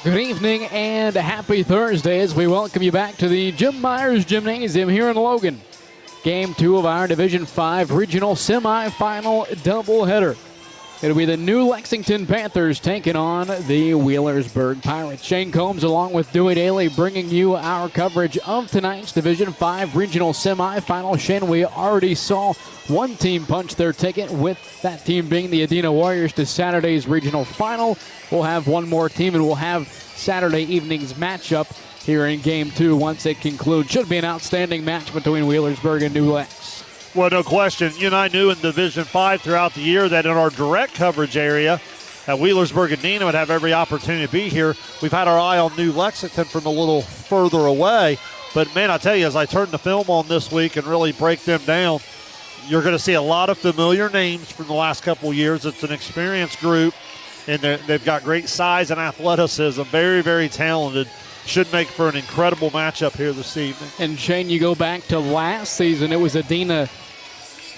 Good evening and happy Thursday as we welcome you back to the Jim Myers Gymnasium here in Logan. Game 2 of our Division 5 Regional Semifinal doubleheader. It'll be the new Lexington Panthers taking on the Wheelersburg Pirates. Shane Combs along with Dewey Daly bringing you our coverage of tonight's Division 5 Regional Semifinal. Shane, we already saw one team punch their ticket, with that team being the Adena Warriors, to Saturday's regional final. We'll have one more team, and we'll have Saturday evening's matchup here in Game 2 once it concludes. Should be an outstanding match between Wheelersburg and New Lex. Well, no question. You and I knew in Division 5 throughout the year that in our direct coverage area, Wheelersburg and Adena would have every opportunity to be here. We've had our eye on New Lexington from a little further away. But, man, I tell you, as I turn the film on this week and really break them down, you're going to see a lot of familiar names from the last couple of years. It's an experienced group, and they've got great size and athleticism. Very, very talented. Should make for an incredible matchup here this evening. And, Shane, you go back to last season, it was Adena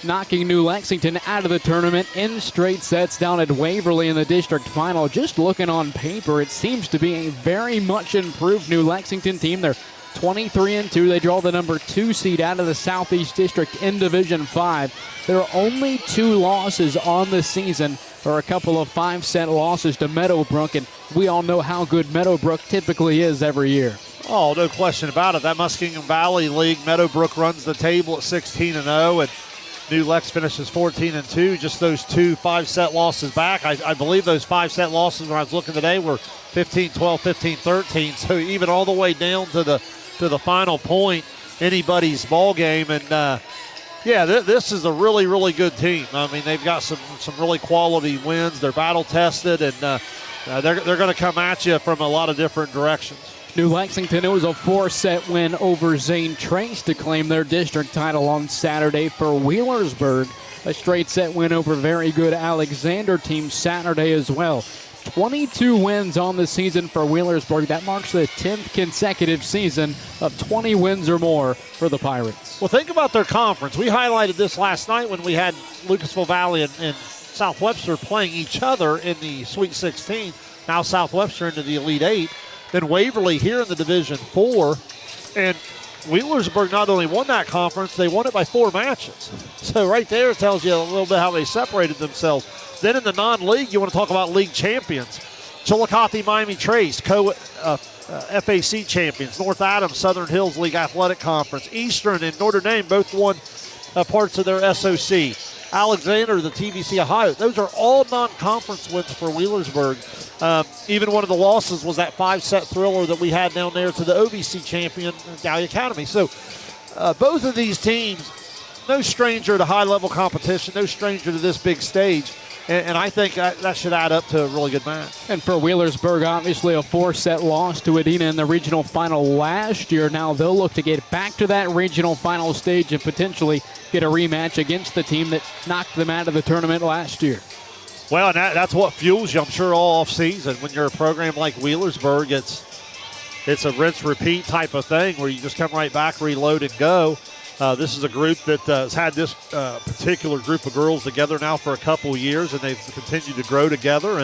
knocking New Lexington out of the tournament in straight sets down at Waverly in the district final. Just looking on paper, it seems to be a very much improved New Lexington team. They're 23-2. They draw the number 2 seed out of the Southeast District in Division 5. There are only 2 losses on the season, or a couple of 5-set losses to Meadowbrook, and we all know how good Meadowbrook typically is every year. Oh, no question about it. That Muskingum Valley League, Meadowbrook runs the table at 16-0, and New Lex finishes 14-2. Just those 2 5-set losses back. I believe those 5-set losses when I was looking today were 15-12, 15-13. So even all the way down to the final point, anybody's ball game. And this is a really, really good team. I mean, they've got some really quality wins. They're battle tested, and they're going to come at you from a lot of different directions. New Lexington, it was a 4-set win over Zane Trace to claim their district title on Saturday. For Wheelersburg, a straight set win over very good Alexander team Saturday as well. 22 wins on the season for Wheelersburg. That marks the 10th consecutive season of 20 wins or more for the Pirates. Well, think about their conference. We highlighted this last night when we had Lucasville Valley and South Webster playing each other in the Sweet 16. Now South Webster into the Elite 8. Then Waverly here in the Division 4. And Wheelersburg not only won that conference, they won it by 4 matches. So right there tells you a little bit how they separated themselves. Then in the non-league, you want to talk about league champions. Chillicothe, Miami Trace, FAC champions. North Adams, Southern Hills League Athletic Conference. Eastern and Notre Dame both won parts of their SOC. Alexander, the TVC Ohio. Those are all non-conference wins for Wheelersburg. Even one of the losses was that 5-set thriller that we had down there to the OVC champion, Gallia Academy. So both of these teams, no stranger to high-level competition, no stranger to this big stage. And I think that should add up to a really good match. And for Wheelersburg, obviously a 4-set loss to Adena in the regional final last year. Now they'll look to get back to that regional final stage and potentially get a rematch against the team that knocked them out of the tournament last year. Well, and that's what fuels you, I'm sure, all offseason. When you're a program like Wheelersburg, it's a rinse-repeat type of thing where you just come right back, reload, and go. This is a group that has had this particular group of girls together now for a couple of years, and they've continued to grow together.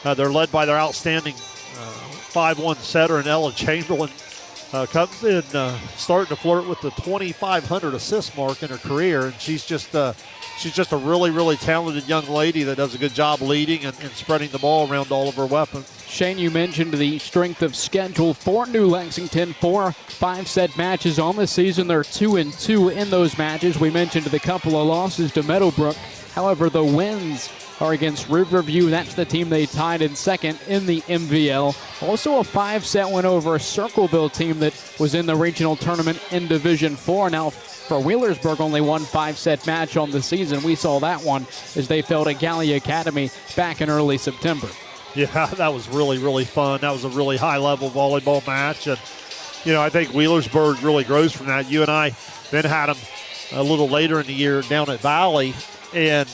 And they're led by their outstanding 5-1 setter, and Ella Chamberlain comes in starting to flirt with the 2,500 assist mark in her career, and she's just a really, really talented young lady that does a good job leading and spreading the ball around all of her weapons. Shane, you mentioned the strength of schedule for New Lexington. 4 5-set matches on the season. They're 2-2 in those matches. We mentioned the couple of losses to Meadowbrook. However, the wins are against Riverview. That's the team they tied in second in the MVL. Also a 5-set win over a Circleville team that was in the regional tournament in Division 4. Now, for Wheelersburg, only one 5-set match on the season. We saw that one as they fell to Gallia Academy back in early September. Yeah, that was really, really fun. That was a really high-level volleyball match. And, I think Wheelersburg really grows from that. You and I then had them a little later in the year down at Valley and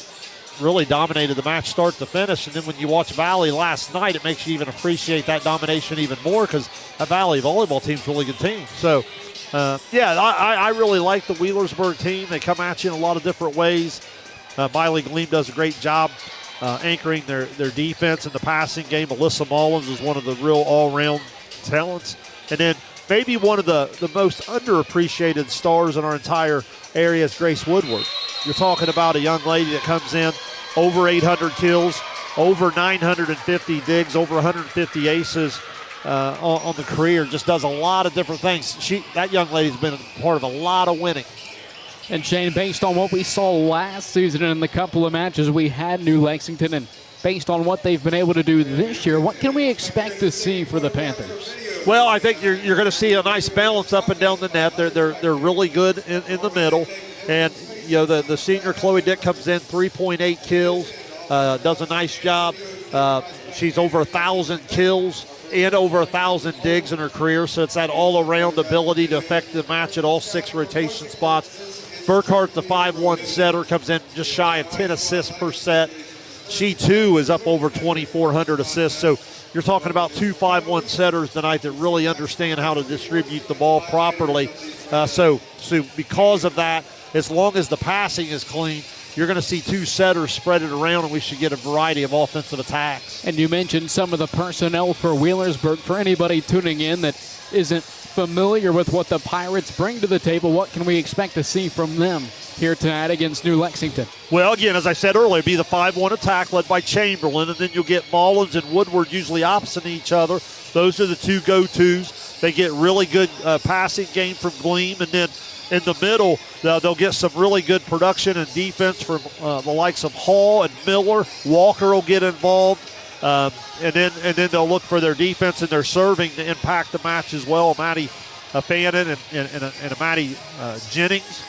really dominated the match start to finish. And then when you watch Valley last night, it makes you even appreciate that domination even more because that Valley volleyball team's a really good team. So, I really like the Wheelersburg team. They come at you in a lot of different ways. Miley Gleam does a great job anchoring their defense in the passing game. Alyssa Mullins is one of the real all-around talents. And then maybe one of the most underappreciated stars in our entire area is Grace Woodward. You're talking about a young lady that comes in, over 800 kills, over 950 digs, over 150 aces on the career. Just does a lot of different things. That young lady's been a part of a lot of winning. And Shane, based on what we saw last season in the couple of matches we had New Lexington, and based on what they've been able to do this year, what can we expect to see for the Panthers? Well, I think you're going to see a nice balance up and down the net. They're really good in the middle. And, you know, the senior Chloe Dick comes in, 3.8 kills, does a nice job. She's over 1,000 kills and over 1,000 digs in her career, so it's that all-around ability to affect the match at all 6 rotation spots. Burkhart, the 5'1 setter, comes in just shy of 10 assists per set. She, too, is up over 2,400 assists. So you're talking about 2 5'1 setters tonight that really understand how to distribute the ball properly. So because of that, as long as the passing is clean, you're going to see 2 setters spread it around, and we should get a variety of offensive attacks. And you mentioned some of the personnel for Wheelersburg. For anybody tuning in that isn't familiar with what the Pirates bring to the table, what can we expect to see from them here tonight against New Lexington? Well, again, as I said earlier, it'd be the 5-1 attack led by Chamberlain, and then you'll get Mullins and Woodward usually opposite each other. Those are the 2 go-tos. They get really good passing game from Gleam, and then in the middle, they'll get some really good production and defense from the likes of Hall and Miller. Walker will get involved. And then they'll look for their defense and their serving to impact the match as well. Maddie Fannin and a Maddie Jennings.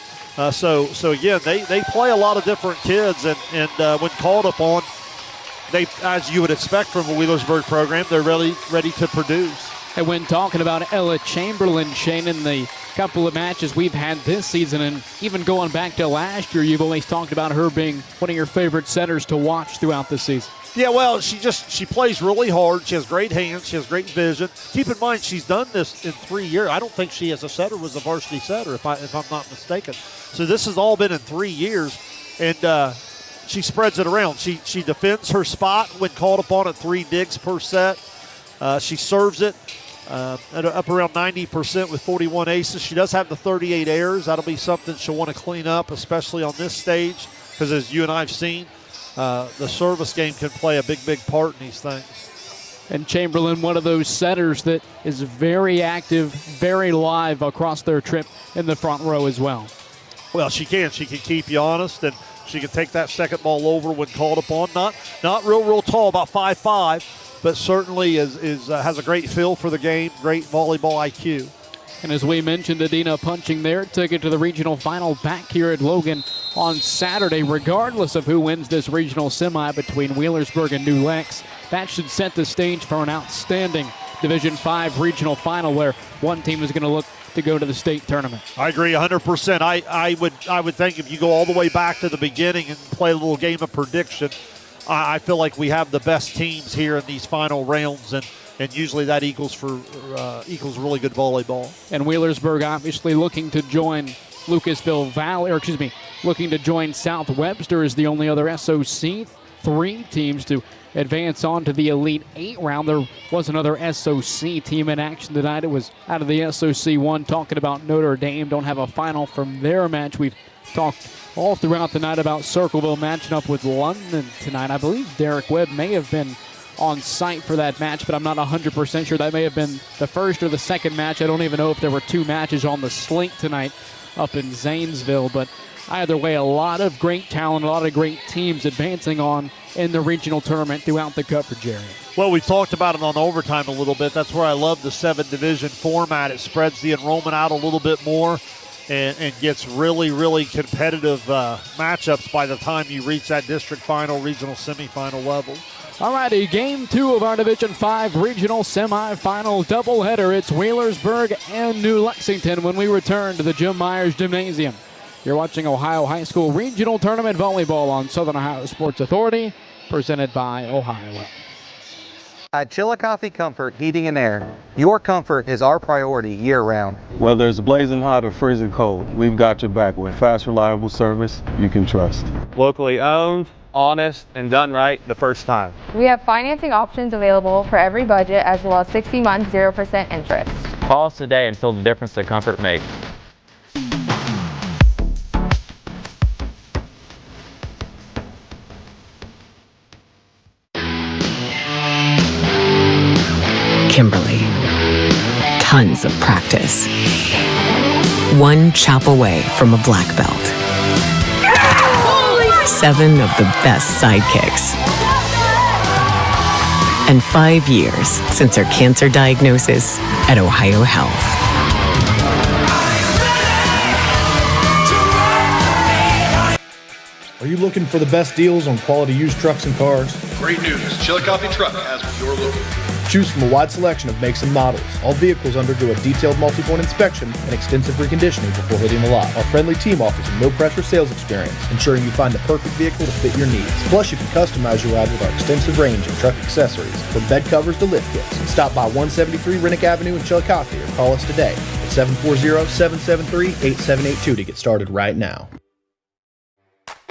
So again, they play a lot of different kids, and when called upon, they, as you would expect from a Wheelersburg program, they're really ready to produce. And when talking about Ella Chamberlain, Shane, in the couple of matches we've had this season, and even going back to last year, you've always talked about her being one of your favorite setters to watch throughout the season. Yeah, well, she plays really hard. She has great hands. She has great vision. Keep in mind, she's done this in 3 years. I don't think she, as a setter, was a varsity setter, if I'm not mistaken. So this has all been in 3 years, and she spreads it around. She defends her spot when called upon at 3 digs per set. She serves it up around 90% with 41 aces. She does have the 38 errors. That'll be something she'll want to clean up, especially on this stage, because as you and I have seen, the service game can play a big part in these things. And Chamberlain, one of those setters that is very active, very live across their trip in the front row as well. Well, she can keep you honest, and she can take that second ball over when called upon. Not real tall, about 5'5", but certainly has a great feel for the game, great volleyball IQ. And as we mentioned, Adina punching their ticket to the regional final back here at Logan on Saturday. Regardless of who wins this regional semi between Wheelersburg and New Lex, that should set the stage for an outstanding Division 5 regional final where one team is going to look to go to the state tournament. I agree 100%. I would think if you go all the way back to the beginning and play a little game of prediction, I feel like we have the best teams here in these final rounds, and usually that equals really good volleyball. And Wheelersburg obviously looking to join looking to join South Webster as the only other SOC 3 teams to advance on to the Elite 8 round. There was another SOC team in action tonight. It was out of the SOC 1, talking about Notre Dame. Don't have a final from their match. We've talked all throughout the night about Circleville matching up with London tonight. I believe Derek Webb may have been on site for that match, but I'm not 100% sure. That may have been the first or the second match. I don't even know if there were 2 matches on the slate tonight up in Zanesville, but either way, a lot of great talent, a lot of great teams advancing on in the regional tournament throughout the coverage area. Well, we've talked about it on overtime a little bit. That's where I love the 7-division format. It spreads the enrollment out a little bit more and gets really competitive matchups by the time you reach that district final, regional semifinal level. All righty, game 2 of our Division 5 regional semifinal doubleheader. It's Wheelersburg and New Lexington when we return to the Jim Myers Gymnasium. You're watching Ohio High School Regional Tournament Volleyball on Southern Ohio Sports Authority, presented by Ohio. At Chillicothe Comfort Heating and Air, your comfort is our priority year-round. Whether it's blazing hot or freezing cold, we've got your back with fast, reliable service you can trust. Locally owned, honest, and done right the first time. We have financing options available for every budget, as well as 60 months 0% interest. Call us today and feel the difference that comfort makes. Kimberly. Tons of practice. One chop away from a black belt. 7 of the best sidekicks. And 5 years since her cancer diagnosis at Ohio Health. Are you looking for the best deals on quality used trucks and cars? Great news. Chillicothe Truck has what you're looking for. Choose from a wide selection of makes and models. All vehicles undergo a detailed multi-point inspection and extensive reconditioning before hitting the lot. Our friendly team offers a no-pressure sales experience, ensuring you find the perfect vehicle to fit your needs. Plus, you can customize your ride with our extensive range of truck accessories, from bed covers to lift kits. Stop by 173 Rennick Avenue in Chillicothe or call us today at 740-773-8782 to get started right now.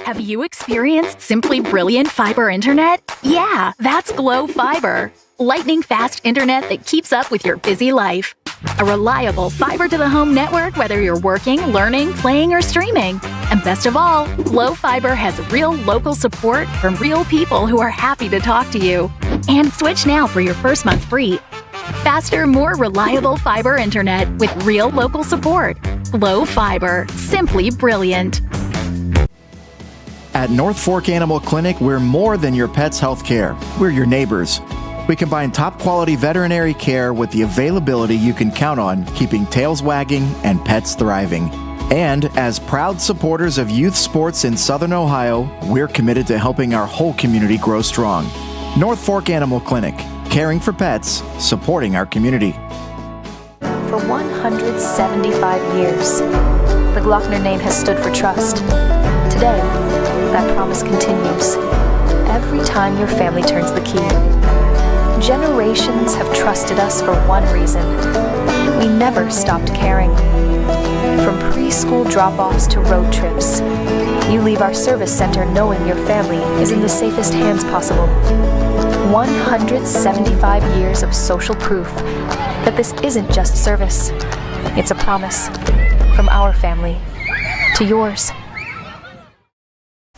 Have you experienced simply brilliant fiber internet? Yeah, that's Glow Fiber. Lightning fast internet that keeps up with your busy life. A reliable fiber-to-the-home network whether you're working, learning, playing, or streaming. And best of all, Glow Fiber has real local support from real people who are happy to talk to you. And switch now for your first month free. Faster, more reliable fiber internet with real local support. Glow Fiber. Simply brilliant. At North Fork Animal Clinic, we're more than your pet's health care. We're your neighbors. We combine top-quality veterinary care with the availability you can count on, keeping tails wagging and pets thriving. And as proud supporters of youth sports in Southern Ohio, we're committed to helping our whole community grow strong. North Fork Animal Clinic, caring for pets, supporting our community. For 175 years, the Glockner name has stood for trust. Today, that promise continues. Every time your family turns the key. Generations have trusted us for one reason. We never stopped caring. From preschool drop-offs to road trips, you leave our service center knowing your family is in the safest hands possible. 175 years of social proof that this isn't just service. It's a promise from our family to yours.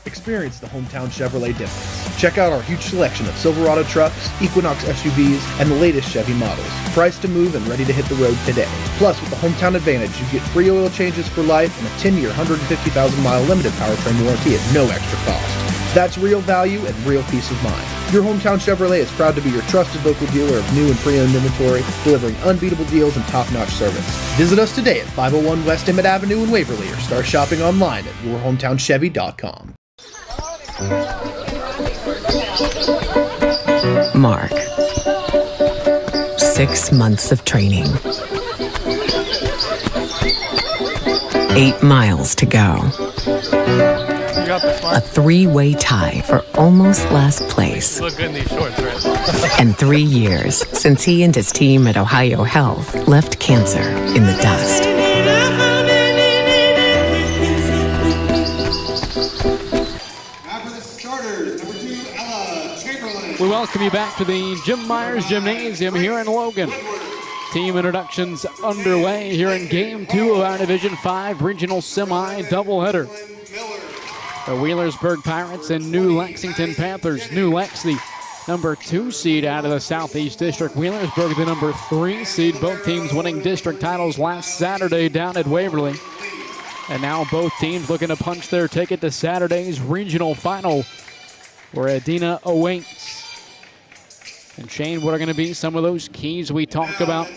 Experience the hometown Chevrolet difference. Check out our huge selection of Silverado trucks, Equinox SUVs, and the latest Chevy models. Priced to move and ready to hit the road today. Plus, with the Hometown Advantage, you get free oil changes for life and a 10-year, 150,000-mile limited powertrain warranty at no extra cost. That's real value and real peace of mind. Your Hometown Chevrolet is proud to be your trusted local dealer of new and pre-owned inventory, delivering unbeatable deals and top-notch service. Visit us today at 501 West Emmett Avenue in Waverly or start shopping online at yourhometownchevy.com. Mark. 6 months of training. 8 miles to go. A 3-way tie for almost last place. Look good in these shorts, right? And 3 years since he and his team at Ohio Health left cancer in the dust. We welcome you back to the Jim Myers Gymnasium here in Logan. Team introductions underway here in Game 2 of our Division 5 Regional Semi doubleheader. The Wheelersburg Pirates and New Lexington Panthers. New Lex, the number 2 seed out of the Southeast District. Wheelersburg, the number 3 seed. Both teams winning district titles last Saturday down at Waverly. And now both teams looking to punch their ticket to Saturday's regional final, where Adina awaits. And Shane, what are going to be some of those keys we talk about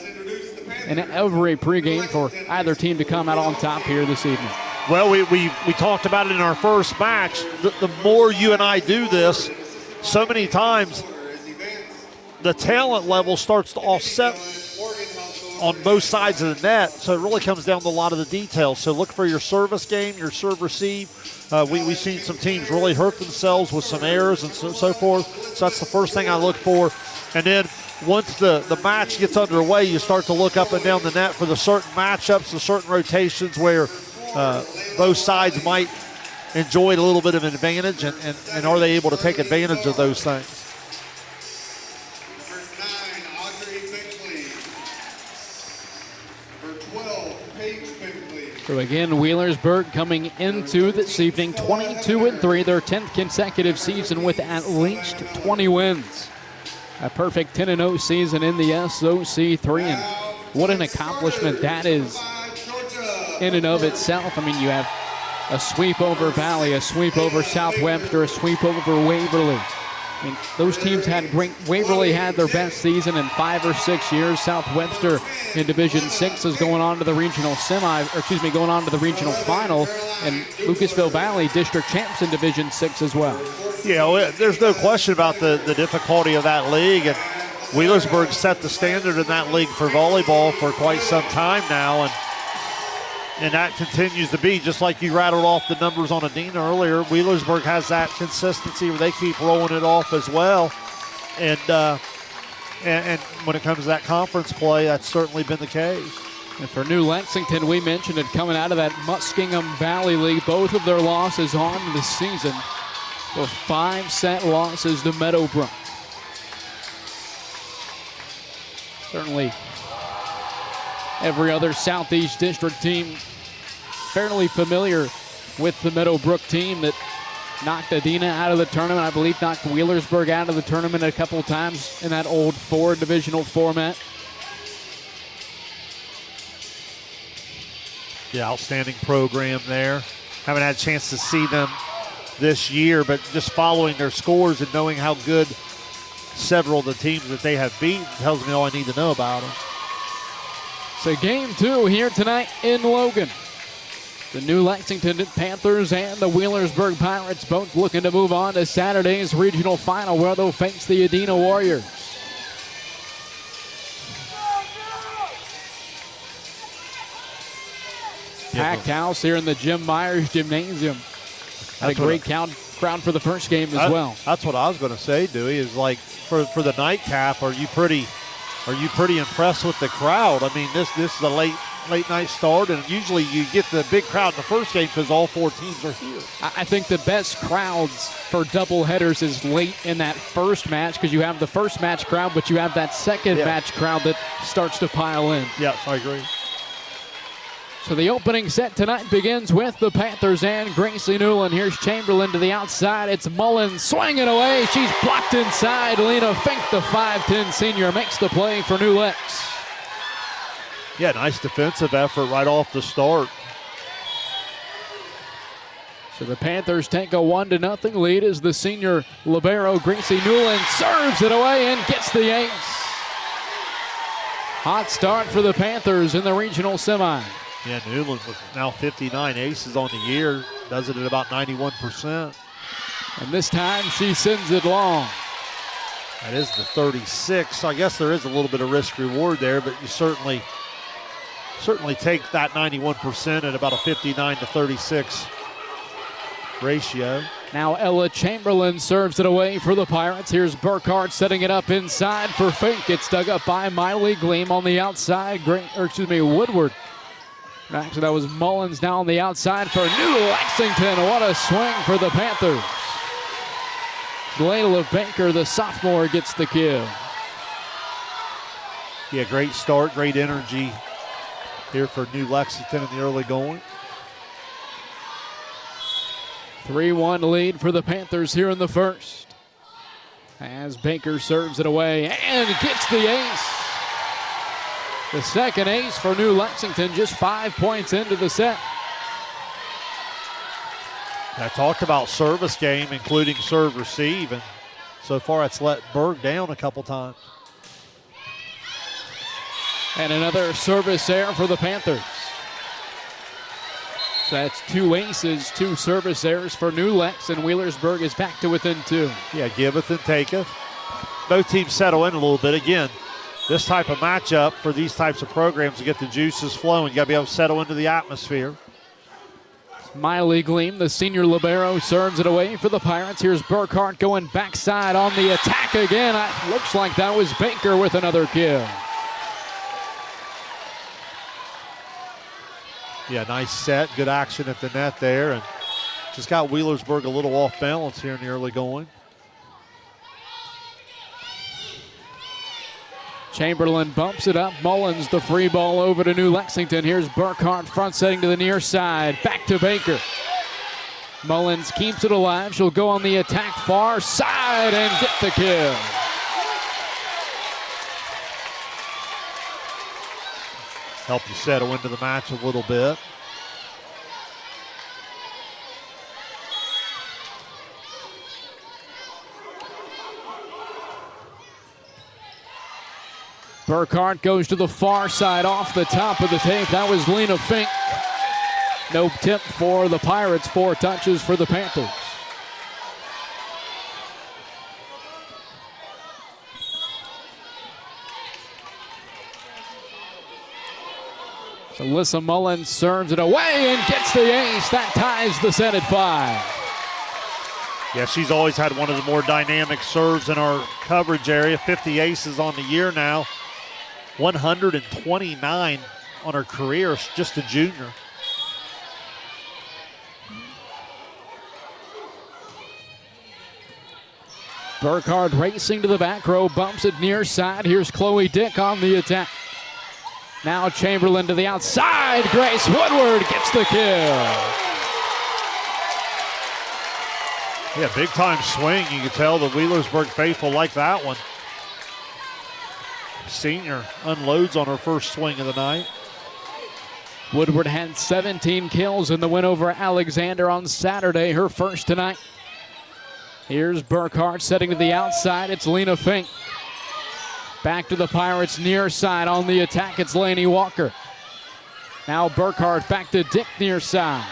in every pregame for either team to come out on top here this evening? Well, we talked about it in our first match. The more you and I do this, so many times the talent level starts to offset on both sides of the net, so it really comes down to a lot of the details. So look for your service game, your serve-receive. We've seen some teams really hurt themselves with some errors and so forth, so that's the first thing I look for. And then once the match gets underway, you start to look up and down the net for the certain matchups, the certain rotations where both sides might enjoyed a little bit of an advantage, and are they able to take advantage of those things? So again, Wheelersburg coming into this evening 22-3, their 10th consecutive season with at least 20 wins. A perfect 10-0 season in the SOC3, and what an accomplishment that is in and of itself. I mean, you have a sweep over Valley, a sweep over South Webster, a sweep over Waverly. I mean, those teams had great. Waverly had their best season in 5 or 6 years. South Webster in Division 6 is going on to the regional going on to the regional final. And Lucasville Valley district champs in Division 6 as well. Yeah, well, there's no question about the difficulty of that league. And Wheelersburg set the standard in that league for volleyball for quite some time now. And that continues to be, just like you rattled off the numbers on Adina earlier, Wheelersburg has that consistency where they keep rolling it off as well. And when it comes to that conference play, that's certainly been the case. And for New Lexington, we mentioned it coming out of that Muskingum Valley League. Both of their losses on the season were 5-set losses to Meadowbrook. Certainly every other Southeast District team fairly familiar with the Meadowbrook team that knocked Adina out of the tournament. I believe knocked Wheelersburg out of the tournament a couple times in that old 4 divisional format. Yeah, outstanding program there. Haven't had a chance to see them this year, but just following their scores and knowing how good several of the teams that they have beaten tells me all I need to know about them. So game 2 here tonight in Logan. The New Lexington Panthers and the Wheelersburg Pirates both looking to move on to Saturday's regional final where they'll face the Adina Warriors. Packed house here in the Jim Myers Gymnasium. Had a great crowd for the first game as well. That's what I was going to say, Dewey, is like for the nightcap, are you pretty impressed with the crowd? I mean, this is a late night start, and usually you get the big crowd in the first game because all 4 teams are here. I think the best crowds for double headers is late in that first match because you have the first match crowd, but you have that second match crowd that starts to pile in. Yeah, I agree. So the opening set tonight begins with the Panthers and Gracie Newland. Here's Chamberlain to the outside. It's Mullins swinging away. She's blocked inside. Lena Fink, the 5'10 senior, makes the play for New Lex. Yeah, nice defensive effort right off the start. So the Panthers take a 1-0 lead as the senior libero Gracie Newland serves it away and gets the ace. Hot start for the Panthers in the regional semi. Yeah, Newland with now 59 aces on the year, does it at about 91%. And this time she sends it long. That is the 36, so I guess there is a little bit of risk reward there, but you certainly take that 91% at about a 59-36 ratio. Now Ella Chamberlain serves it away for the Pirates. Here's Burkhardt setting it up inside for Fink. It's dug up by Miley Gleam on the outside. Woodward. Actually, that was Mullins now on the outside for New Lexington. What a swing for the Panthers. Layla Baker, the sophomore, gets the kill. Yeah, great start, great energy here for New Lexington in the early going. 3-1 lead for the Panthers here in the first. As Baker serves it away and gets the ace. The second ace for New Lexington, just 5 points into the set. I talked about service game, including serve receive, and so far it's let Berg down a couple times. And another service error for the Panthers. So that's 2 aces, 2 service errors for New Lex, and Wheelersburg is back to within 2. Yeah, giveth and taketh. Both teams settle in a little bit. Again, this type of matchup for these types of programs to get the juices flowing, you got to be able to settle into the atmosphere. Miley Gleam, the senior libero, serves it away for the Pirates. Here's Burkhardt going backside on the attack again. It looks like that was Baker with another kill. Yeah, nice set, good action at the net there, and Just got Wheelersburg a little off balance here in the early going. Chamberlain bumps it up. Mullins the free ball over to New Lexington. Here's Burkhart front setting to the near side. Back to Baker. Mullins keeps it alive. She'll go on the attack far side and get the kill. Help you settle into the match a little bit. Burkhart goes to the far side off the top of the tape. That was Lena Fink. No tip for the Pirates. 4 touches for the Panthers. So Alyssa Mullins serves it away and gets the ace. That ties the set at 5. Yeah, she's always had one of the more dynamic serves in our coverage area. 50 aces on the year now. 129 on her career, just a junior. Burkhart racing to the back row, bumps it near side. Here's Chloe Dick on the attack. Now Chamberlain to the outside. Grace Woodward gets the kill. Yeah, big time swing. You can tell the Wheelersburg faithful like that one. Senior unloads on her first swing of the night. Woodward had 17 kills in the win over Alexander on Saturday, her first tonight. Here's Burkhart setting to the outside. It's Lena Fink. Back to the Pirates near side on the attack. It's Laney Walker. Now Burkhart back to Dick near side.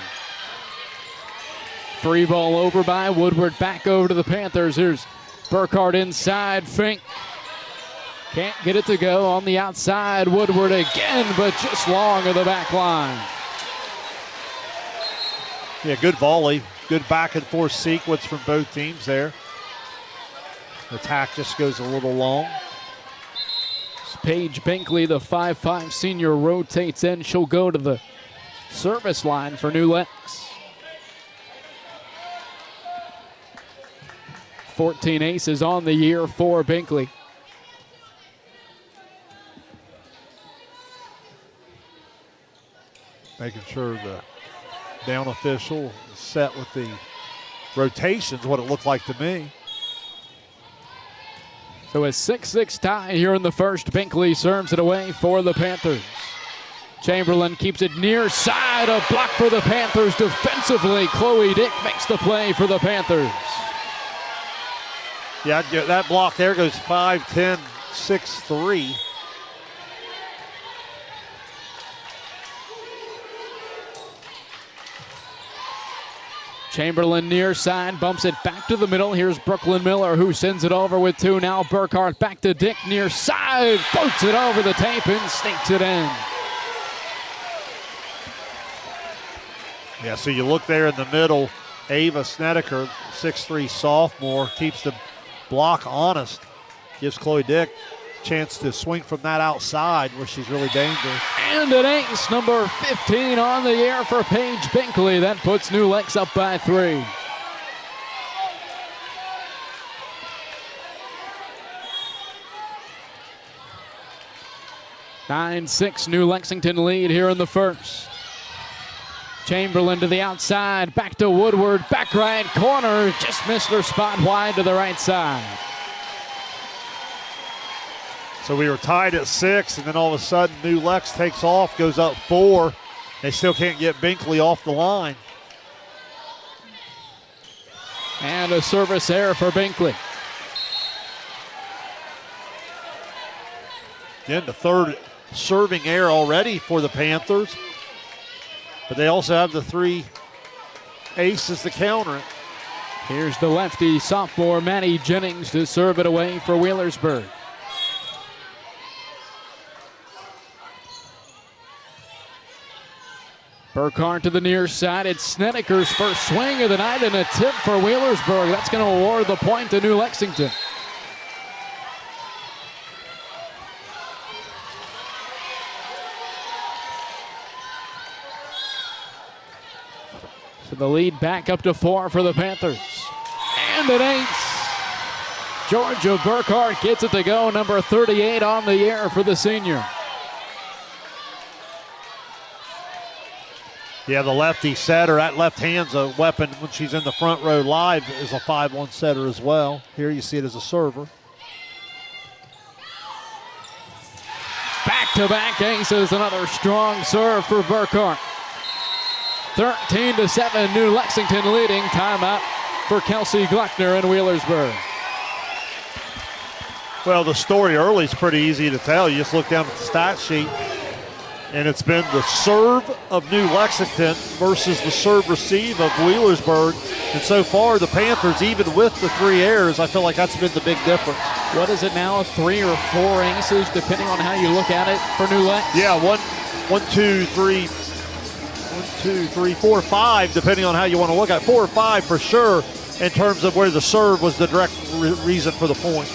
Free ball over by Woodward. Back over to the Panthers. Here's Burkhart inside. Fink can't get it to go on the outside. Woodward again, but just long of the back line. Yeah, good volley. Good back and forth sequence from both teams there. The attack just goes a little long. Paige Binkley, the 5'5 senior, rotates in. She'll go to the service line for New Lex. 14 aces on the year for Binkley. Making sure the down official is set with the rotations, what it looked like to me. So a 6-6 tie here in the first. Binkley serves it away for the Panthers. Chamberlain keeps it near side. A block for the Panthers defensively. Chloe Dick makes the play for the Panthers. Yeah, that block there goes 5-10, 6-3. Chamberlain near side, bumps it back to the middle. Here's Brooklyn Miller, who sends it over with 2. Now Burkhart back to Dick near side, floats it over the tape and sneaks it in. Yeah, so you look there in the middle. Ava Snedeker, 6'3 sophomore, keeps the block honest. Gives Chloe Dick a chance to swing from that outside where she's really dangerous. And an ace, number 15 on the air for Paige Binkley. That puts New Lex up by 3. (9-6) New Lexington lead here in the first. Chamberlain to the outside, back to Woodward, back right corner, just missed her spot wide to the right side. So we were tied at 6, and then all of a sudden New Lex takes off, goes up 4. They still can't get Binkley off the line. And a service error for Binkley. Again, the third serving error already for the Panthers. But they also have the 3 aces to counter it. Here's the lefty sophomore Maddie Jennings to serve it away for Wheelersburg. Burkhart to the near side. It's Snedeker's first swing of the night and a tip for Wheelersburg. That's going to award the point to New Lexington. So the lead back up to 4 for the Panthers. And an ace. Georgia Burkhart gets it to go, number 38 on the year for the senior. Yeah, the lefty setter, that left hand's a weapon when she's in the front row live, is a 5-1 setter as well. Here you see it as a server. Back-to-back aces, another strong serve for Burkhart. 13-7, New Lexington leading. Timeout for Kelsey Gluckner in Wheelersburg. Well, the story early is pretty easy to tell. You just look down at the stat sheet, and it's been the serve of New Lexington versus the serve receive of Wheelersburg. And so far, the Panthers, even with the 3 errors, I feel like that's been the big difference. What is it now, 3 or 4 aces, depending on how you look at it for New Lex? Yeah, 1, 2, 3, 4, 5, depending on how you want to look at it. 4 or 5 for sure in terms of where the serve was the direct reason for the point.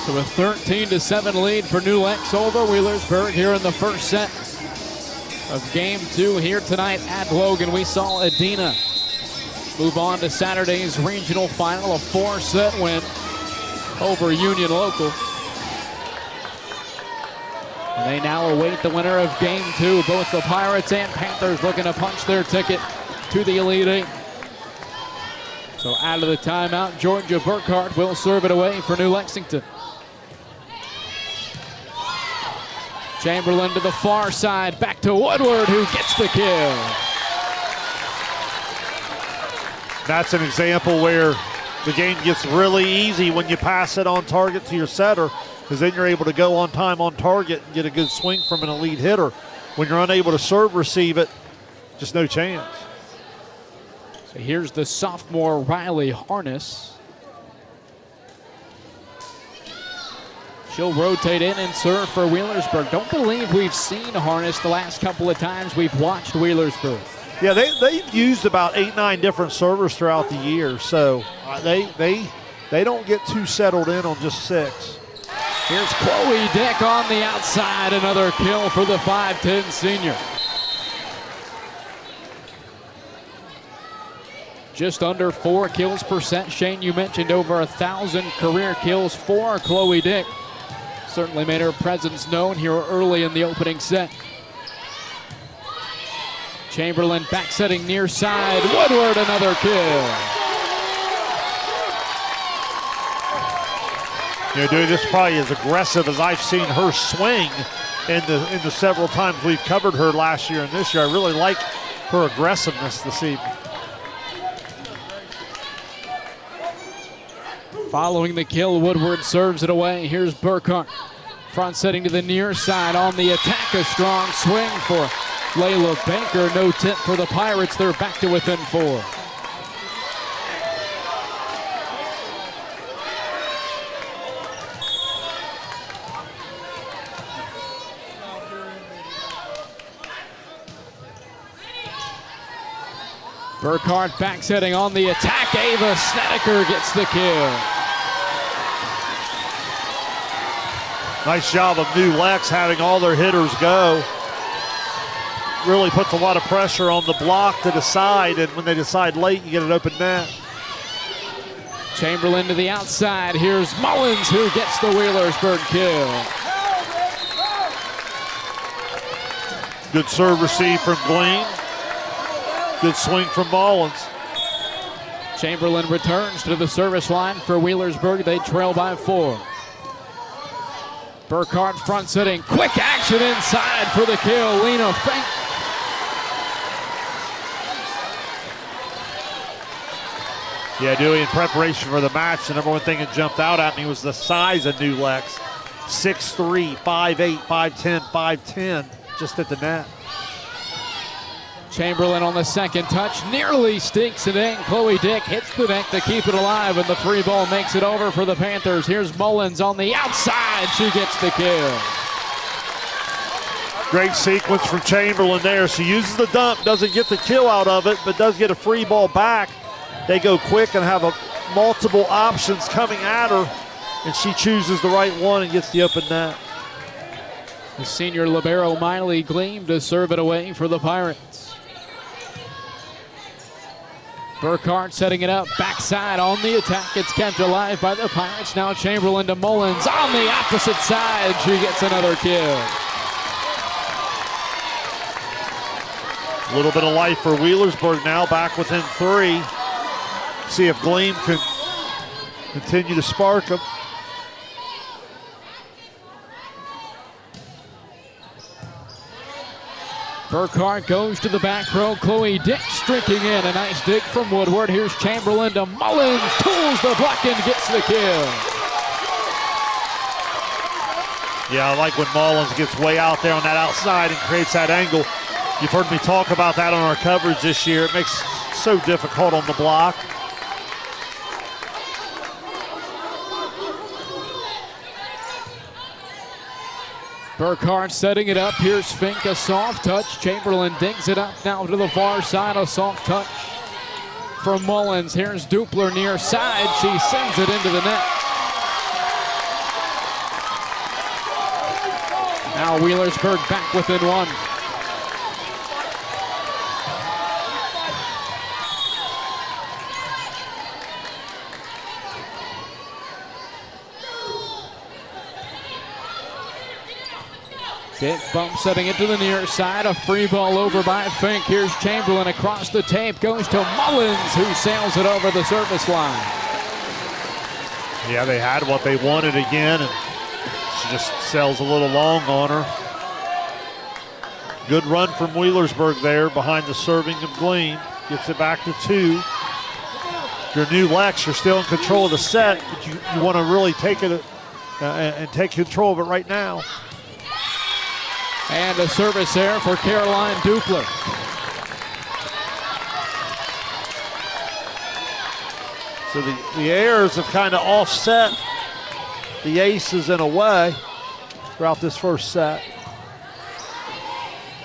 So a 13-7 lead for New Lex over Wheelersburg here in the first set of game 2 here tonight at Logan. We saw Adina move on to Saturday's regional final, a 4-set win over Union Local. And they now await the winner of game 2. Both the Pirates and Panthers looking to punch their ticket to the Elite 8. So out of the timeout, Georgia Burkhart will serve it away for New Lexington. Chamberlain to the far side, back to Woodward, who gets the kill. That's an example where the game gets really easy when you pass it on target to your setter, because then you're able to go on time on target and get a good swing from an elite hitter. When you're unable to serve receive it, just no chance. So here's the sophomore Riley Harness. She'll rotate in and serve for Wheelersburg. Don't believe we've seen Harness the last couple of times we've watched Wheelersburg. Yeah, they've used about 8-9 different servers throughout the year, so they don't get too settled in on just 6. Here's Chloe Dick on the outside, another kill for the 5'10 senior. Just under 4 kills per set. Shane, you mentioned over 1,000 career kills for Chloe Dick. Certainly made her presence known here early in the opening set. Chamberlain back setting near side. Woodward, another kill. You know, doing this probably as aggressive as I've seen her swing in the several times we've covered her last year and this year. I really like her aggressiveness this evening. Following the kill, Woodward serves it away. Here's Burkhart. Front setting to the near side on the attack. A strong swing for Layla Banker. No tip for the Pirates. They're back to within 4. Burkhart back setting on the attack. Ava Snedeker gets the kill. Nice job of New Lex having all their hitters go. Really puts a lot of pressure on the block to decide, and when they decide late, you get an open net. Chamberlain to the outside. Here's Mullins, who gets the Wheelersburg kill. Good serve receive from Glean. Good swing from Mullins. Chamberlain returns to the service line for Wheelersburg. They trail by 4. Burkhart front sitting. Quick action inside for the kill. Lena Fink. Yeah, Dewey, in preparation for the match, the number one thing that jumped out at me was the size of New Lex. 6'3", 5'8", 5'10", 5'10", just at the net. Chamberlain on the second touch, nearly stinks it in. Chloe Dick hits the net to keep it alive, and the free ball makes it over for the Panthers. Here's Mullins on the outside. She gets the kill. Great sequence from Chamberlain there. She uses the dump, doesn't get the kill out of it, but does get a free ball back. They go quick and have multiple options coming at her, and she chooses the right one and gets the open net. The senior libero Miley Gleam to serve it away for the Pirates. Burkhardt setting it up, backside on the attack. It's kept alive by the Pirates. Now Chamberlain to Mullins on the opposite side. She gets another kill. A little bit of life for Wheelersburg now, back within 3. See if Gleam can continue to spark them. Burkhardt goes to the back row. Chloe Dick streaking in. A nice dig from Woodward. Here's Chamberlain to Mullins. Tools the block and gets the kill. Yeah, I like when Mullins gets way out there on that outside and creates that angle. You've heard me talk about that on our coverage this year. It makes it so difficult on the block. Burkhardt setting it up. Here's Fink, a soft touch. Chamberlain digs it up now to the far side. A soft touch from Mullins. Here's Dupler near side. She sends it into the net. Now Wheelersburg back within 1. Dick bump setting it to the near side. A free ball over by Fink. Here's Chamberlain across the tape. Goes to Mullins, who sails it over the service line. Yeah, they had what they wanted again, and she just sails a little long on her. Good run from Wheelersburg there behind the serving of Gleam. Gets it back to 2. Your new Lex, you're still in control of the set, but you want to really take it and take control of it right now. And a service there for Caroline Dupler. So the airs have kind of offset the aces in a way throughout this first set.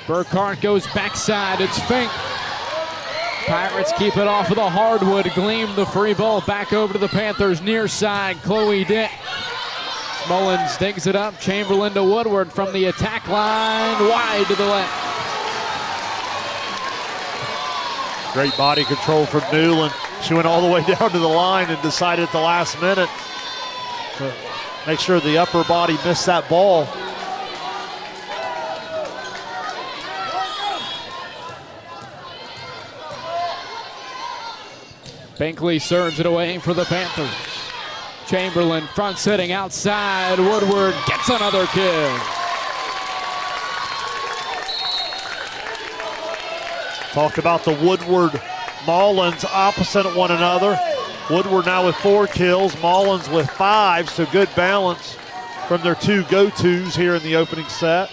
Burkhardt goes backside. It's Fink. Pirates keep it off of the hardwood. Gleam the free ball back over to the Panthers near side. Chloe Dick. Mullins digs it up. Chamberlain to Woodward from the attack line, wide to the left. Great body control from Newland. She went all the way down to the line and decided at the last minute to make sure the upper body missed that ball. Binkley serves it away for the Panthers. Chamberlain front sitting outside. Woodward gets another kill. Talk about the Woodward Mullins opposite one another. Woodward now with 4 kills, Mullins with 5, so good balance from their 2 go-tos here in the opening set.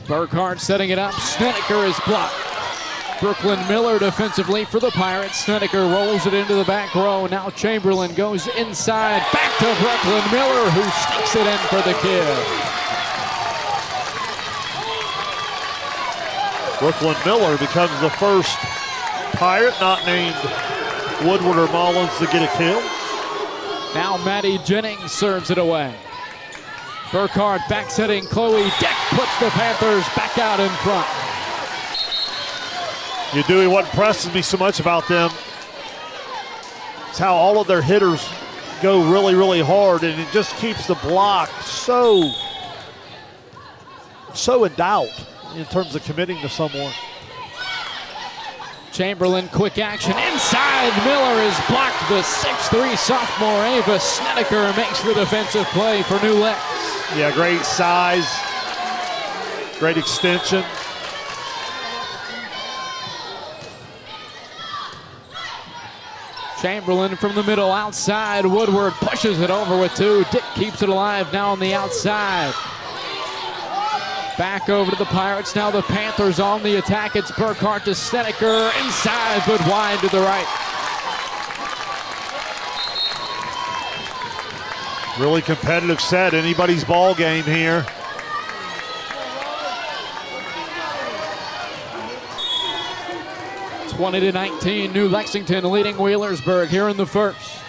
Burkhardt setting it up. Snedeker is blocked. Brooklyn Miller defensively for the Pirates. Snedeker rolls it into the back row. Now Chamberlain goes inside. Back to Brooklyn Miller, who sneaks it in for the kill. Brooklyn Miller becomes the first Pirate not named Woodward or Mullins to get a kill. Now Maddie Jennings serves it away. Burkhardt back setting. Chloe Dick puts the Panthers back out in front. You do what impresses me so much about them. It's how all of their hitters go really, really hard, and it just keeps the block so in doubt in terms of committing to someone. Chamberlain, quick action inside. Miller is blocked. The 6'3" sophomore Ava Snedeker makes the defensive play for New Lex. Yeah, great size, great extension. Chamberlain from the middle outside. Woodward pushes it over with 2. Dick keeps it alive now on the outside. Back over to the Pirates. Now the Panthers on the attack. It's Burkhardt to Snedeker. Inside, but wide to the right. Really competitive set. Anybody's ball game here. (20-19), New Lexington leading Wheelersburg here in the first.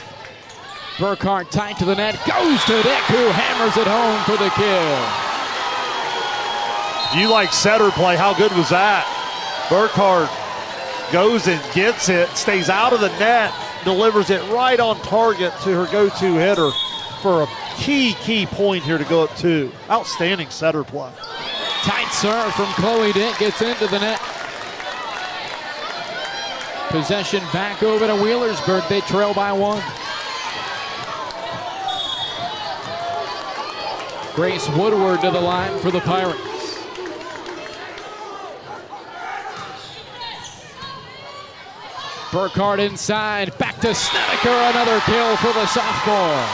Burkhardt tight to the net, goes to Dick, who hammers it home for the kill. If you like setter play, how good was that? Burkhardt goes and gets it, stays out of the net, delivers it right on target to her go-to hitter for a key point here to go up 2. Outstanding setter play. Tight serve from Chloe Dick, gets into the net. Possession back over to Wheelersburg. They trail by 1. Grace Woodward to the line for the Pirates. Burkhardt inside, back to Snedeker, another kill for the sophomore.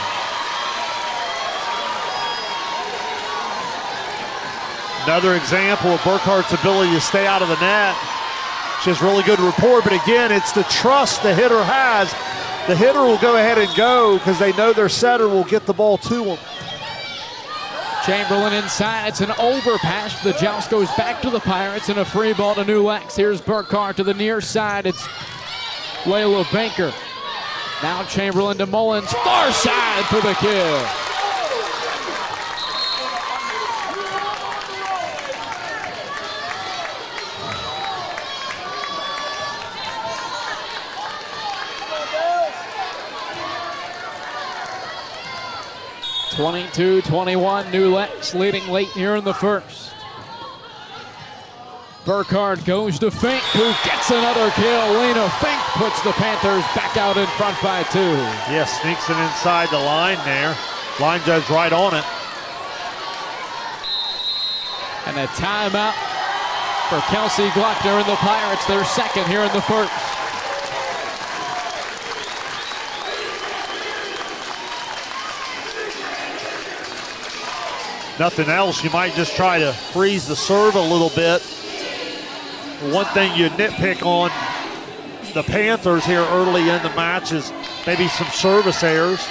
Another example of Burkhardt's ability to stay out of the net. She has really good rapport, but again, it's the trust the hitter has. The hitter will go ahead and go because they know their setter will get the ball to them. Chamberlain inside, it's an overpass. The joust goes back to the Pirates and a free ball to New Lex. Here's Burkhardt to the near side. It's Layla Banker. Now Chamberlain to Mullins, far side for the kill. (22-21), New Lex leading late here in the first. Burkhardt goes to Fink, who gets another kill. Lena Fink puts the Panthers back out in front by 2. Yeah, sneaks it inside the line there. Line judge right on it. And a timeout for Kelsey Glockner and the Pirates, their second here in the first. Nothing else, you might just try to freeze the serve a little bit. One thing you nitpick on the Panthers here early in the match is maybe some service errors.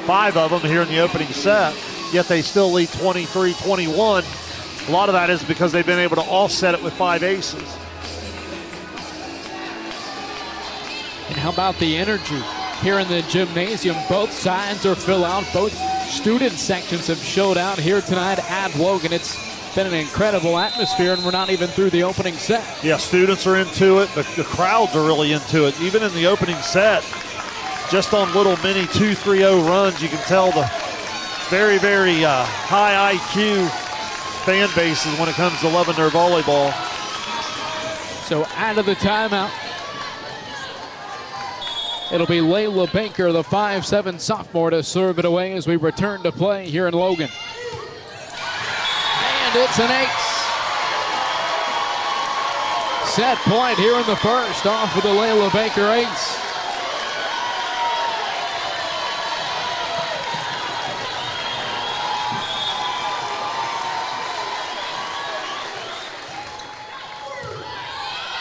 5 of them here in the opening set, yet they still lead 23-21. A lot of that is because they've been able to offset it with 5 aces. And how about the energy here in the gymnasium? Both sides are full out. Both student sections have showed out here tonight at Logan. It's been an incredible atmosphere, and we're not even through the opening set. Yeah, students are into it. The crowds are really into it. Even in the opening set, just on little mini 2-3-0 runs, you can tell the very, very high IQ fan bases when it comes to loving their volleyball. So out of the timeout, it'll be Layla Banker, the 5'7" sophomore, to serve it away as we return to play here in Logan. And it's an ace. Set point here in the first, off with the Layla Banker ace.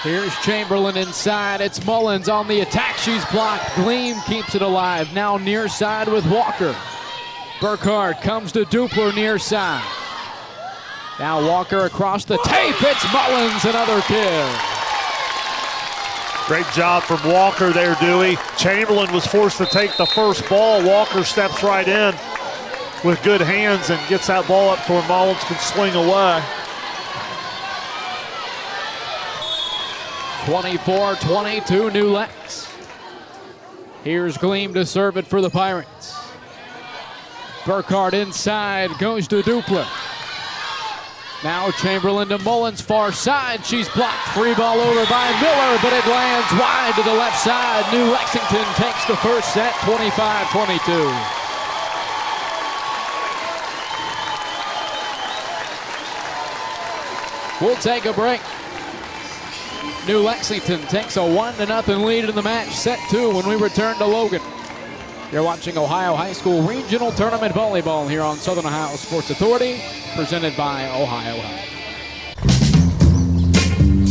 Here's Chamberlain inside. It's Mullins on the attack. She's blocked. Gleam keeps it alive. Now near side with Walker. Burkhardt comes to Dupler near side. Now Walker across the tape. It's Mullins, another kill. Great job from Walker there, Dewey. Chamberlain was forced to take the first ball. Walker steps right in with good hands and gets that ball up to where Mullins can swing away. 24-22, New Lex. Here's Gleam to serve it for the Pirates. Burkhardt inside, goes to Dupler. Now Chamberlain to Mullins, far side. She's blocked. Free ball over by Miller, but it lands wide to the left side. New Lexington takes the first set, 25-22. We'll take a break. New Lexington takes a 1-0 lead in the match, set 2 when we return to Logan. You're watching Ohio High School Regional Tournament Volleyball here on Southern Ohio Sports Authority, presented by Ohio Health.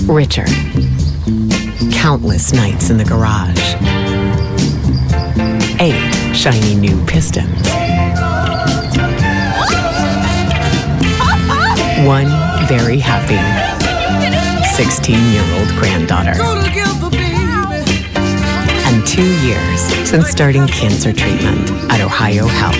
Richard. Countless nights in the garage. 8 shiny new pistons. 1 very happy 16-year-old granddaughter. And 2 years since starting cancer treatment at Ohio Health.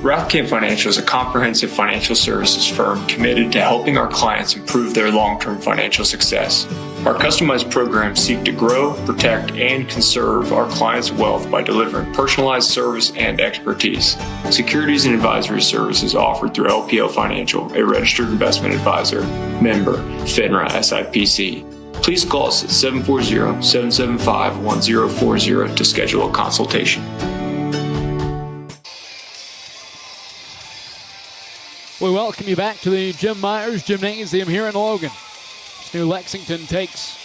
Rothkamp Financial is a comprehensive financial services firm committed to helping our clients improve their long-term financial success. Our customized programs seek to grow, protect, and conserve our clients' wealth by delivering personalized service and expertise. Securities and advisory services offered through LPL Financial, a registered investment advisor, member, FINRA SIPC. Please call us at 740-775-1040 to schedule a consultation. We welcome you back to the Jim Myers Gymnasium here in Logan. New Lexington takes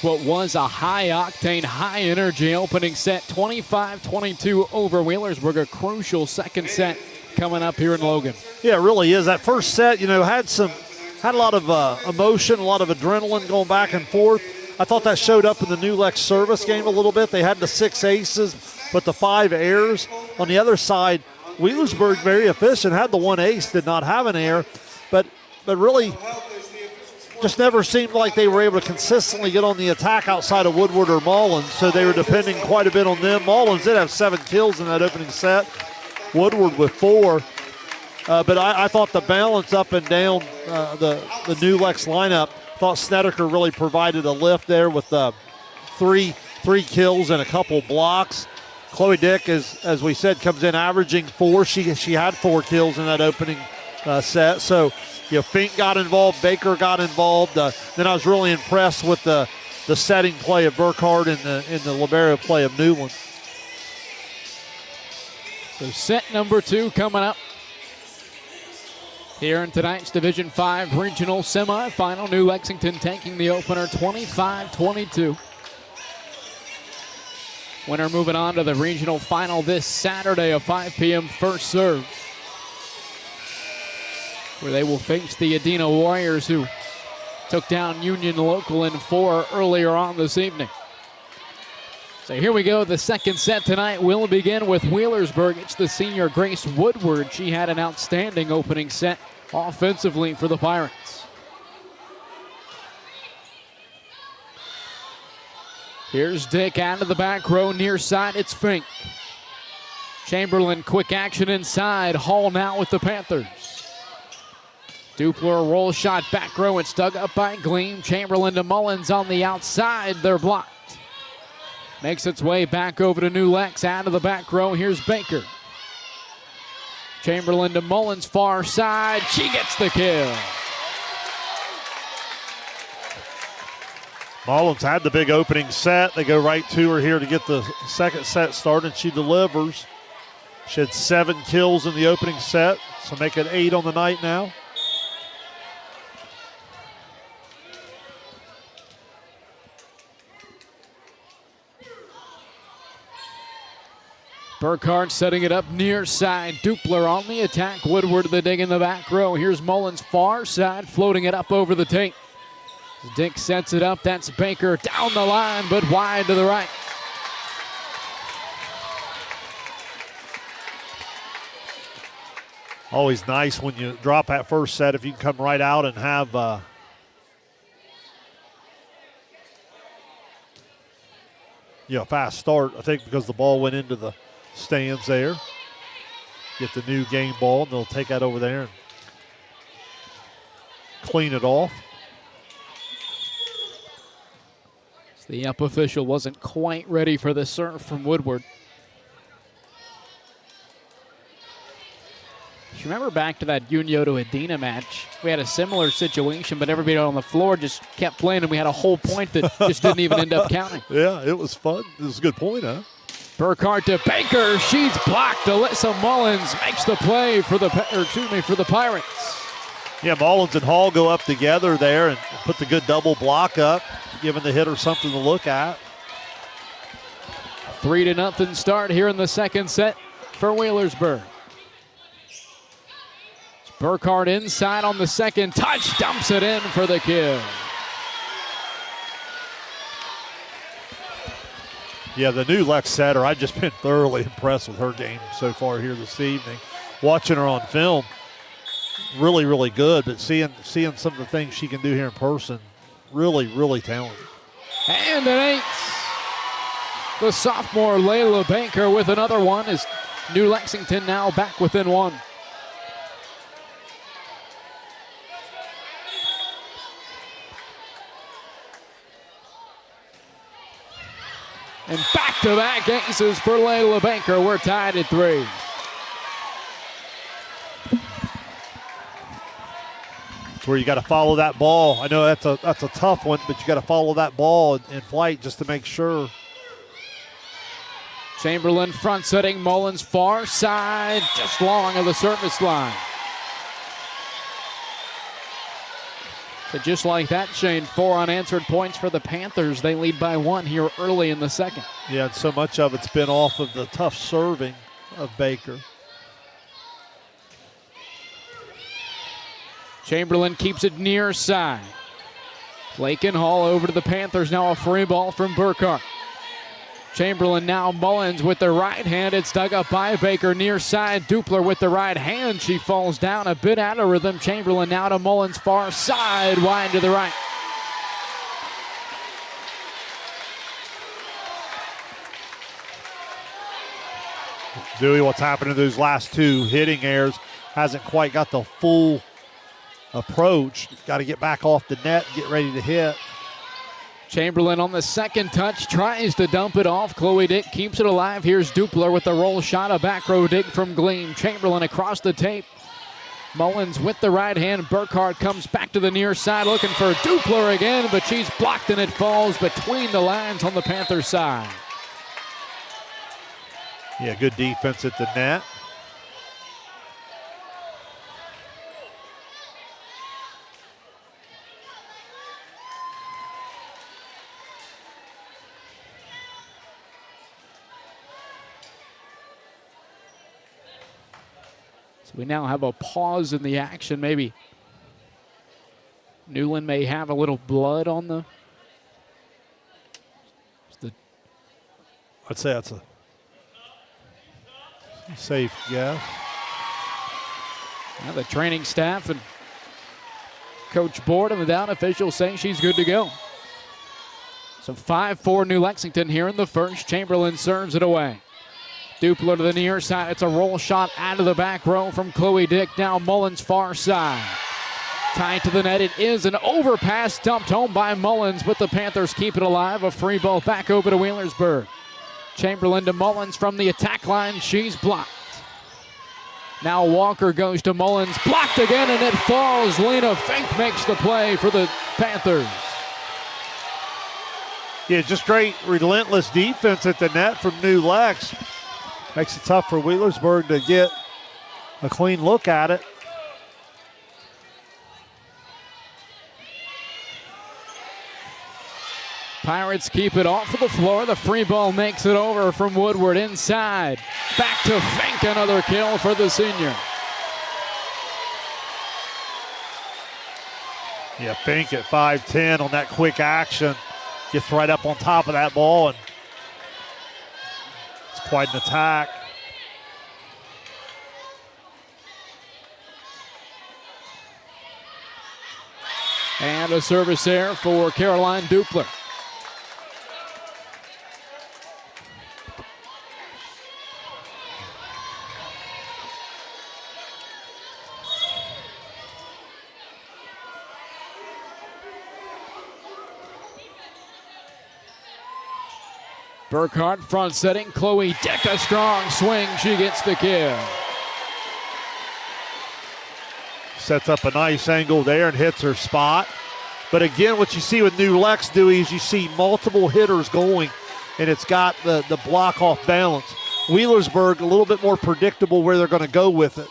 what was a high-octane, high-energy opening set, 25-22 over Wheelersburg. A crucial second set coming up here in Logan. Yeah, it really is. That first set, had a lot of emotion, a lot of adrenaline going back and forth. I thought that showed up in the New Lex service game a little bit. They had the 6 aces, but the 5 errors. On the other side, Wheelersburg, very efficient, had the 1 ace, did not have an error, but really just never seemed like they were able to consistently get on the attack outside of Woodward or Mullins, so they were depending quite a bit on them. Mullins did have 7 kills in that opening set, Woodward with 4, but I thought the balance up and down the New Lex lineup, thought Snedeker really provided a lift there with 3 kills and a couple blocks. Chloe Dick, as we said, comes in averaging 4. She had 4 kills in that opening set. So, Fink got involved, Baker got involved. Then I was really impressed with the setting play of Burkhardt and the libero play of Newland. So set number 2 coming up here in tonight's Division 5 regional semifinal. New Lexington taking the opener 25-22. Winner moving on to the regional final this Saturday, a 5 p.m. first serve, where they will face the Adena Warriors, who took down Union Local in 4 earlier on this evening. So here we go. The second set tonight will begin with Wheelersburg. It's the senior Grace Woodward. She had an outstanding opening set offensively for the Pirates. Here's Dick out of the back row, near side, it's Fink. Chamberlain, quick action inside. Hall now with the Panthers. Dupler roll shot back row, it's dug up by Gleam. Chamberlain to Mullins on the outside, they're blocked. Makes its way back over to New Lex, out of the back row, here's Baker. Chamberlain to Mullins, far side, she gets the kill. Mullins had the big opening set. They go right to her here to get the second set started. She delivers. She had 7 kills in the opening set, so make it 8 on the night now. Burkhardt setting it up near side. Dupler on the attack. Woodward the dig in the back row. Here's Mullins far side, floating it up over the tape. Dick sets it up. That's Baker down the line, but wide to the right. Always nice when you drop that first set if you can come right out and have a fast start. I think because the ball went into the stands there. Get the new game ball, and they'll take that over there and clean it off. The up official wasn't quite ready for the serve from Woodward. You remember back to that Unio to Adena match? We had a similar situation, but everybody on the floor just kept playing, and we had a whole point that just didn't even end up counting. Yeah, it was fun. It was a good point, huh? Burkhardt to Baker. She's blocked. Alyssa Mullins makes the play for the Pirates. Yeah, Mullins and Hall go up together there and put the good double block up, giving the hitter something to look at. 3-0 start here in the second set for Wheelersburg. Burkhardt inside on the second touch, dumps it in for the kill. Yeah, the new Lex setter, I've just been thoroughly impressed with her game so far here this evening. Watching her on film, really, really good, but seeing some of the things she can do here in person, really, really talented. And an ace. The sophomore Layla Baker with another one as New Lexington now back within one. And back-to-back aces for Layla Baker. We're tied at 3. It's where you got to follow that ball. I know that's a tough one, but you got to follow that ball in flight just to make sure. Chamberlain front setting, Mullins far side, just long of the service line. So just like that, Shane, 4 unanswered points for the Panthers. They lead by 1 here early in the second. Yeah, and so much of it's been off of the tough serving of Baker. Chamberlain keeps it near side. Lakin Hall over to the Panthers. Now a free ball from Burkhart. Chamberlain now Mullins with the right hand. It's dug up by Baker near side. Dupler with the right hand. She falls down a bit out of rhythm. Chamberlain now to Mullins far side, wide to the right. Dewey, what's happened to those last 2 hitting errors? Hasn't quite got the full approach. Got to get back off the net, get ready to hit. Chamberlain on the second touch tries to dump it off. Chloe Dick keeps it alive. Here's Dupler with the roll shot, a back row dig from Gleam. Chamberlain across the tape. Mullins with the right hand. Burkhart comes back to the near side looking for Dupler again, but she's blocked and it falls between the lines on the Panthers side. Yeah, good defense at the net. So we now have a pause in the action. Maybe Newland may have a little blood on the. I'd say that's a safe guess. Now the training staff and Coach Board and the down officials saying she's good to go. So 5-4 New Lexington here in the first. Chamberlain serves it away. Dupler to the near side. It's a roll shot out of the back row from Chloe Dick. Now Mullins far side. Tied to the net. It is an overpass dumped home by Mullins, but the Panthers keep it alive. A free ball back over to Wheelersburg. Chamberlain to Mullins from the attack line. She's blocked. Now Walker goes to Mullins. Blocked again, and it falls. Lena Fink makes the play for the Panthers. Yeah, just great relentless defense at the net from New Lex. Makes it tough for Wheelersburg to get a clean look at it. Pirates keep it off of the floor. The free ball makes it over from Woodward inside. Back to Fink, another kill for the senior. Yeah, Fink at 5'10" on that quick action. Gets right up on top of that ball, and it's quite an attack. And a service there for Caroline Dupler. Burkhart front setting. Chloe Dick, a strong swing. She gets the kill. Sets up a nice angle there and hits her spot. But again, what you see with New Lex, Dewey, is you see multiple hitters going, and it's got the block off balance. Wheelersburg, a little bit more predictable where they're going to go with it.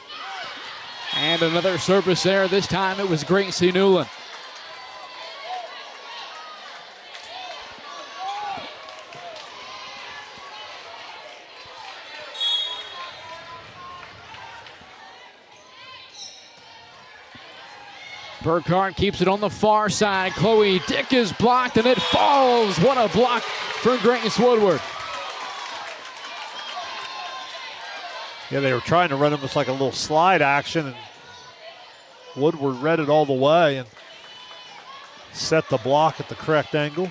And another service there. This time it was Gracie Newland. Burkhart keeps it on the far side. Chloe Dick is blocked, and it falls. What a block for Grace Woodward. Yeah, they were trying to run almost like a little slide action, and Woodward read it all the way and set the block at the correct angle.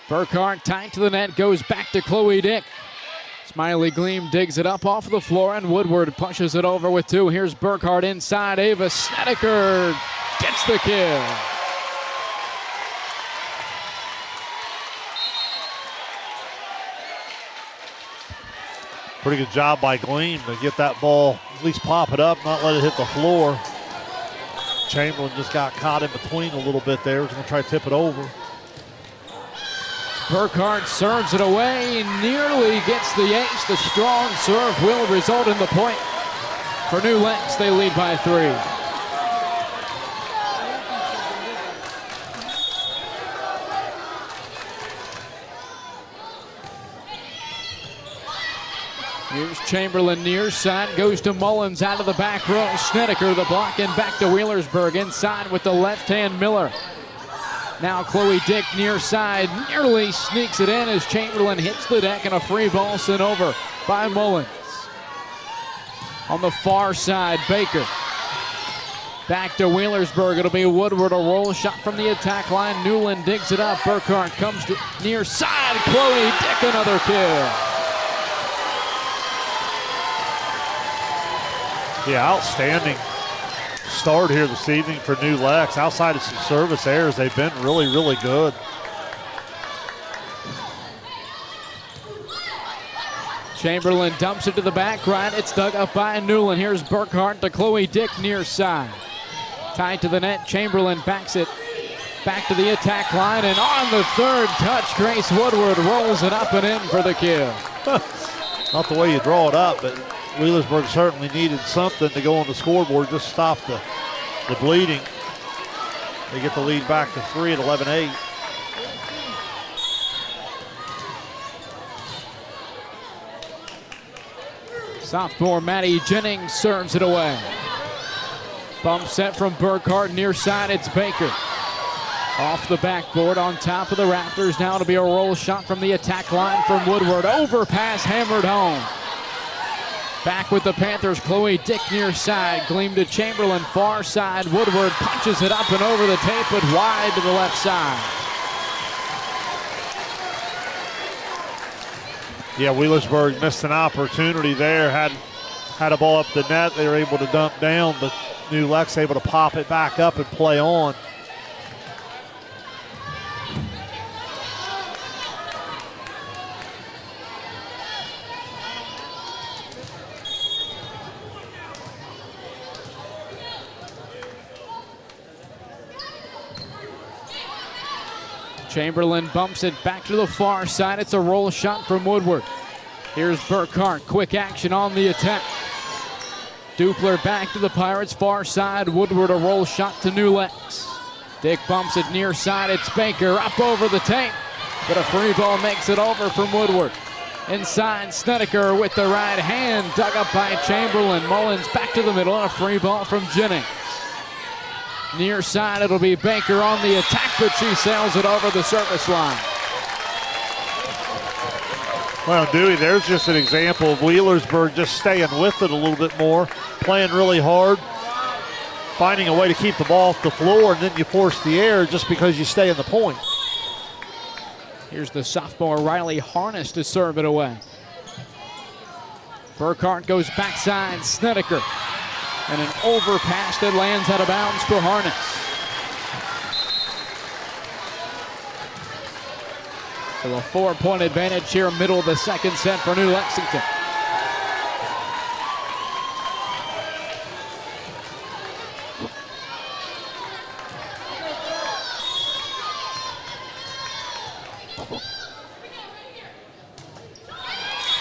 Burkhart tight to the net, goes back to Chloe Dick. Smiley Gleam digs it up off the floor, and Woodward pushes it over with 2. Here's Burkhart inside. Ava Snedeker gets the kill. Pretty good job by Gleam to get that ball, at least pop it up, not let it hit the floor. Chamberlain just got caught in between a little bit there. He's going to try to tip it over. Burkhart serves it away, nearly gets the ace. The strong serve will result in the point. For New Lex, they lead by 3. Here's Chamberlain near side, goes to Mullins out of the back row. Snedeker the block and back to Wheelersburg inside with the left hand Miller. Now Chloe Dick near side, nearly sneaks it in as Chamberlain hits the deck and a free ball sent over by Mullins. On the far side, Baker. Back to Wheelersburg, it'll be Woodward, a roll shot from the attack line. Newland digs it up, Burkhart comes to near side, Chloe Dick another kill. Yeah, outstanding start here this evening for New Lex. Outside of some service errors, they've been really, really good. Chamberlain dumps it to the back right. It's dug up by Newland. Here's Burkhart to Chloe Dick near side. Tied to the net, Chamberlain backs it back to the attack line, and on the third touch, Grace Woodward rolls it up and in for the kill. Not the way you draw it up, but Wheelersburg certainly needed something to go on the scoreboard, just stop the bleeding. They get the lead back to 3 at 11-8. Sophomore Maddie Jennings serves it away. Bump set from Burkhart near side, it's Baker. Off the backboard on top of the Raptors. Now it'll be a roll shot from the attack line from Woodward. Overpass hammered home. Back with the Panthers, Chloe Dick near side. Gleam to Chamberlain, far side. Woodward punches it up and over the tape, but wide to the left side. Yeah, Wheelersburg missed an opportunity there. Had a ball up the net. They were able to dump down, but New Lex able to pop it back up and play on. Chamberlain bumps it back to the far side. It's a roll shot from Woodward. Here's Burkhart, quick action on the attack. Dupler back to the Pirates, far side. Woodward, a roll shot to New Lex. Dick bumps it near side. It's Baker up over the tape, but a free ball makes it over from Woodward. Inside, Snedeker with the right hand, dug up by Chamberlain. Mullins back to the middle, and a free ball from Jennings. Near side, it'll be Baker on the attack, but she sails it over the service line. Well, Dewey, there's just an example of Wheelersburg just staying with it a little bit more, playing really hard, finding a way to keep the ball off the floor, and then you force the error just because you stay in the point. Here's the sophomore Riley Harness to serve it away. Burkhart goes backside, Snedeker. And an overpass that lands out of bounds for Harness. So a 4-point advantage here, middle of the second set for New Lexington.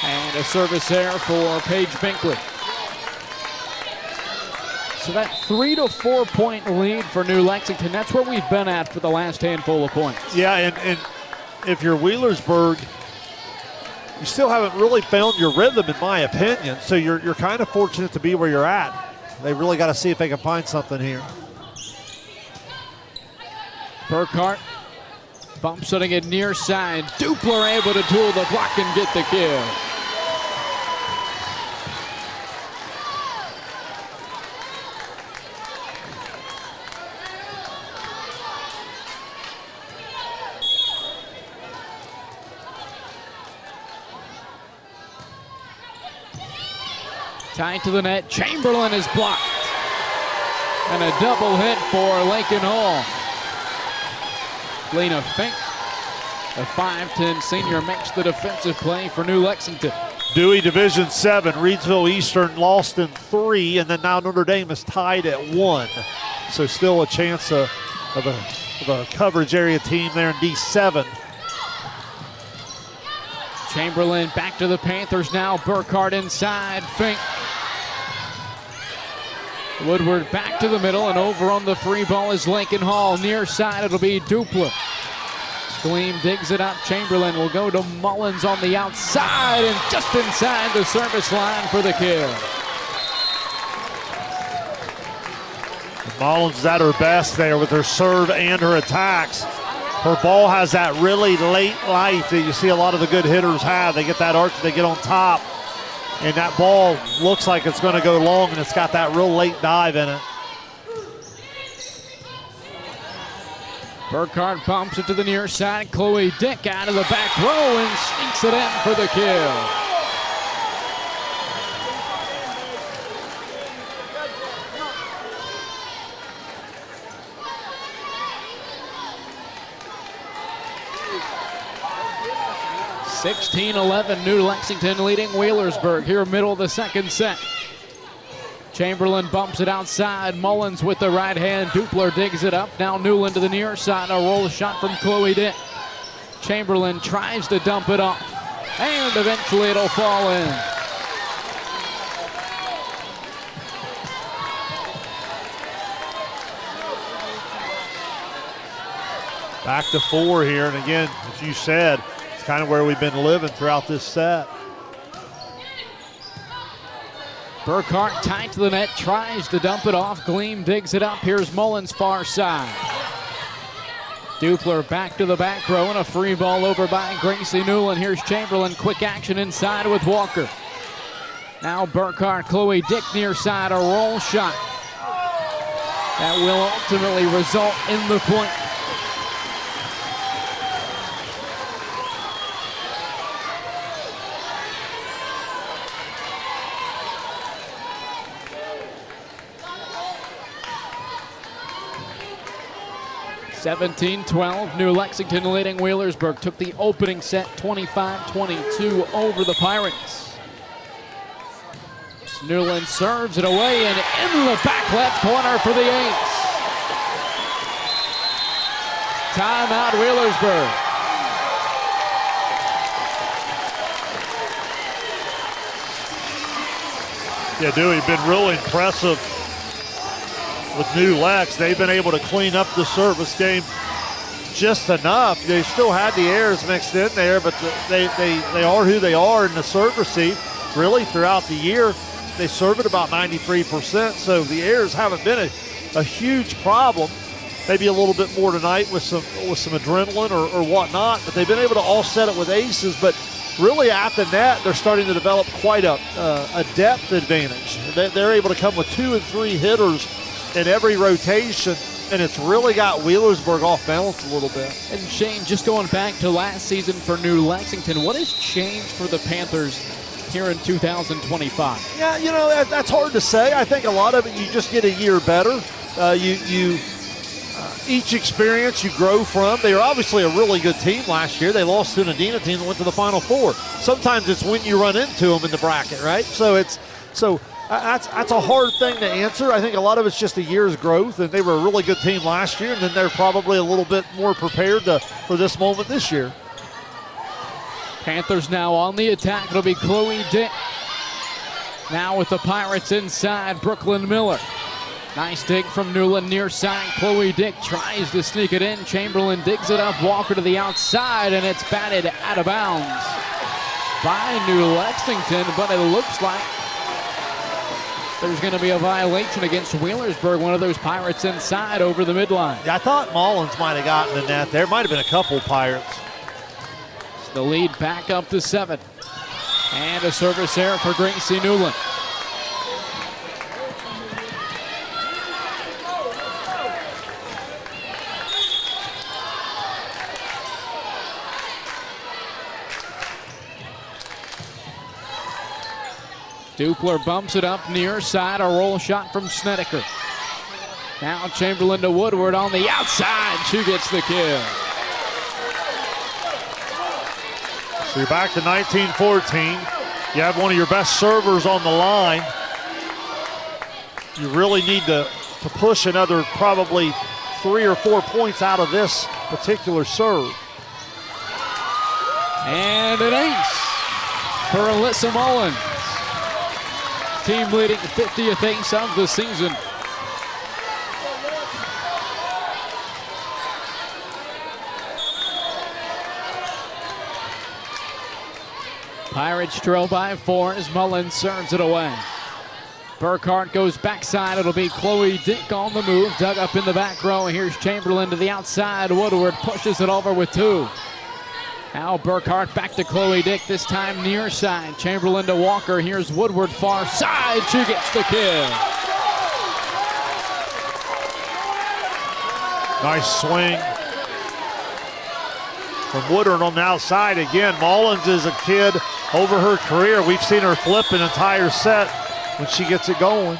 And a service error for Paige Binkley. So that 3 to 4 point lead for New Lexington, that's where we've been at for the last handful of points. Yeah, and if you're Wheelersburg, you still haven't really found your rhythm, in my opinion. So you're kind of fortunate to be where you're at. They really got to see if they can find something here. Burkhart bump setting it near side. Dupler able to tool the block and get the kill. Tied to the net. Chamberlain is blocked. And a double hit for Lincoln Hall. Lena Fink, a 5'10 senior, makes the defensive play for New Lexington. Dewey Division 7, Reedsville Eastern lost in 3, and then now Notre Dame is tied at 1. So still a chance of a coverage area team there in D7. Chamberlain back to the Panthers now. Burkhardt inside. Fink. Woodward back to the middle, and over on the free ball is Lincoln Hall. Near side, it'll be Dupler. Gleam digs it up. Chamberlain will go to Mullins on the outside, and just inside the service line for the kill. Mullins is at her best there with her serve and her attacks. Her ball has that really late life that you see a lot of the good hitters have. They get that arch, they get on top, and that ball looks like it's going to go long, and it's got that real late dive in it. Burkhardt bumps it to the near side. Chloe Dick out of the back row and sneaks it in for the kill. (16-11) New Lexington leading Wheelersburg here middle of the second set. Chamberlain bumps it outside. Mullins with the right hand. Dupler digs it up. Now Newland to the near side. A roll shot from Chloe Dick. Chamberlain tries to dump it off, and eventually it'll fall in. Back to 4 here, and again, as you said, it's kind of where we've been living throughout this set. Burkhardt tied to the net, tries to dump it off. Gleam digs it up. Here's Mullins far side. Dupler back to the back row, and a free ball over by Gracie Newland. Here's Chamberlain, quick action inside with Walker. Now Burkhardt, Chloe Dick near side, a roll shot. That will ultimately result in the point. (17-12), New Lexington leading Wheelersburg. Took the opening set 25-22 over the Pirates. Newland serves it away and in the back left corner for the ace. Timeout Wheelersburg. Yeah, Dewey, been real impressive with New Lex. They've been able to clean up the service game just enough. They still had the errors mixed in there, but they are who they are in the serve receive. Really, throughout the year, they serve at about 93%, so the errors haven't been a huge problem. Maybe a little bit more tonight with some adrenaline or whatnot, but they've been able to offset it with aces. But really at the net, they're starting to develop quite a depth advantage. They're able to come with 2 and 3 hitters in every rotation, and it's really got Wheelersburg off balance a little bit. And Shane, just going back to last season for New Lexington, what has changed for the Panthers here in 2025? Yeah, you know, that's hard to say. I think a lot of it, you just get a year better. Each experience you grow from. They were obviously a really good team last year. They lost to an Adina team that went to the Final Four. Sometimes it's when you run into them in the bracket, right? So that's a hard thing to answer. I think a lot of it's just a year's growth, and they were a really good team last year, and then they're probably a little bit more prepared for this moment this year. Panthers now on the attack. It'll be Chloe Dick. Now with the Pirates inside, Brooklyn Miller. Nice dig from Newland near side. Chloe Dick tries to sneak it in. Chamberlain digs it up. Walker to the outside, and it's batted out of bounds by New Lexington, but it looks like there's going to be a violation against Wheelersburg. One of those Pirates inside over the midline. Yeah, I thought Mullins might have gotten the net there. Might have been a couple Pirates. The lead back up to 7. And a service error for Gracie Newland. Dupler bumps it up near side, a roll shot from Snedeker. Now Chamberlain to Woodward on the outside. She gets the kill. So you're back to 19-14. You have one of your best servers on the line. You really need to push another probably 3 or 4 points out of this particular serve. And an ace for Alyssa Mullins. Team leading 50th ace of the season. Pirates trail by 4 as Mullins serves it away. Burkhart goes backside. It'll be Chloe Dick on the move. Dug up in the back row. Here's Chamberlain to the outside. Woodward pushes it over with 2. Now Burkhart back to Chloe Dick, this time near side. Chamberlain to Walker. Here's Woodward far side. She gets the kill. Nice swing from Woodward on the outside. Again, Mullins is a kid over her career. We've seen her flip an entire set when she gets it going.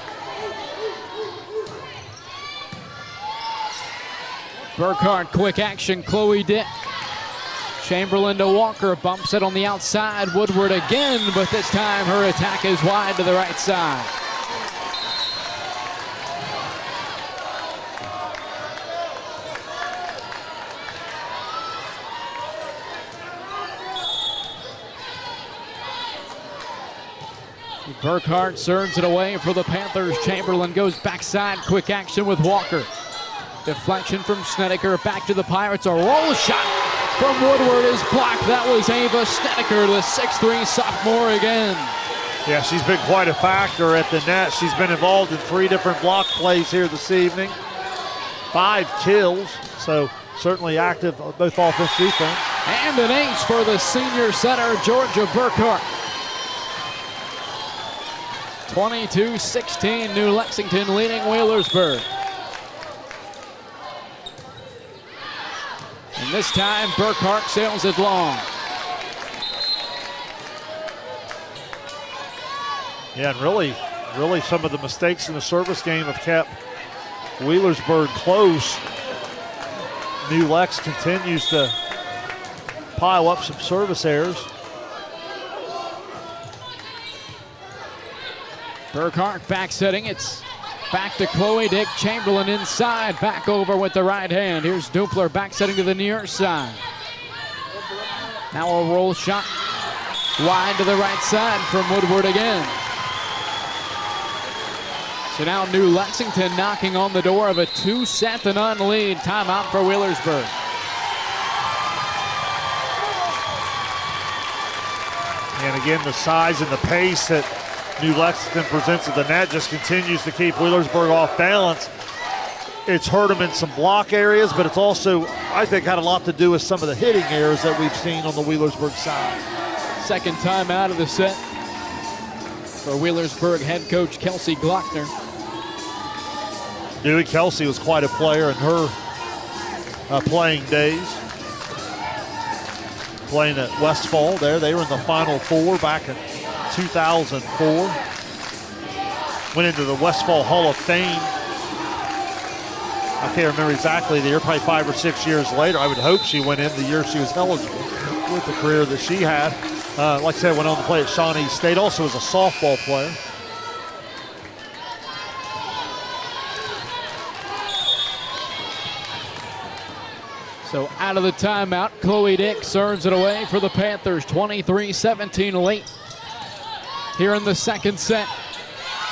Burkhart, quick action, Chloe Dick. Chamberlain to Walker, bumps it on the outside. Woodward again, but this time her attack is wide to the right side. Burkhart serves it away for the Panthers. Chamberlain goes backside, quick action with Walker. Deflection from Snedeker, back to the Pirates. A roll shot from Woodward is blocked. That was Ava Snedeker, the 6'3" sophomore again. Yeah, she's been quite a factor at the net. She's been involved in 3 different block plays here this evening. 5 kills, so certainly active both offense and defense. And an ace for the senior setter, Georgia Burkhart. 22-16, New Lexington leading Wheelersburg. And this time, Burkhart sails it long. Yeah, and really some of the mistakes in the service game have kept Wheelersburg close. New Lex continues to pile up some service errors. Burkhart back setting. It's back to Chloe Dick. Chamberlain inside. Back over with the right hand. Here's Dupler back setting to the near side. Now a roll shot wide to the right side from Woodward again. So now New Lexington knocking on the door of a 2-0 lead. Timeout for Wheelersburg. And again, the size and the pace that New Lexington presents at the net just continues to keep Wheelersburg off balance. It's hurt them in some block areas, but it's also, I think, had a lot to do with some of the hitting errors that we've seen on the Wheelersburg side. Second time out of the set for Wheelersburg head coach Kelsey Glockner. Dewey Kelsey was quite a player in her playing days. Playing at Westfall there. They were in the Final Four back in 2004. Went into the Westfall Hall of Fame. I can't remember exactly the year, probably 5 or 6 years later. I would hope she went in the year she was eligible with the career that she had. Like I said, went on to play at Shawnee State, also as a softball player. So out of the timeout, Chloe Dick serves it away for the Panthers. 23-17 late here in the second set.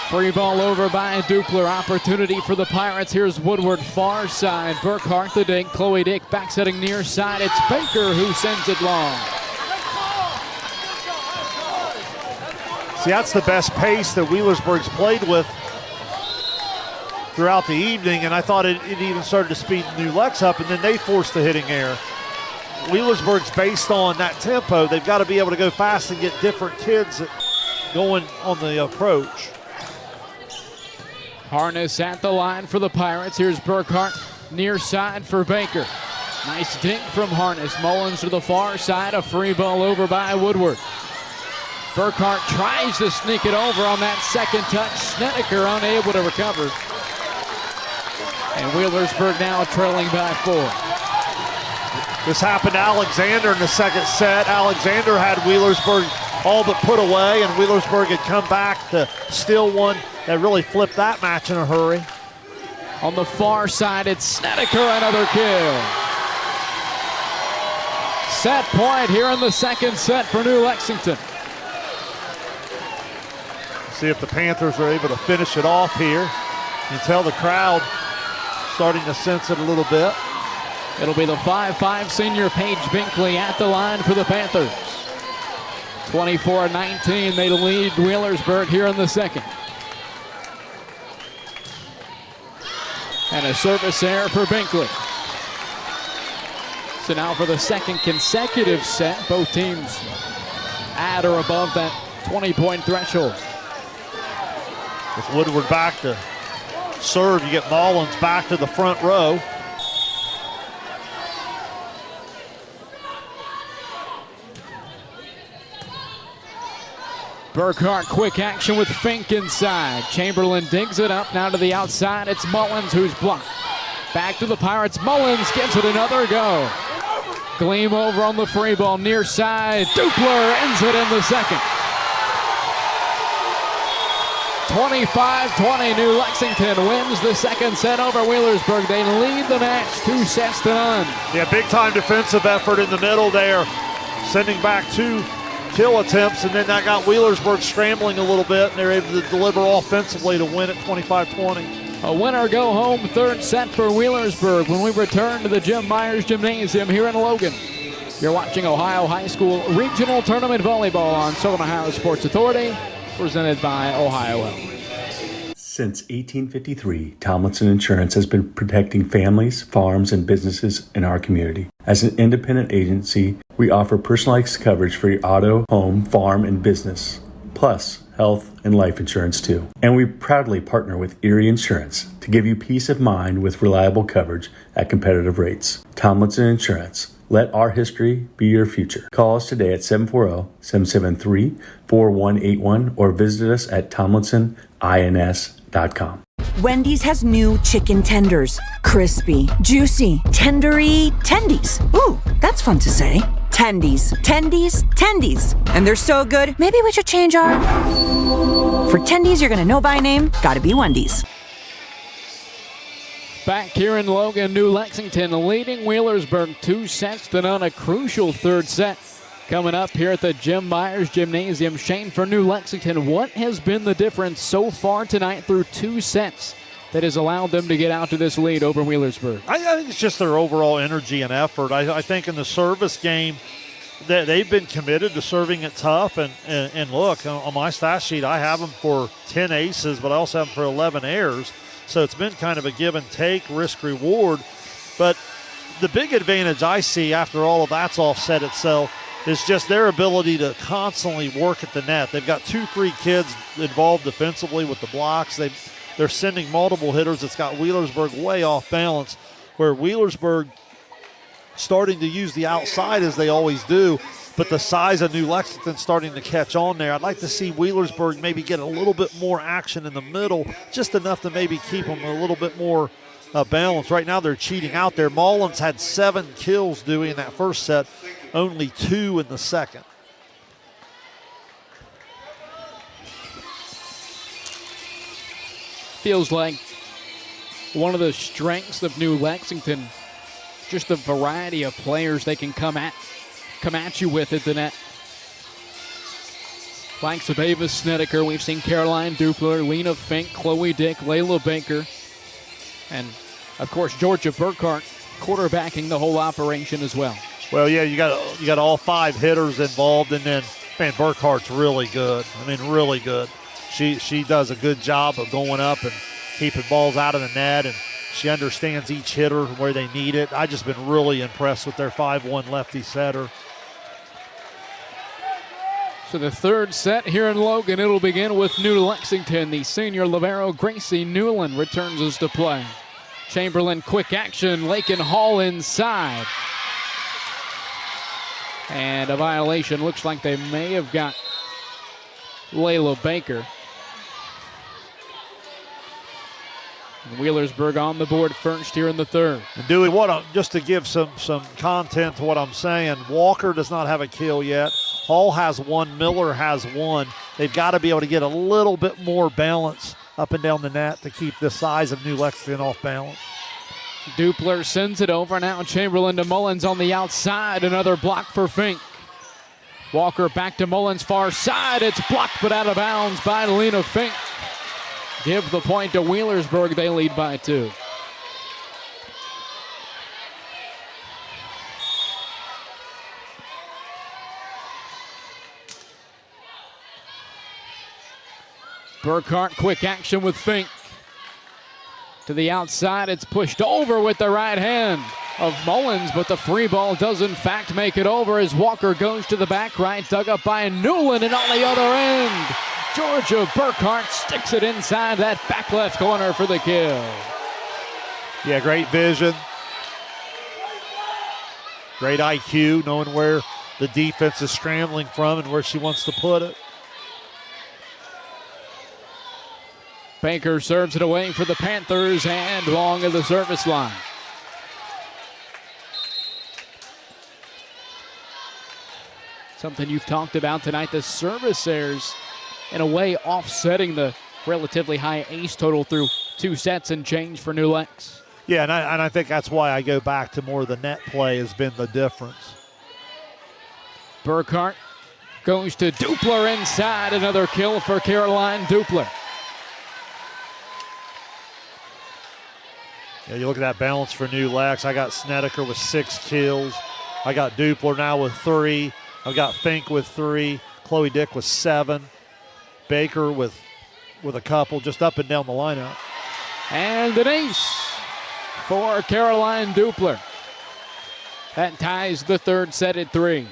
Free ball over by Dupler. Opportunity for the Pirates. Here's Woodward far side. Burkhart the Dick. Chloe Dick back setting near side. It's Baker who sends it long. See, that's the best pace that Wheelersburg's played with throughout the evening, and I thought it even started to speed New Lex up, and then they forced the hitting error. Wheelersburg's based on that tempo. They've got to be able to go fast and get different kids going on the approach. Harness at the line for the Pirates. Here's Burkhart near side for Baker. Nice dink from Harness. Mullins to the far side. A free ball over by Woodward. Burkhart tries to sneak it over on that second touch. Snedeker unable to recover. And Wheelersburg now trailing by 4. This happened to Alexander in the second set. Alexander had Wheelersburg all but put away, and Wheelersburg had come back to steal one that really flipped that match in a hurry. On the far side, it's Snedeker, another kill. Set point here in the second set for New Lexington. See if the Panthers are able to finish it off here. You can tell the crowd starting to sense it a little bit. It'll be the 5'5" senior Paige Binkley at the line for the Panthers. 24-19, they lead Wheelersburg here in the second. And a service error for Binkley. So now for the second consecutive set, both teams at or above that 20-point threshold. With Woodward back to serve, you get Mullins back to the front row. Burkhart, quick action with Fink inside. Chamberlain digs it up, now to the outside. It's Mullins who's blocked. Back to the Pirates. Mullins gives it another go. Gleam over on the free ball, near side. Dupler ends it in the second. 25-20, New Lexington wins the second set over Wheelersburg. They lead the match 2-0. Yeah, big time defensive effort in the middle there. Sending back 2 kill attempts, and then that got Wheelersburg scrambling a little bit, and they're able to deliver offensively to win it 25-20. A winner go home third set for Wheelersburg when we return to the Jim Myers Gymnasium here in Logan. You're watching Ohio High School Regional Tournament Volleyball on Southern Ohio Sports Authority, presented by Ohio Health. Since 1853, Tomlinson Insurance has been protecting families, farms, and businesses in our community. As an independent agency, we offer personalized coverage for your auto, home, farm, and business, plus health and life insurance too. And we proudly partner with Erie Insurance to give you peace of mind with reliable coverage at competitive rates. Tomlinson Insurance. Let our history be your future. Call us today at 740-773-4181 or visit us at tomlinsonins.com. Wendy's has new chicken tenders. Crispy, juicy, tendery tendies. Ooh, that's fun to say. Tendies, tendies, tendies. And they're so good, maybe we should change our... For tendies you're gonna know by name, gotta be Wendy's. Back here in Logan, New Lexington leading Wheelersburg 2-0, a crucial third set. Coming up here at the Jim Myers Gymnasium. Shane, for New Lexington, what has been the difference so far tonight through 2 sets that has allowed them to get out to this lead over Wheelersburg? I think it's just their overall energy and effort. I think in the service game, they've been committed to serving it tough. And look, on my stat sheet, I have them for 10 aces, but I also have them for 11 errors. So it's been kind of a give and take, risk-reward. But the big advantage I see after all of that's offset itself is just their ability to constantly work at the net. They've got 2-3 kids involved defensively with the blocks. They're sending multiple hitters. It's got Wheelersburg way off balance, where Wheelersburg starting to use the outside as they always do, but the size of New Lexington starting to catch on there. I'd like to see Wheelersburg maybe get a little bit more action in the middle, just enough to maybe keep them a little bit more balanced. Right now they're cheating out there. Mullins had 7 kills, Dewey, in that first set, only 2 in the second. Feels like one of the strengths of New Lexington, just the variety of players they can come at you with at the net. Likes of Ava Snedeker, we've seen Caroline Dupler, Lena Fink, Chloe Dick, Layla Baker, and of course Georgia Burkhart quarterbacking the whole operation as well. Well, yeah, you got all 5 hitters involved, and then, man, Burkhart's really good. I mean, really good. She does a good job of going up and keeping balls out of the net, and she understands each hitter where they need it. I've just been really impressed with their 5-1 lefty setter. So the third set here in Logan, it'll begin with New Lexington. The senior libero Gracie Newland returns us to play. Chamberlain, quick action, Lakin Hall inside. And a violation. Looks like they may have got Layla Baker. And Wheelersburg on the board first here in the third. And just to give some content to what I'm saying, Walker does not have a kill yet. Hall has one. Miller has one. They've got to be able to get a little bit more balance up and down the net to keep the size of New Lexington off balance. Dupler sends it over now. Chamberlain to Mullins on the outside. Another block for Fink. Walker back to Mullins far side. It's blocked but out of bounds by Lena Fink. Give the point to Wheelersburg. They lead by 2. Burkhart, quick action with Fink. To the outside, it's pushed over with the right hand of Mullins, but the free ball does in fact make it over as Walker goes to the back right, dug up by Newland, and on the other end, Georgia Burkhart sticks it inside that back left corner for the kill. Yeah, great vision. Great IQ, knowing where the defense is scrambling from and where she wants to put it. Baker serves it away for the Panthers and long of the service line. Something you've talked about tonight, the service errors in a way offsetting the relatively high ace total through 2 sets and change for New Lex. Yeah, and I think that's why I go back to more of the net play has been the difference. Burkhart goes to Dupler inside. Another kill for Caroline Dupler. Yeah, you look at that balance for New Lex. I got Snedeker with 6 kills. I got Dupler now with 3. I've got Fink with 3. Chloe Dick with 7. Baker with a couple, just up and down the lineup. And an ace for Caroline Dupler. That ties the third set at 3.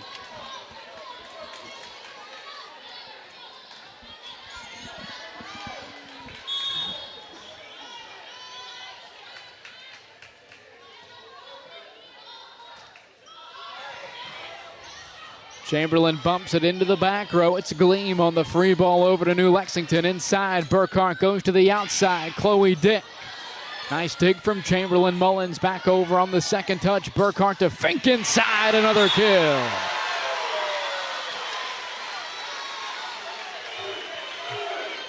Chamberlain bumps it into the back row. It's Gleam on the free ball over to New Lexington. Inside, Burkhart goes to the outside. Chloe Dick. Nice dig from Chamberlain. Mullins back over on the second touch. Burkhart to Fink inside. Another kill.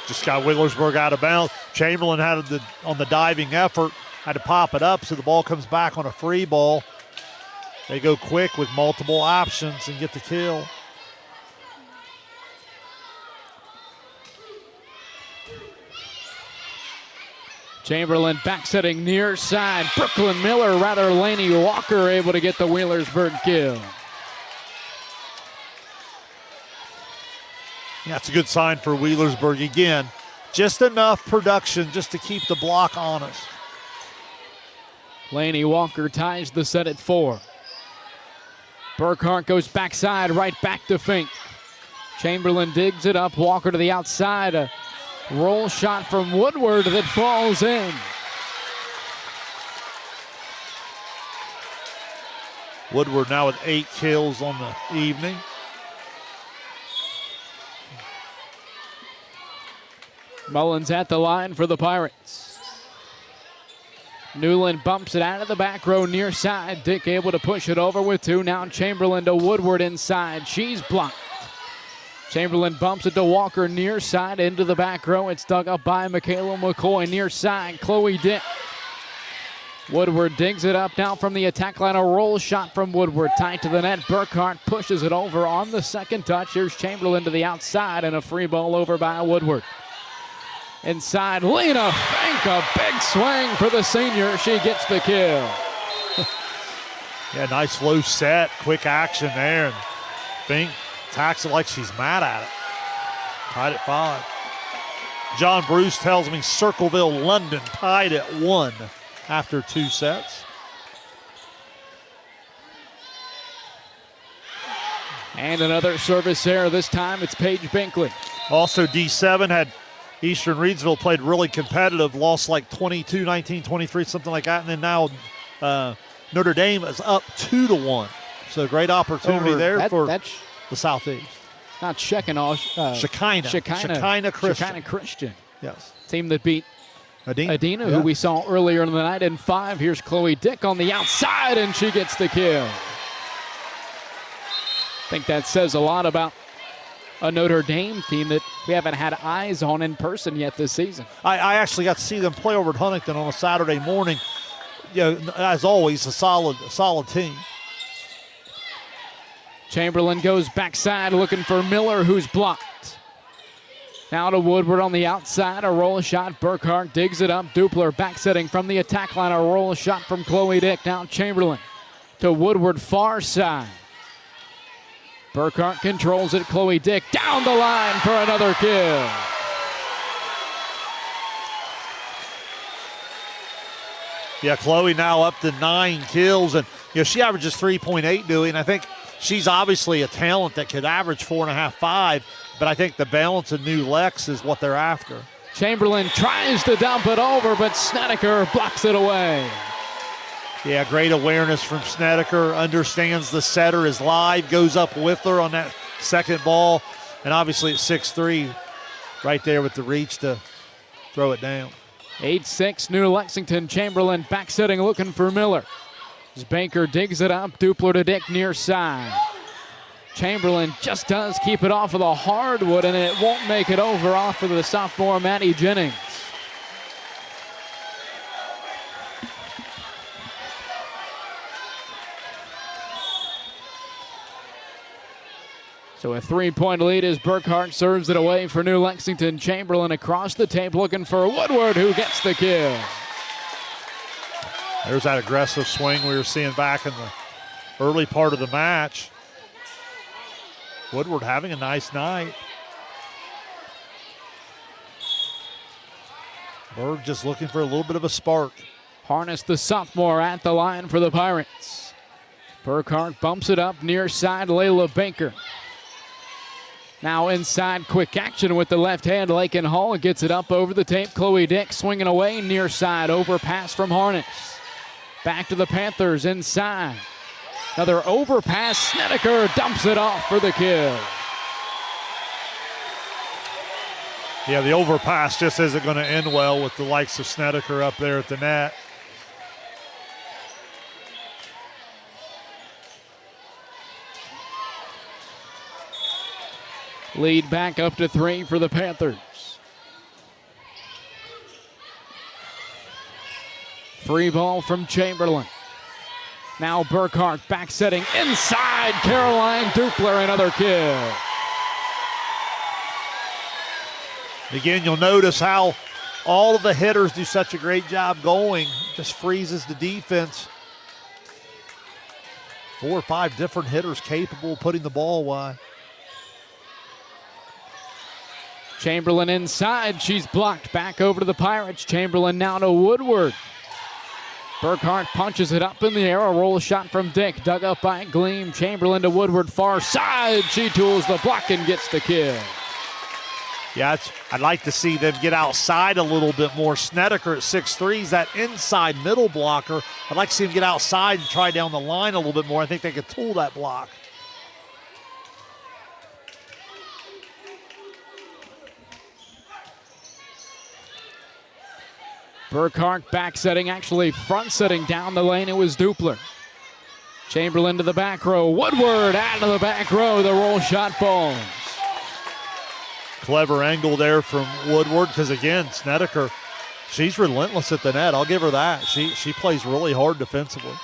Just got Wheelersburg out of bounds. Chamberlain had on the diving effort, had to pop it up so the ball comes back on a free ball. They go quick with multiple options and get the kill. Chamberlain back setting near side. Brooklyn Miller, rather Laney Walker able to get the Wheelersburg kill. Yeah, it's a good sign for Wheelersburg. Again, just enough production just to keep the block honest. Laney Walker ties the set at 4. Burkhart goes backside, right back to Fink. Chamberlain digs it up. Walker to the outside. A roll shot from Woodward that falls in. Woodward now with 8 kills on the evening. Mullins at the line for the Pirates. Newland bumps it out of the back row near side. Dick able to push it over with 2. Now Chamberlain to Woodward inside. She's blocked. Chamberlain bumps it to Walker near side into the back row. It's dug up by Michaela McCoy near side. Chloe Dick. Woodward digs it up now from the attack line. A roll shot from Woodward tight to the net. Burkhart pushes it over on the second touch. Here's Chamberlain to the outside and a free ball over by Woodward. Inside, Lena Fink, a big swing for the senior. She gets the kill. Yeah, nice low set, quick action there. And Fink attacks it like she's mad at it. Tied at 5. John Bruce tells me Circleville, London tied at 1 after 2 sets. And another service error. This time it's Paige Binkley. Also, D7 had Eastern Reidsville played really competitive, lost like 22, 19, 23, something like that. And then now Notre Dame is up 2-1. So great opportunity for the Southeast. Not Shekinah. Shekinah. Shekinah Christian. Shekinah Christian. Yes. Team that beat Adina, yeah. who we saw earlier in the night in 5. Here's Chloe Dick on the outside, and she gets the kill. I think that says a lot about a Notre Dame team that we haven't had eyes on in person yet this season. I actually got to see them play over at Huntington on a Saturday morning. As always, a solid team. Chamberlain goes backside looking for Miller, who's blocked. Now to Woodward on the outside, a roll shot. Burkhart digs it up. Dupler backsetting from the attack line, a roll shot from Chloe Dick. Now Chamberlain to Woodward, far side. Burkhart controls it. Chloe Dick down the line for another kill. Yeah, Chloe now up to 9 kills, and she averages 3.8, Dewey, and I think she's obviously a talent that could average 4.5, 5, but I think the balance of new Lex is what they're after. Chamberlain tries to dump it over, but Snedeker blocks it away. Yeah, great awareness from Snedeker, understands the setter is live, goes up with her on that second ball, and obviously at 6'3", right there with the reach to throw it down. 8-6, New Lexington. Chamberlain backsetting looking for Miller. As Baker digs it up, Dupler to Dick near side. Chamberlain just does keep it off of the hardwood, and it won't make it over off of the sophomore Maddie Jennings. So a 3-point lead as Burkhart serves it away for New Lexington. Chamberlain across the tape looking for Woodward, who gets the kill. There's that aggressive swing we were seeing back in the early part of the match. Woodward having a nice night. Berg just looking for a little bit of a spark. Harness, the sophomore, at the line for the Pirates. Burkhart bumps it up near side, Layla Baker. Now inside, quick action with the left hand. Lakin Hall gets it up over the tape. Chloe Dick swinging away near side. Overpass from Harness. Back to the Panthers inside. Another overpass. Snedeker dumps it off for the kill. Yeah, the overpass just isn't going to end well with the likes of Snedeker up there at the net. Lead back up to 3 for the Panthers. Free ball from Chamberlain. Now Burkhart back setting inside. Caroline Dupler, another kill. Again, you'll notice how all of the hitters do such a great job going. Just freezes the defense. 4 or 5 different hitters capable of putting the ball away. Chamberlain inside. She's blocked. Back over to the Pirates. Chamberlain now to Woodward. Burkhart punches it up in the air. A roll shot from Dick. Dug up by Gleam. Chamberlain to Woodward. Far side. She tools the block and gets the kill. Yeah, I'd like to see them get outside a little bit more. Snedeker at 6'3", is that inside middle blocker. I'd like to see him get outside and try down the line a little bit more. I think they could tool that block. Burkhart back setting, actually front setting down the lane. It was Dupler. Chamberlain to the back row. Woodward out of the back row. The roll shot falls. Clever angle there from Woodward because, again, Snedeker, she's relentless at the net. I'll give her that. She plays really hard defensively.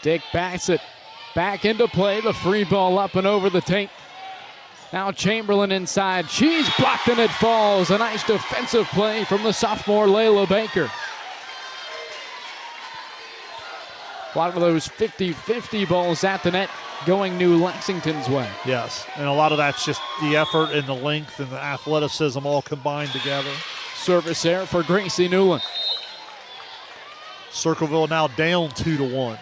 Dick Bassett back into play. The free ball up and over the tape. Now Chamberlain inside. She's blocked and it falls. A nice defensive play from the sophomore Layla Baker. A lot of those 50-50 balls at the net going New Lexington's way. Yes, and a lot of that's just the effort and the length and the athleticism all combined together. Service there for Gracie Newland. Circleville now down 2-1.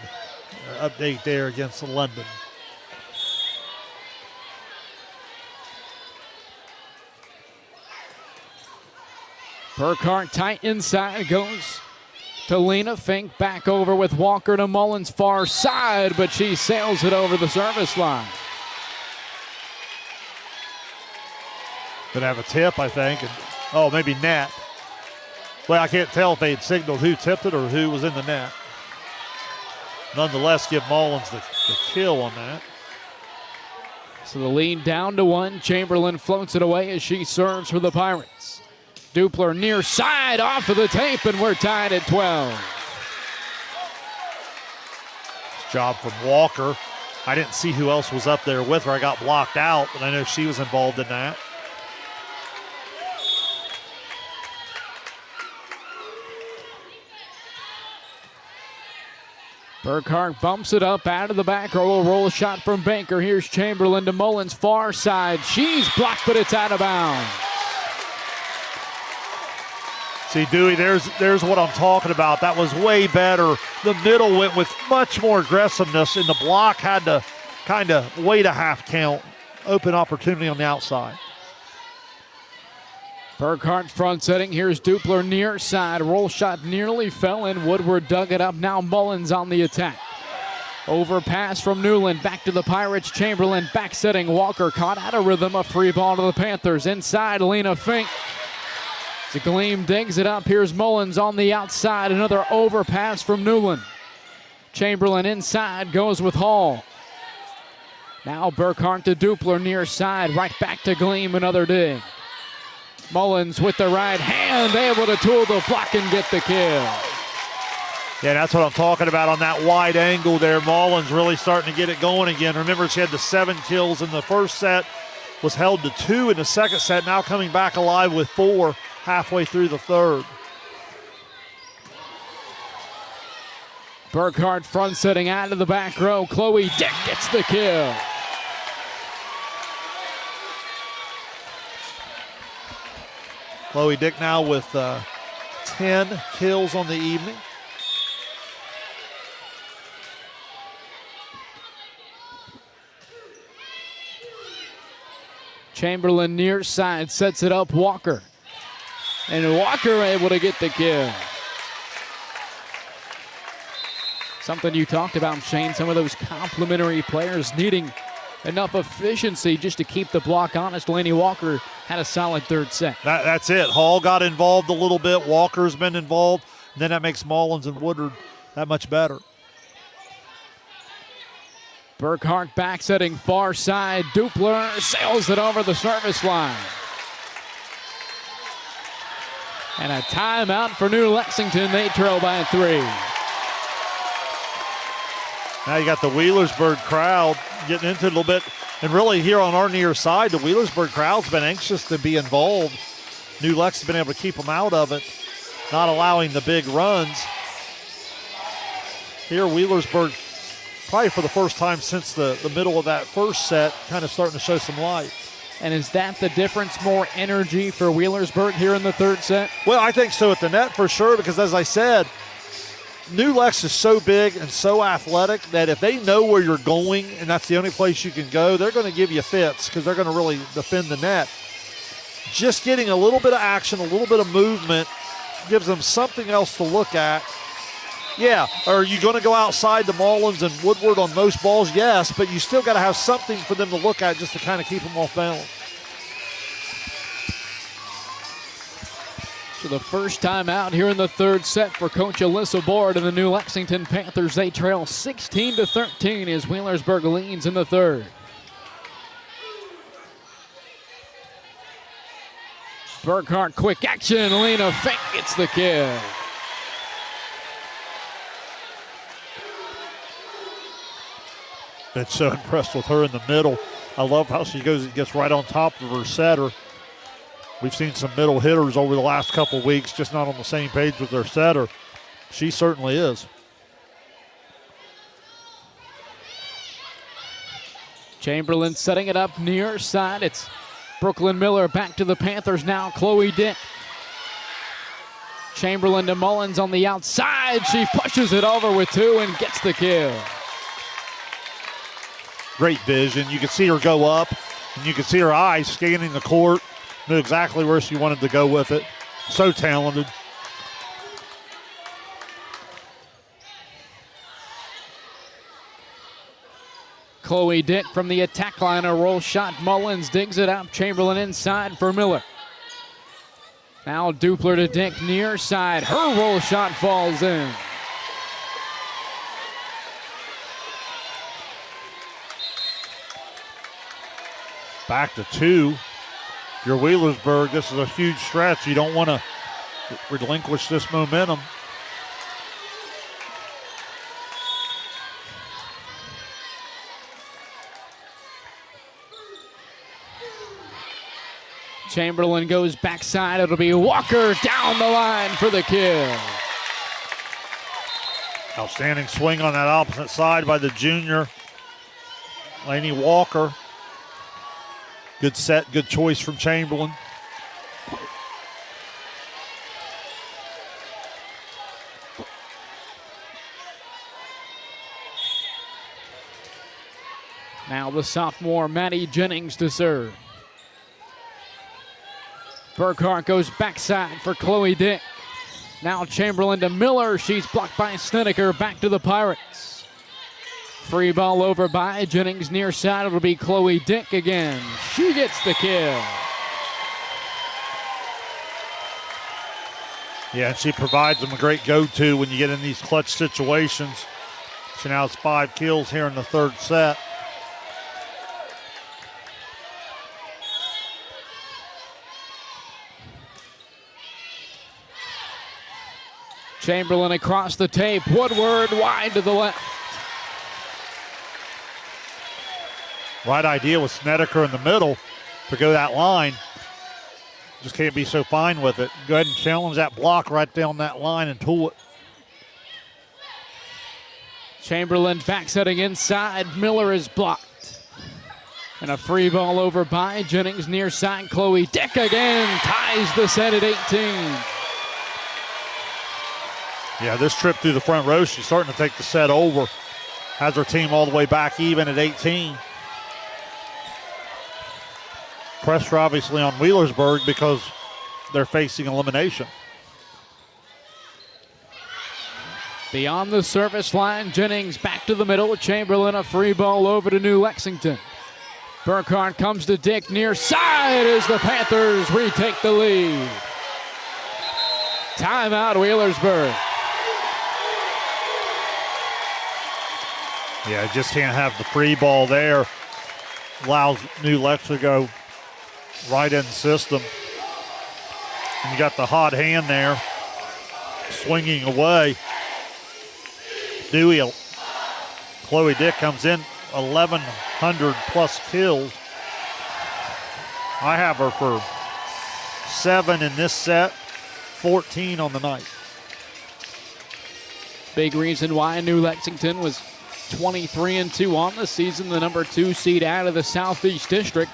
Update there against London. Burkhart tight inside, goes to Lena Fink, back over with Walker to Mullins far side, but she sails it over the service line. Gonna have a tip, I think. And, maybe net. Well, I can't tell if they had signaled who tipped it or who was in the net. Nonetheless, give Mullins the kill on that. So the lead down to 1. Chamberlain floats it away as she serves for the Pirates. Dupler near side off of the tape, and we're tied at 12. Nice job from Walker. I didn't see who else was up there with her. I got blocked out, but I know she was involved in that. Burkhart bumps it up out of the back row. A roll shot from Banker. Here's Chamberlain to Mullins far side. She's blocked, but it's out of bounds. See, Dewey, there's what I'm talking about. That was way better. The middle went with much more aggressiveness, and the block had to kind of wait a half count. Open opportunity on the outside. Burkhart front setting. Here's Dupler near side. Roll shot nearly fell in. Woodward dug it up. Now Mullins on the attack. Overpass from Newland. Back to the Pirates. Chamberlain back setting. Walker caught out of rhythm. A free ball to the Panthers. Inside, Lena Fink. Gleam digs it up. Here's Mullins on the outside. Another overpass from Newland. Chamberlain inside. Goes with Hall. Now Burkhart to Dupler near side. Right back to Gleam. Another dig. Mullins with the right hand, able to tool the block and get the kill. Yeah, that's what I'm talking about on that wide angle there. Mullins really starting to get it going again. Remember, she had the 7 kills in the first set, was held to 2 in the second set, now coming back alive with 4 halfway through the third. Burkhart front setting out of the back row. Chloe Dick gets the kill. Chloe Dick now with 10 kills on the evening. Chamberlain near side sets it up. Walker. And Walker able to get the kill. Something you talked about, Shane, some of those complementary players needing enough efficiency just to keep the block honest. Laney Walker had a solid third set. That's it. Hall got involved a little bit. Walker's been involved. And then that makes Mullins and Woodward that much better. Burkhart back setting far side. Dupler sails it over the service line. And a timeout for New Lexington. They trail by 3. Now you got the Wheelersburg crowd getting into it a little bit. And really here on our near side, the Wheelersburg crowd's been anxious to be involved. New Lex has been able to keep them out of it, not allowing the big runs. Here Wheelersburg, probably for the first time since the middle of that first set, kind of starting to show some life. And is that the difference, more energy for Wheelersburg here in the third set? Well, I think so at the net for sure, because as I said, New Lex is so big and so athletic that if they know where you're going and that's the only place you can go, they're going to give you fits because they're going to really defend the net. Just getting a little bit of action, a little bit of movement gives them something else to look at. Yeah, are you going to go outside the Mullins and Woodward on most balls? Yes, but you still got to have something for them to look at just to kind of keep them off balance. So the first time out here in the third set for Coach Alyssa Board and the New Lexington Panthers. They trail 16-13 as Wheelersburg leads in the third. Burkhart, quick action. Lena Fink gets the kill. Been so impressed with her in the middle. I love how she gets right on top of her setter. We've seen some middle hitters over the last couple weeks, just not on the same page with their setter. She certainly is. Chamberlain setting it up near side. It's Brooklyn Miller back to the Panthers now. Chloe Dick. Chamberlain to Mullins on the outside. She pushes it over with 2 and gets the kill. Great vision. You can see her go up, and you can see her eyes scanning the court. Knew exactly where she wanted to go with it. So talented. Chloe Dick from the attack line, a roll shot. Mullins digs it out. Chamberlain inside for Miller. Now Dupler to Dick near side. Her roll shot falls in. Back to 2. If you're Wheelersburg, this is a huge stretch. You don't want to relinquish this momentum. Chamberlain goes backside. It'll be Walker down the line for the kill. Outstanding swing on that opposite side by the junior, Lainey Walker. Good set, good choice from Chamberlain. Now the sophomore Maddie Jennings to serve. Burkhart goes backside for Chloe Dick. Now Chamberlain to Miller. She's blocked by Snedeker. Back to the Pirates. Free ball over by Jennings near side. It'll be Chloe Dick again. She gets the kill. Yeah, and she provides them a great go-to when you get in these clutch situations. She now has 5 kills here in the third set. Chamberlain across the tape. Woodward wide to the left. Right idea with Snedeker in the middle to go that line. Just can't be so fine with it. Go ahead and challenge that block right down that line and tool it. Chamberlain backsetting inside. Miller is blocked. And a free ball over by Jennings near side. Chloe Dick again ties the set at 18. Yeah, this trip through the front row, she's starting to take the set over. Has her team all the way back even at 18. Pressure obviously on Wheelersburg because they're facing elimination. Beyond the service line, Jennings back to the middle. Chamberlain a free ball over to New Lexington. Burkhart comes to Dick near side as the Panthers retake the lead. Timeout Wheelersburg. Yeah, just can't have the free ball there. Allows New Lex to go right in the system. And you got the hot hand there, swinging away. Dewey, Chloe Dick comes in, 1,100 plus kills. I have her for 7 in this set, 14 on the night. Big reason why New Lexington was 23-2 on the season, the number 2 seed out of the Southeast District,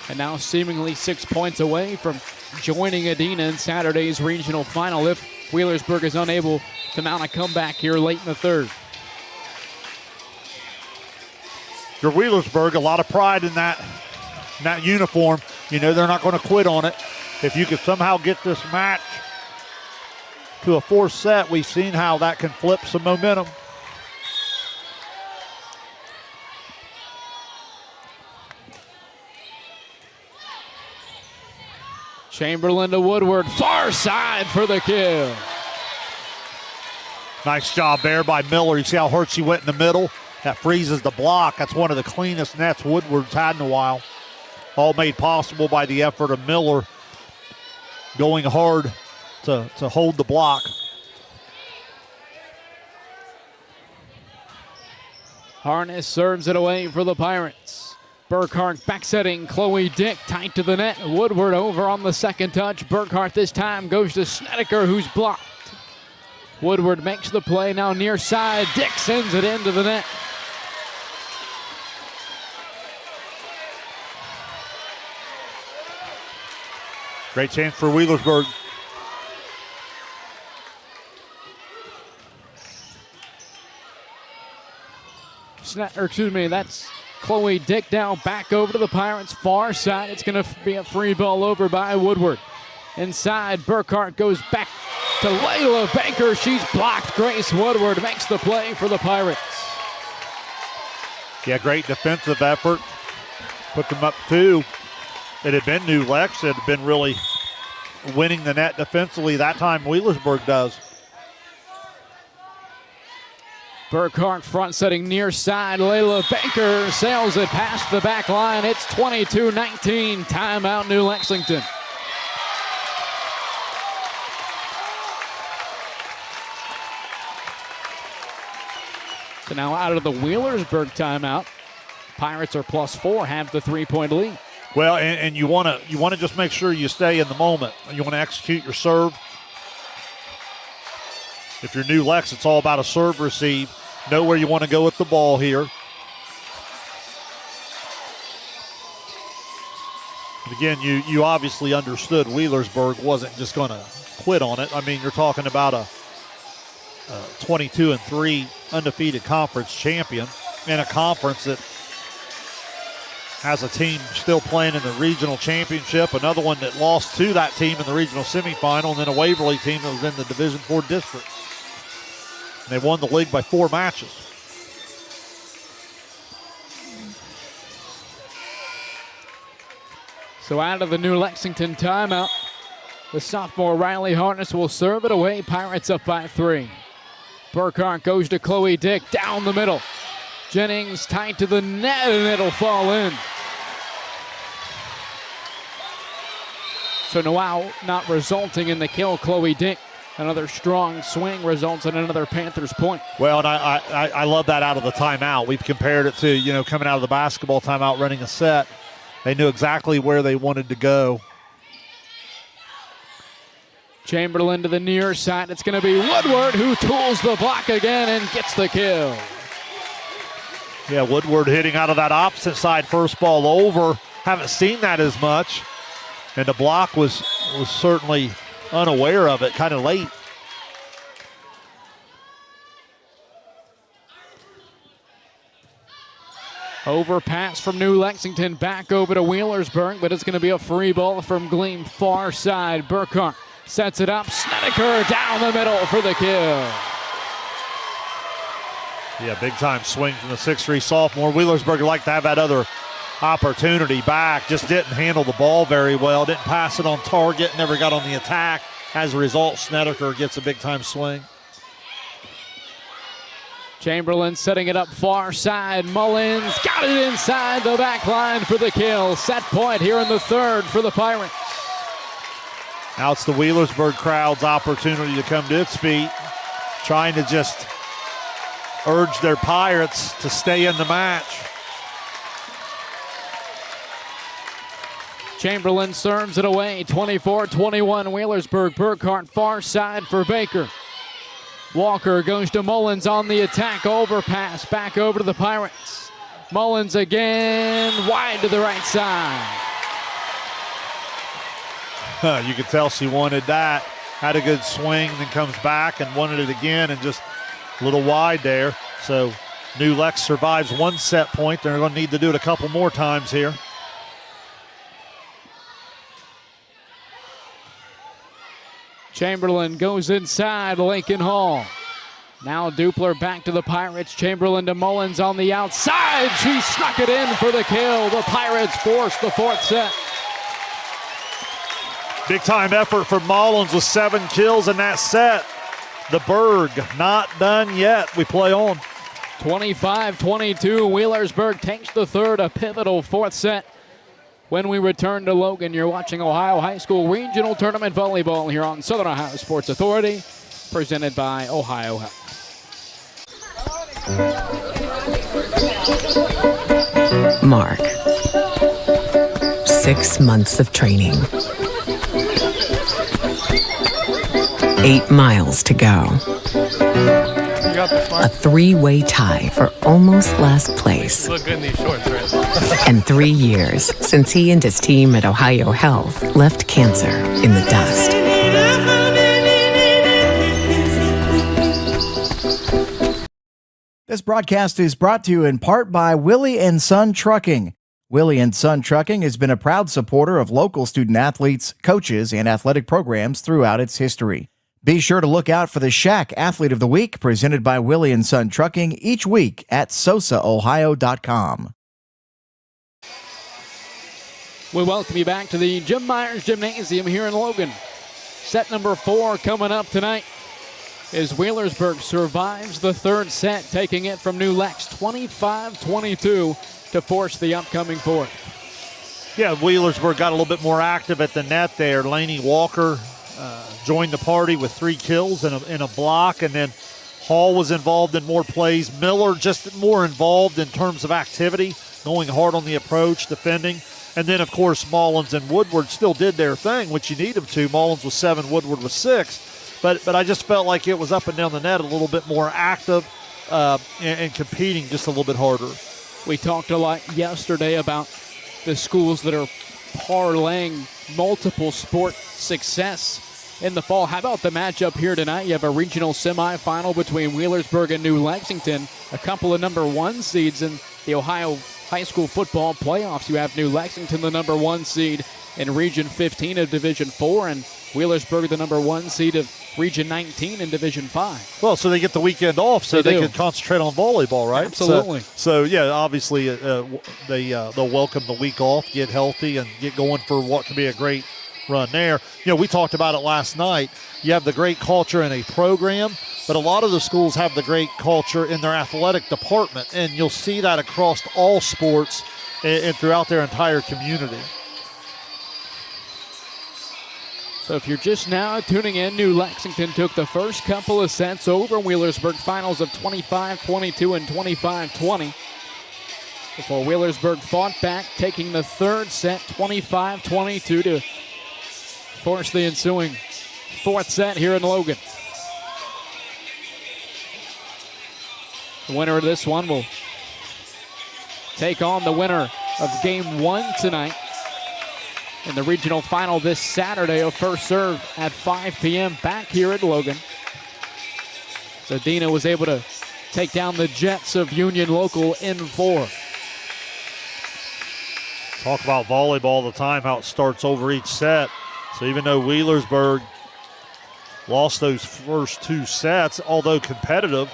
and now seemingly 6 points away from joining Adina in Saturday's regional final if Wheelersburg is unable to mount a comeback here late in the third. Your Wheelersburg, a lot of pride in that uniform. You know they're not going to quit on it. If you could somehow get this match to a 4th set, we've seen how that can flip some momentum. Chamberlain to Woodward, far side for the kill. Nice job there by Miller. You see how hard she went in the middle? That freezes the block. That's one of the cleanest nets Woodward's had in a while. All made possible by the effort of Miller going hard to hold the block. Harness serves it away for the Pirates. Burkhart backsetting, Chloe Dick tight to the net. Woodward over on the second touch. Burkhart this time goes to Snedeker, who's blocked. Woodward makes the play now near side. Dick sends it into the net. Great chance for Wheelersburg. That's Chloe Dick now back over to the Pirates' far side. It's going to be a free ball over by Woodward. Inside, Burkhart goes back to Layla Baker. She's blocked. Grace Woodward makes the play for the Pirates. Yeah, great defensive effort. Put them up 2. It had been New Lex that had been really winning the net defensively. That time Wheelersburg does. Burkhart front setting near side. Layla Baker sails it past the back line. It's 22-19. Timeout New Lexington. So now out of the Wheelersburg timeout, Pirates are +4, have the 3-point lead. Well, and you want to just make sure you stay in the moment. You want to execute your serve. If you're New Lex, it's all about a serve receive. Know where you want to go with the ball here. But again, you obviously understood Wheelersburg wasn't just going to quit on it. I mean, you're talking about a 22-3 undefeated conference champion in a conference that has a team still playing in the regional championship, another one that lost to that team in the regional semifinal, and then a Waverly team that was in the Division IV district. And they won the league by 4 matches. So out of the New Lexington timeout, the sophomore Riley Harness will serve it away. Pirates up by 3. Burkhart goes to Chloe Dick down the middle. Jennings tied to the net, and it'll fall in. So now not resulting in the kill, Chloe Dick. Another strong swing results in another Panthers point. Well, and I love that out of the timeout. We've compared it to, coming out of the basketball timeout, running a set. They knew exactly where they wanted to go. Chamberlain to the near side. It's going to be Woodward who tools the block again and gets the kill. Yeah, Woodward hitting out of that opposite side, first ball over. Haven't seen that as much. And the block was certainly unaware of it, kind of late. Overpass from New Lexington back over to Wheelersburg, but it's going to be a free ball from Gleam far side. Burkhart sets it up. Snedeker down the middle for the kill. Yeah, big time swing from the 6'3 sophomore. Wheelersburg would like to have that other opportunity back. Just didn't handle the ball very well. Didn't pass it on target. Never got on the attack. As a result, Snedeker gets a big time swing. Chamberlain setting it up far side. Mullins got it inside the back line for the kill. Set point here in the third for the Pirates. Now it's the Wheelersburg crowd's opportunity to come to its feet, trying to just urge their Pirates to stay in the match. Chamberlain serves it away, 24-21 Wheelersburg. Burkhart far side for Baker. Walker goes to Mullins on the attack, overpass, back over to the Pirates. Mullins again, wide to the right side. You could tell she wanted that. Had a good swing, then comes back and wanted it again, and just a little wide there. So New Lex survives one set point. They're going to need to do it a couple more times here. Chamberlain goes inside Lincoln Hall. Now Dupler back to the Pirates. Chamberlain to Mullins on the outside. She snuck it in for the kill. The Pirates force the fourth set. Big time effort for Mullins with 7 kills in that set. The Berg not done yet. We play on. 25-22. Wheelersburg takes the third, a pivotal fourth set. When we return to Logan, you're watching Ohio High School Regional Tournament Volleyball here on Southern Ohio Sports Authority, presented by Ohio Health. Mark. 6 months of training. 8 miles to go. A 3-way tie for almost last place. You look good in these shorts, right? And 3 years since he and his team at Ohio Health left cancer in the dust. This broadcast is brought to you in part by Willie & Son Trucking. Willie & Son Trucking has been a proud supporter of local student athletes, coaches, and athletic programs throughout its history. Be sure to look out for the Shack Athlete of the Week presented by Willie & Son Trucking each week at sosaohio.com. We welcome you back to the Jim Myers Gymnasium here in Logan. Set number 4 coming up tonight as Wheelersburg survives the third set, taking it from New Lex 25-22 to force the upcoming fourth. Yeah, Wheelersburg got a little bit more active at the net there. Laney Walker joined the party with 3 kills and a block, and then Hall was involved in more plays. Miller just more involved in terms of activity, going hard on the approach, defending. And then, of course, Mullins and Woodward still did their thing, which you need them to. Mullins was 7, Woodward was 6. But I just felt like it was up and down the net a little bit more active and competing just a little bit harder. We talked a lot yesterday about the schools that are parlaying multiple sport success in the fall. How about the matchup here tonight? You have a regional semifinal between Wheelersburg and New Lexington, a couple of number 1 seeds in the Ohio high school football playoffs. You have New Lexington, the number 1 seed in Region 15 of Division 4, and Wheelersburg, the number 1 seed of Region 19 in Division 5. Well, so they get the weekend off, so they can concentrate on volleyball, right? Absolutely. So yeah, obviously they'll welcome the week off, get healthy, and get going for what could be a great run there. You know, we talked about it last night. You have the great culture in a program, but a lot of the schools have the great culture in their athletic department, and you'll see that across all sports and throughout their entire community. So if you're just now tuning in, New Lexington took the first couple of sets over Wheelersburg, finals of 25-22 and 25-20. Before Wheelersburg fought back, taking the third set 25-22 to force the ensuing fourth set here in Logan. The winner of this one will take on the winner of game 1 tonight in the regional final this Saturday. A first serve at 5 p.m. back here at Logan. So Dina was able to take down the Jets of Union Local in 4. Talk about volleyball all the time, how it starts over each set. So even though Wheelersburg lost those first 2 sets, although competitive,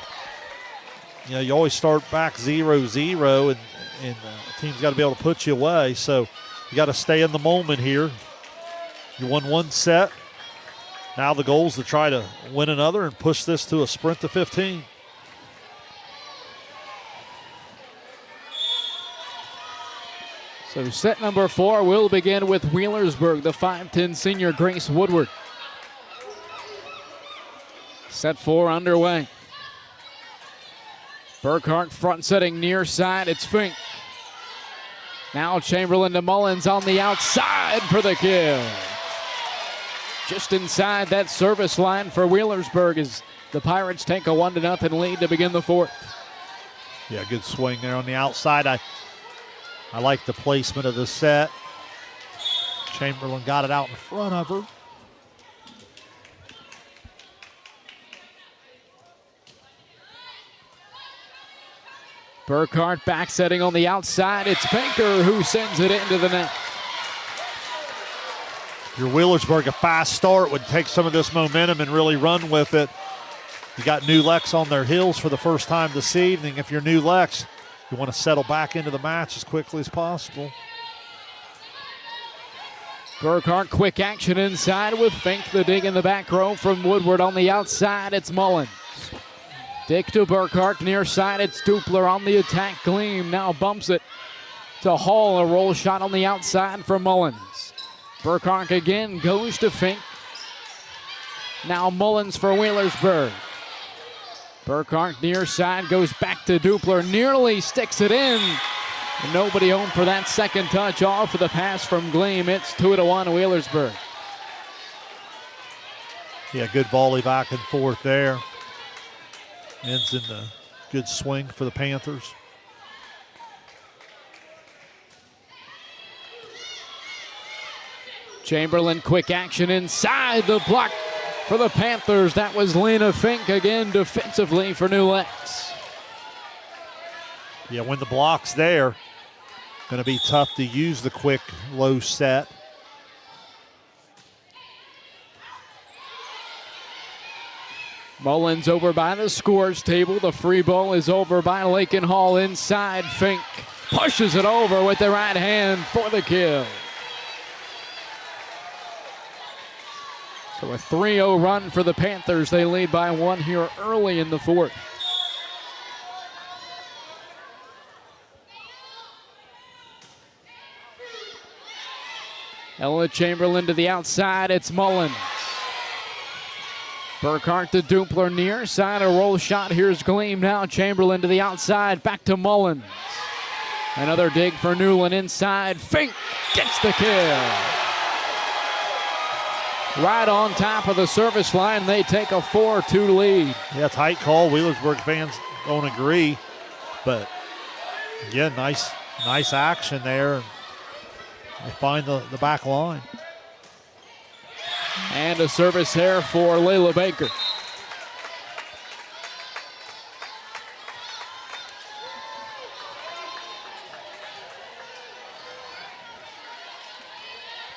you know, you always start back 0-0, and the team's got to be able to put you away. So you got to stay in the moment here. You won 1 set. Now the goal is to try to win another and push this to a sprint to 15. So set number 4 will begin with Wheelersburg, the 5'10" senior Grace Woodward. Set 4 underway. Burkhart front setting near side. It's Fink. Now Chamberlain to Mullins on the outside for the kill. Just inside that service line for Wheelersburg as the Pirates take a 1-0 lead to begin the fourth. Yeah, good swing there on the outside. I like the placement of the set. Chamberlain got it out in front of her. Burkhart back setting on the outside. It's Banker who sends it into the net. Your Wheelersburg, a fast start would take some of this momentum and really run with it. You got New Lex on their heels for the first time this evening. If you're New Lex, you want to settle back into the match as quickly as possible. Burkhart, quick action inside with Fink. The dig in the back row from Woodward on the outside. It's Mullins. Dick to Burkhart near side. It's Dupler on the attack. Gleam now bumps it to Hall. A roll shot on the outside for Mullins. Burkhart again goes to Fink. Now Mullins for Wheelersburg. Burkhart near side goes back to Dupler. Nearly sticks it in. And nobody home for that second touch off for the pass from Gleam. It's 2-1 Wheelersburg. Yeah, good volley back and forth there. Ends in a good swing for the Panthers. Chamberlain, quick action inside the block for the Panthers. That was Lena Fink again defensively for New Lex. Yeah, when the block's there, going to be tough to use the quick low set. Mullins over by the scores table. The free ball is over by Lakin Hall inside. Fink pushes it over with the right hand for the kill. So a 3-0 run for the Panthers. They lead by 1 here early in the fourth. Ella Chamberlain to the outside. It's Mullins. Burkhart to Dupler near side. A roll shot. Here's Gleam now. Chamberlain to the outside. Back to Mullins. Another dig for Newland inside. Fink gets the kill. Right on top of the service line. They take a 4-2 lead. Yeah, tight call. Wheelersburg fans don't agree. But, again, nice action there. They find the back line. And a service here for Layla Baker.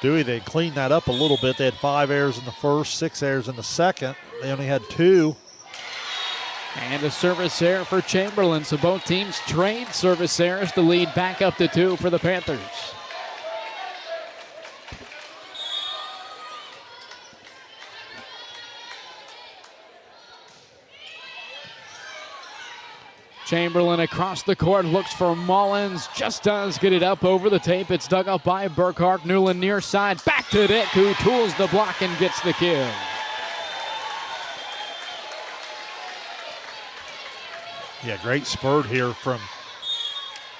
Dewey, they cleaned that up a little bit. They had 5 errors in the first, 6 errors in the second. They only had 2. And a service error for Chamberlain. So both teams trade service errors. The lead back up to 2 for the Panthers. Chamberlain across the court, looks for Mullins, just does get it up over the tape. It's dug up by Burkhart. Newland near side, back to Dick, who tools the block and gets the kill. Yeah, great spurt here from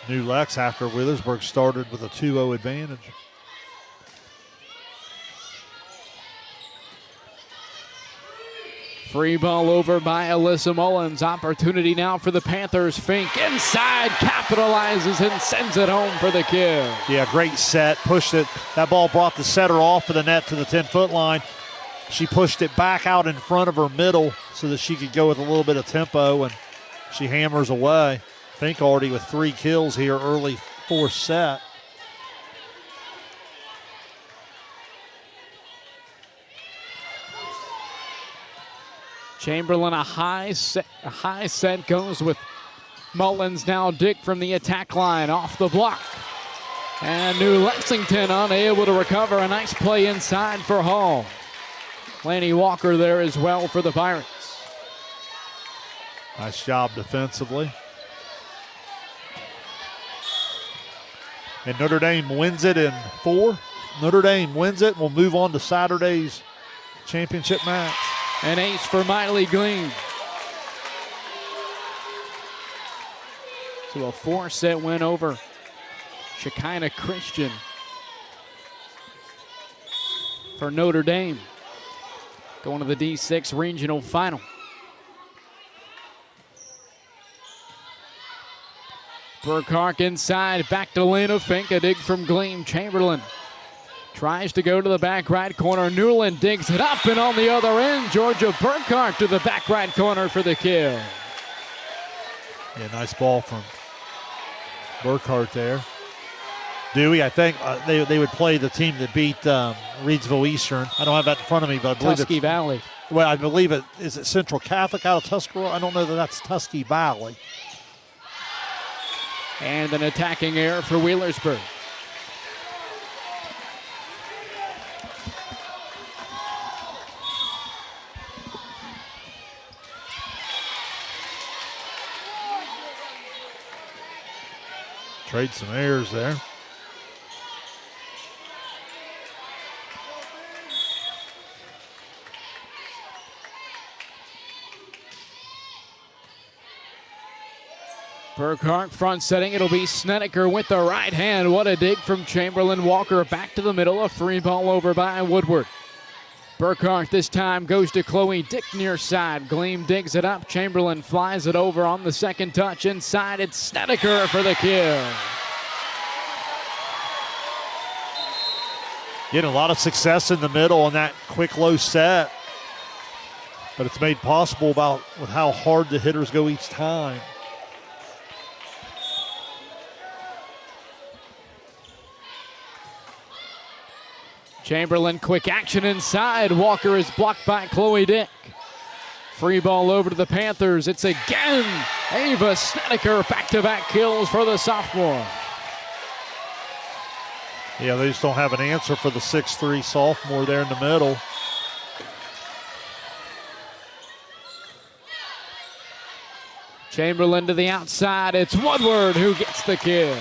New Lex after Wheelersburg started with a 2-0 advantage. Free ball over by Alyssa Mullins. Opportunity now for the Panthers. Fink inside, capitalizes and sends it home for the kill. Yeah, great set, pushed it. That ball brought the setter off of the net to the 10-foot line. She pushed it back out in front of her middle so that she could go with a little bit of tempo, and she hammers away. Fink already with 3 kills here early fourth set. Chamberlain a high set goes with Mullins. Now Dick from the attack line off the block. And New Lexington unable to recover. A nice play inside for Hall. Laney Walker there as well for the Pirates. Nice job defensively. And Notre Dame wins it in 4. Notre Dame wins it. We'll move on to Saturday's championship match. An ace for Miley Gleam. So a 4-set win over Shekinah Christian for Notre Dame. Going to the D6 regional final. Burkhart inside, back to Lena Fink. A dig from Gleam. Chamberlain tries to go to the back right corner. Newland digs it up, and on the other end, Georgia Burkhart to the back right corner for the kill. Yeah, nice ball from Burkhart there. Dewey, I think they would play the team that beat Reedsville Eastern. I don't have that in front of me, but I believe Tuskegee Valley. Well, I believe it. Is it Central Catholic out of Tuscarora? I don't know that that's Tuskegee Valley. And an attacking error for Wheelersburg. Trade some errors there. Burkhart front setting. It'll be Snedeker with the right hand. What a dig from Chamberlain. Walker back to the middle. A free ball over by Woodward. Burkhart this time goes to Chloe Dick near side. Gleam digs it up. Chamberlain flies it over on the second touch. Inside, it's Snedeker for the kill. Getting a lot of success in the middle on that quick low set. But it's made possible with how hard the hitters go each time. Chamberlain, quick action inside. Walker is blocked by Chloe Dick. Free ball over to the Panthers. It's again Ava Snedeker, back-to-back kills for the sophomore. Yeah, they just don't have an answer for the 6'3" sophomore there in the middle. Chamberlain to the outside. It's Woodward who gets the kill.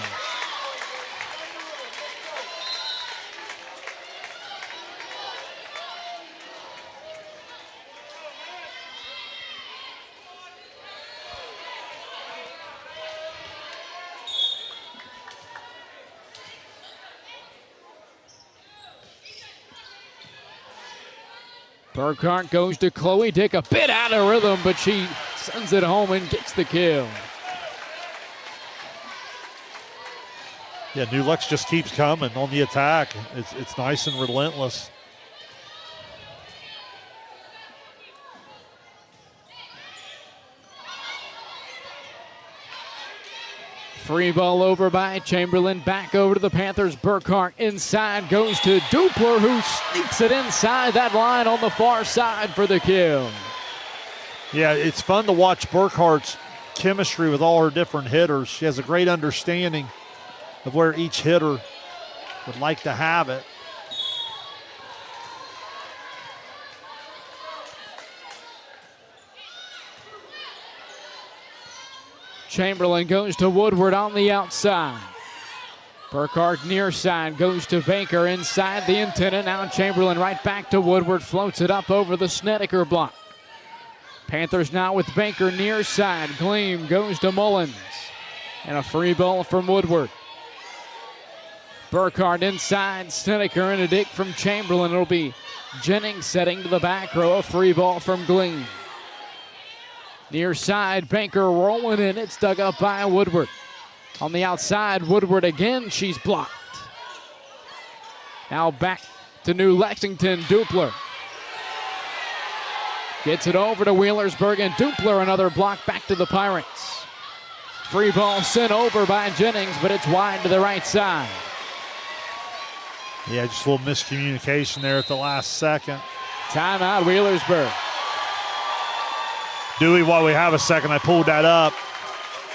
Burkhart goes to Chloe Dick, a bit out of rhythm, but she sends it home and gets the kill. Yeah, New Lex just keeps coming on the attack. It's nice and relentless. Free ball over by Chamberlain, back over to the Panthers. Burkhart inside, goes to Dupler, who sneaks it inside that line on the far side for the kill. Yeah, it's fun to watch Burkhart's chemistry with all her different hitters. She has a great understanding of where each hitter would like to have it. Chamberlain goes to Woodward on the outside. Burkhart near side, goes to Baker inside the antenna. Now Chamberlain right back to Woodward, floats it up over the Snedeker block. Panthers now with Baker near side. Gleam goes to Mullins. And a free ball from Woodward. Burkhart inside, Snedeker and a dig from Chamberlain. It'll be Jennings setting to the back row. A free ball from Gleam. Near side, Baker rolling in. It's dug up by Woodward. On the outside, Woodward again. She's blocked. Now back to New Lexington. Dupler gets it over to Wheelersburg, and Dupler another block back to the Pirates. Free ball sent over by Jennings, but it's wide to the right side. Yeah, just a little miscommunication there at the last second. Timeout, Wheelersburg. Dewey, while we have a second, I pulled that up.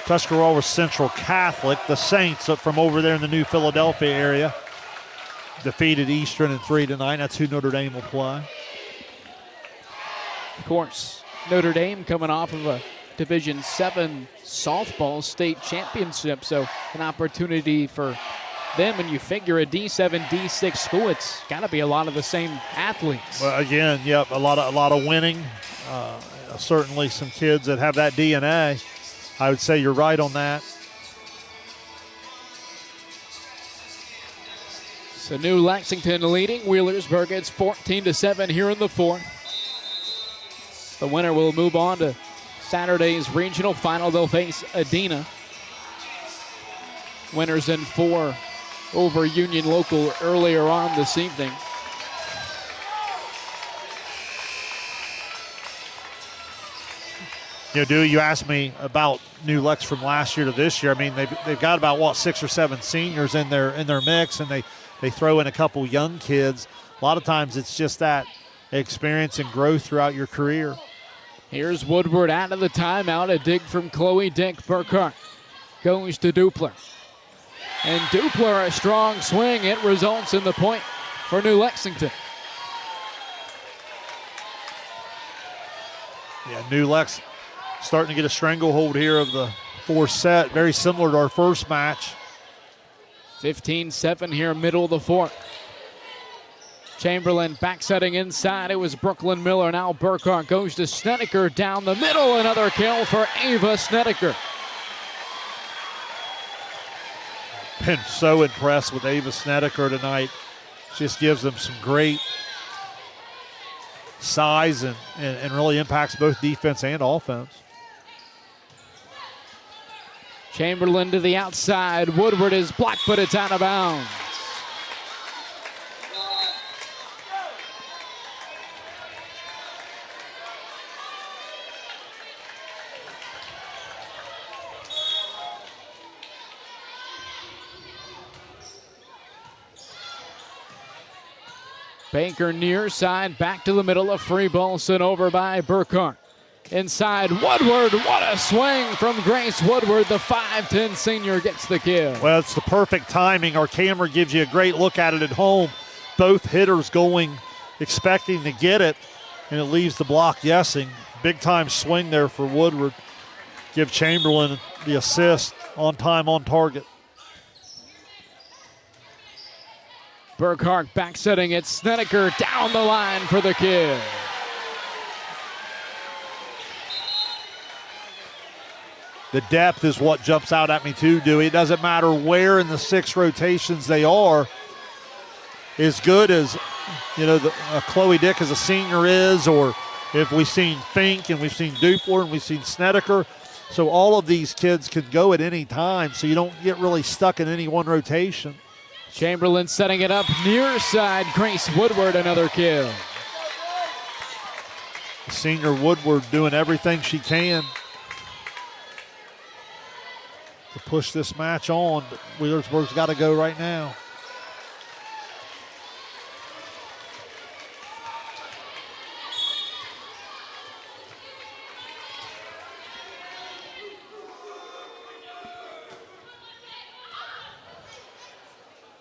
Tuscarora Central Catholic, the Saints up from over there in the New Philadelphia area, defeated Eastern in 3 tonight. That's who Notre Dame will play. Of course, Notre Dame coming off of a Division VII softball state championship, so an opportunity for them. When you figure a D7, D6 school, it's got to be a lot of the same athletes. Well, again, yep, a lot of winning. Certainly some kids that have that DNA. I would say you're right on that. So New Lexington leading Wheelersburg. It's 14-7 here in the fourth. The winner will move on to Saturday's regional final. They'll face Adena. Winners in 4 over Union Local earlier on this evening. You know, Dewey, you asked me about New Lex from last year to this year. I mean, they've got about 6 or 7 seniors in their mix, and they throw in a couple young kids. A lot of times it's just that experience and growth throughout your career. Here's Woodward out of the timeout. A dig from Chloe Dick. Burkhart goes to Dupler. And Dupler, a strong swing. It results in the point for New Lexington. Yeah, New Lex starting to get a stranglehold here of the fourth set. Very similar to our first match. 15-7 here, middle of the fourth. Chamberlain back setting inside. It was Brooklyn Miller. Now Burkhart goes to Snedeker down the middle. Another kill for Ava Snedeker. Been so impressed with Ava Snedeker tonight. Just gives them some great size and really impacts both defense and offense. Chamberlain to the outside. Woodward is blocked, but it's out of bounds. Baker near side, back to the middle. A free ball sent over by Burkhart. Inside Woodward, what a swing from Grace Woodward. The 5'10 senior gets the kill. Well, it's the perfect timing. Our camera gives you a great look at it at home. Both hitters going, expecting to get it, and it leaves the block guessing. Big time swing there for Woodward. Give Chamberlain the assist, on time, on target. Burkhart back setting it. Snedeker down the line for the kill. The depth is what jumps out at me too, Dewey. It doesn't matter where in the 6 rotations they are. As good as, Chloe Dick as a senior is, or if we've seen Fink and we've seen Dupler and we've seen Snedeker. So all of these kids can go at any time, so you don't get really stuck in any one rotation. Chamberlain setting it up near side. Grace Woodward, another kill. Senior Woodward doing everything she can to push this match on, but Wheelersburg's got to go right now.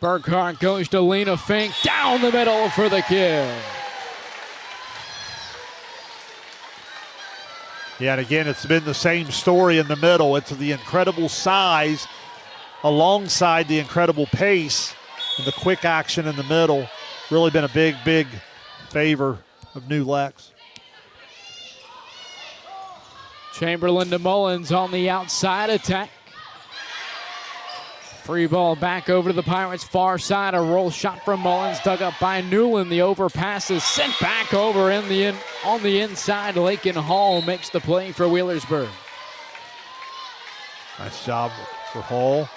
Burkhart goes to Lena Fink down the middle for the kill. Yeah, and again, it's been the same story in the middle. It's the incredible size alongside the incredible pace and the quick action in the middle. Really been a big, big favor of New Lex. Chamberlain to Mullins on the outside attack. Free ball back over to the Pirates' far side. A roll shot from Mullins, dug up by Newland. The overpass is sent back over on the inside. Lakin Hall makes the play for Wheelersburg. Nice job for Hall.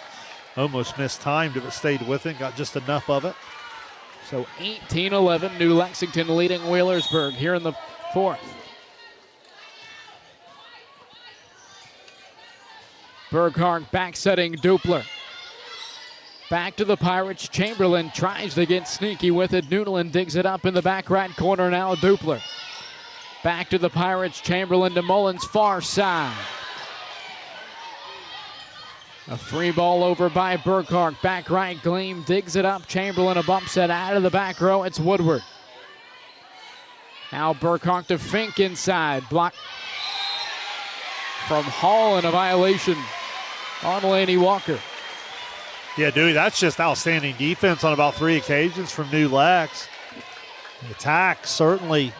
Almost mistimed if it stayed with it. Got just enough of it. So 18-11, New Lexington leading Wheelersburg here in the 4th. Burkhart back setting Dupler. Back to the Pirates. Chamberlain tries to get sneaky with it. Newland digs it up in the back right corner now. Dupler. Back to the Pirates. Chamberlain to Mullins, far side. A free ball over by Burkhart. Back right. Gleam digs it up. Chamberlain a bump set out of the back row. It's Woodward. Now Burkhart to Fink inside. Block from Hall and a violation on Laney Walker. Yeah, Dewey, that's just outstanding defense on about 3 occasions from New Lex. The attack, certainly,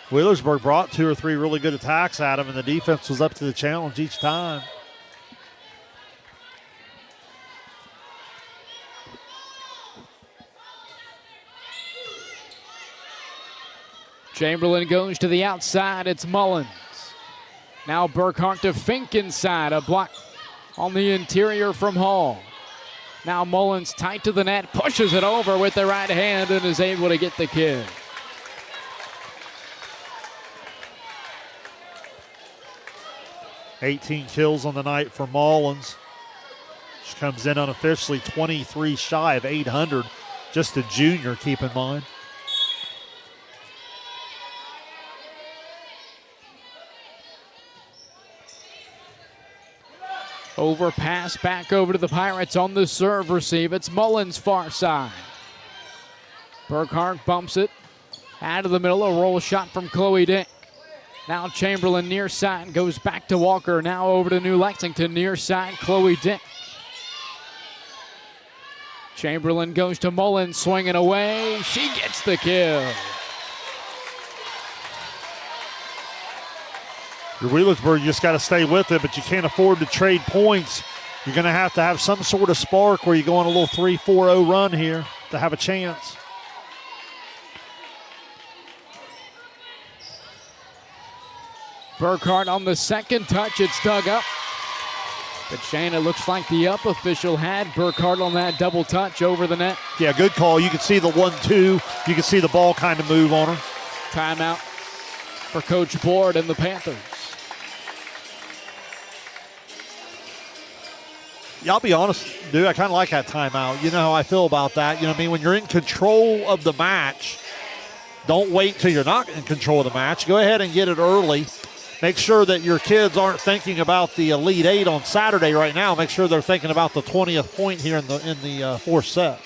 Wheelersburg brought 2 or 3 really good attacks at him, and the defense was up to the challenge each time. Chamberlain goes to the outside. It's Mullins. Now Burkhart to Fink inside. A block on the interior from Hall. Now Mullins tight to the net, pushes it over with the right hand and is able to get the kill. $18 kills on the night for Mullins. She comes in unofficially 23 shy of 800. Just a junior, keep in mind. Overpass back over to the Pirates on the serve receive. It's Mullins far side. Burkhart bumps it out of the middle. A roll shot from Chloe Dick. Now Chamberlain near side goes back to Walker. Now over to New Lexington near side. Chloe Dick. Chamberlain goes to Mullins swinging away. She gets the kill. Your Wheelersburg, you just got to stay with it, but you can't afford to trade points. You're going to have some sort of spark where you go on a little 3-4-0 run here to have a chance. Burkhart on the second touch. It's dug up. But Shane, it looks like the up official had Burkhart on that double touch over the net. Yeah, good call. You can see the 1-2. You can see the ball kind of move on her. Timeout for Coach Board and the Panthers. Yeah, I'll be honest, dude, I kind of like that timeout. You know how I feel about that. You know what I mean? When you're in control of the match, don't wait till you're not in control of the match. Go ahead and get it early make sure that your kids aren't thinking about the Elite Eight on Saturday right now. Make sure they're thinking about the 20th point here in the fourth set.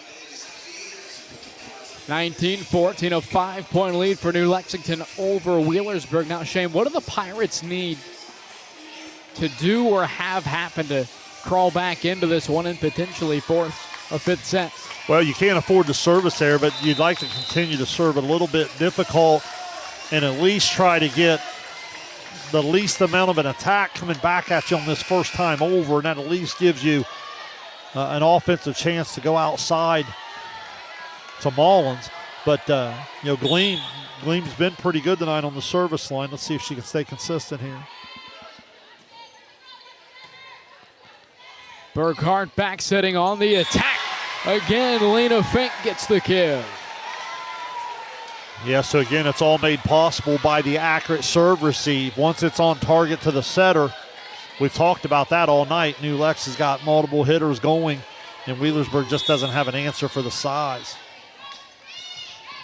19-14, a 5-point lead for New Lexington over Wheelersburg. Now, Shane, what do the Pirates need to do or have happen to crawl back into this one and potentially force a fifth set? Well, you can't afford to service there, but you'd like to continue to serve a little bit difficult and at least try to get the least amount of an attack coming back at you on this first time over, and that at least gives you an offensive chance to go outside to Mullins. But, Gleam's been pretty good tonight on the service line. Let's see if she can stay consistent here. Burkhart back setting on the attack. Again, Lena Fink gets the kill. Yeah, so again, it's all made possible by the accurate serve receive. Once it's on target to the setter, we've talked about that all night. New Lex has got multiple hitters going, and Wheelersburg just doesn't have an answer for the size.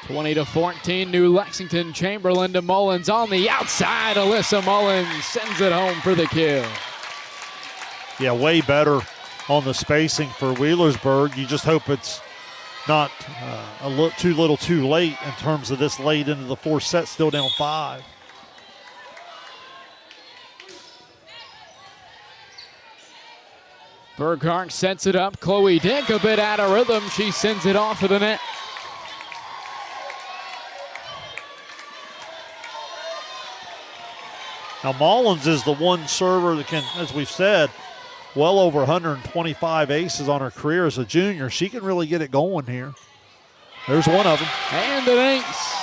20-14, New Lexington. Chamberlain to Mullins on the outside. Alyssa Mullins sends it home for the kill. Yeah, way better on the spacing for Wheelersburg. You just hope it's not too little too late in terms of this late into the fourth set, still down 5. Burkhart sets it up. Chloe Dick a bit out of rhythm. She sends it off of the net. Now Mullins is the one server that can, as we've said, well over 125 aces on her career as a junior. She can really get it going here. There's one of them. And an ace.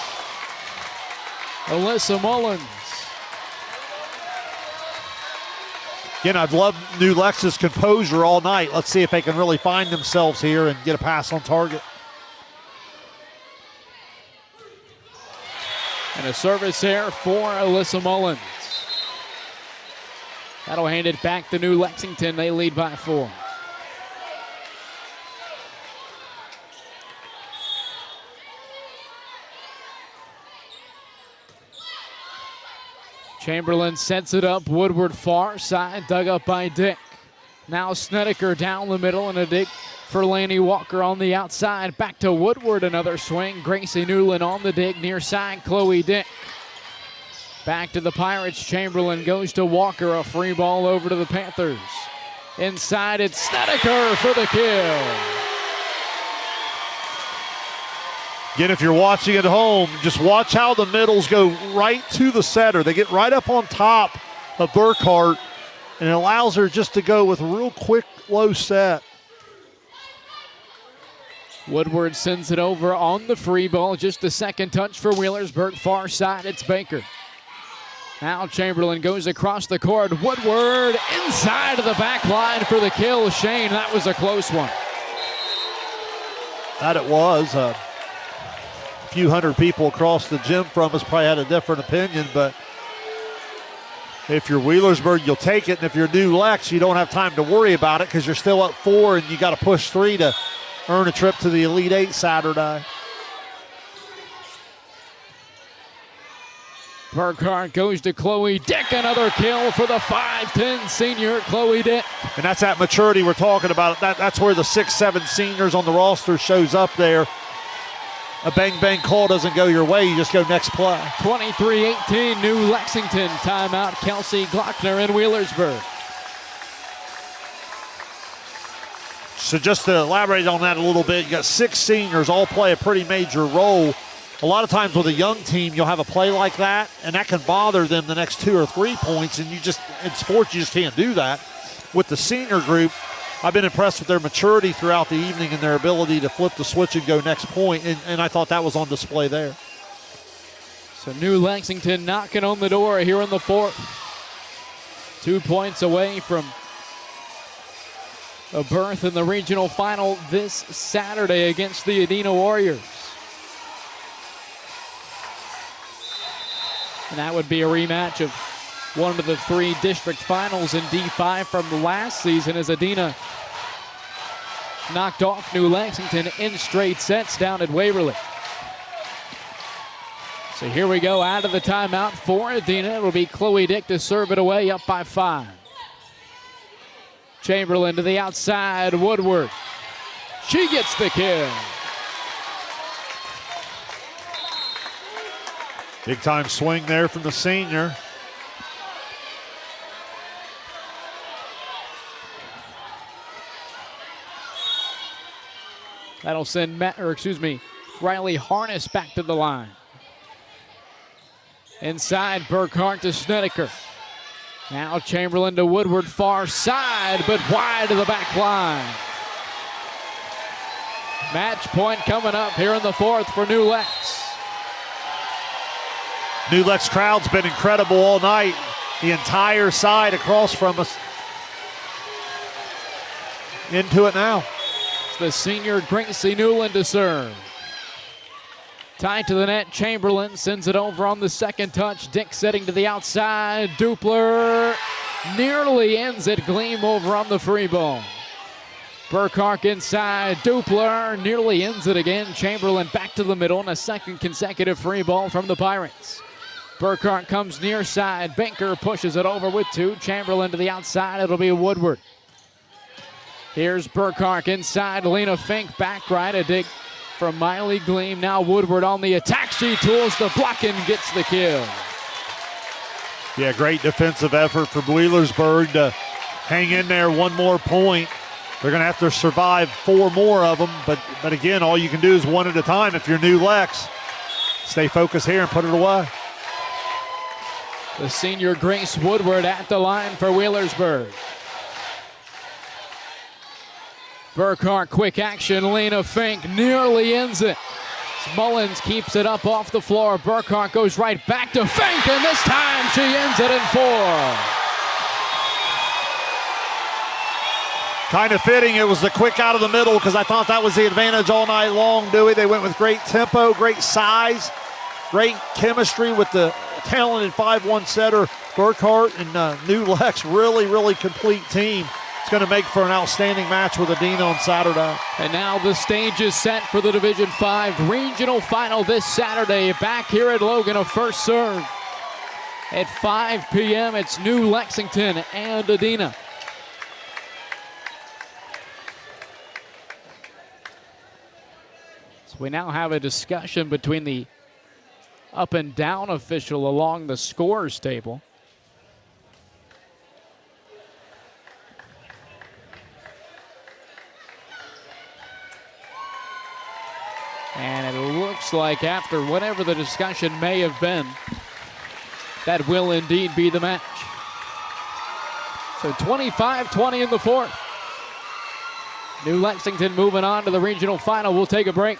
Alyssa Mullins. Again, I've loved New Lex's composure all night. Let's see if they can really find themselves here and get a pass on target. And a service error for Alyssa Mullins. That'll hand it back to New Lexington. They lead by 4. Chamberlain sets it up. Woodward far side, dug up by Dick. Now Snedeker down the middle and a dig for Laney Walker on the outside. Back to Woodward, another swing. Gracie Newland on the dig near side. Chloe Dick. Back to the Pirates. Chamberlain goes to Walker. A free ball over to the Panthers. Inside, it's Snedeker for the kill. Again, if you're watching at home, just watch how the middles go right to the setter. They get right up on top of Burkhart, and it allows her just to go with a real quick, low set. Woodward sends it over on the free ball. Just a second touch for Wheelersburg. Far side, it's Baker. Now Chamberlain goes across the court. Woodward inside of the back line for the kill. Shane, that was a close one. That it was. A few hundred people across the gym from us probably had a different opinion, but if you're Wheelersburg, you'll take it. And if you're New Lex, you don't have time to worry about it because you're still up 4 and you got to push 3 to earn a trip to the Elite Eight Saturday. Burkhart goes to Chloe Dick. Another kill for the 5'10 senior Chloe Dick. And that's that maturity we're talking about. That's where the 6'7 seniors on the roster shows up there. A bang-bang call doesn't go your way. You just go next play. 23-18, New Lexington. Timeout, Kelsey Glockner in Wheelersburg. So just to elaborate on that a little bit, you got 6 seniors all play a pretty major role. A lot of times with a young team, you'll have a play like that, and that can bother them the next 2 or 3 points, and in sports, you just can't do that. With the senior group, I've been impressed with their maturity throughout the evening and their ability to flip the switch and go next point, and I thought that was on display there. So New Lexington knocking on the door here in the 4th. 2 points away from a berth in the regional final this Saturday against the Adena Warriors. And that would be a rematch of one of the 3 district finals in D5 from the last season as Adena knocked off New Lexington in straight sets down at Waverly. So here we go out of the timeout for Adina. It'll be Chloe Dick to serve it away, up by 5. Chamberlain to the outside, Woodward. She gets the kill. Big time swing there from the senior. That'll send Riley Harness back to the line. Inside, Burkhart to Snedeker. Now Chamberlain to Woodward, far side, but wide to the back line. Match point coming up here in the 4th for New Lex. New Lex crowd's been incredible all night. The entire side across from us. Into it now. It's the senior Gracie Newland to serve. Tied to the net, Chamberlain sends it over on the second touch. Dick setting to the outside. Dupler nearly ends it. Gleam over on the free ball. Burkhart inside. Dupler nearly ends it again. Chamberlain back to the middle and a second consecutive free ball from the Pirates. Burkhart comes near side. Banker pushes it over with 2. Chamberlain to the outside. It'll be Woodward. Here's Burkhart inside. Lena Fink back right. A dig from Miley Gleam. Now Woodward on the attack. She tools the block and gets the kill. Yeah, great defensive effort from Wheelersburg to hang in there one more point. They're going to have to survive 4 more of them, but again, all you can do is one at a time if you're New Lex. Stay focused here and put it away. The senior Grace Woodward at the line for Wheelersburg. Burkhart, quick action. Lena Fink nearly ends it. Mullins keeps it up off the floor. Burkhart goes right back to Fink, and this time she ends it in 4. Kind of fitting. It was the quick out of the middle because I thought that was the advantage all night long, Dewey. They went with great tempo, great size, great chemistry with the talented 5-1 setter Burkhart, and New Lex. Really, really complete team. It's going to make for an outstanding match with Adina on Saturday. And now the stage is set for the Division 5 regional final this Saturday. Back here at Logan, a first serve. At 5 p.m., it's New Lexington and Adina. So we now have a discussion between the up and down official along the scores table. And it looks like after whatever the discussion may have been, that will indeed be the match. So 25-20 in the 4th. New Lexington moving on to the regional final. We'll take a break.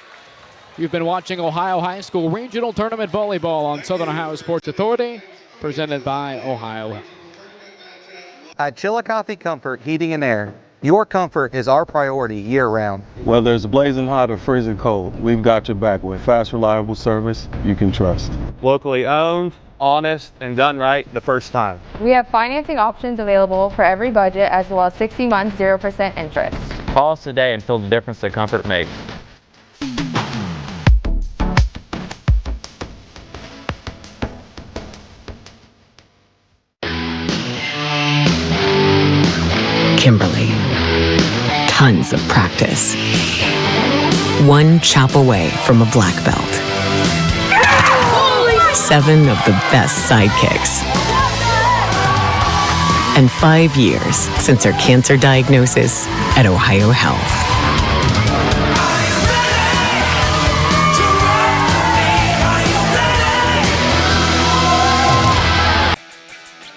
You've been watching Ohio High School Regional Tournament Volleyball on Southern Ohio Sports Authority, presented by Ohio Health. At Chillicothe Comfort Heating and Air, your comfort is our priority year-round. Whether it's blazing hot or freezing cold, we've got your back with fast, reliable service you can trust. Locally owned, honest, and done right the first time. We have financing options available for every budget, as well as 60 months, 0% interest. Call us today and feel the difference that comfort makes. Kimberly. Tons of practice. One chop away from a black belt. 7 of the best sidekicks. And 5 years since her cancer diagnosis at Ohio Health.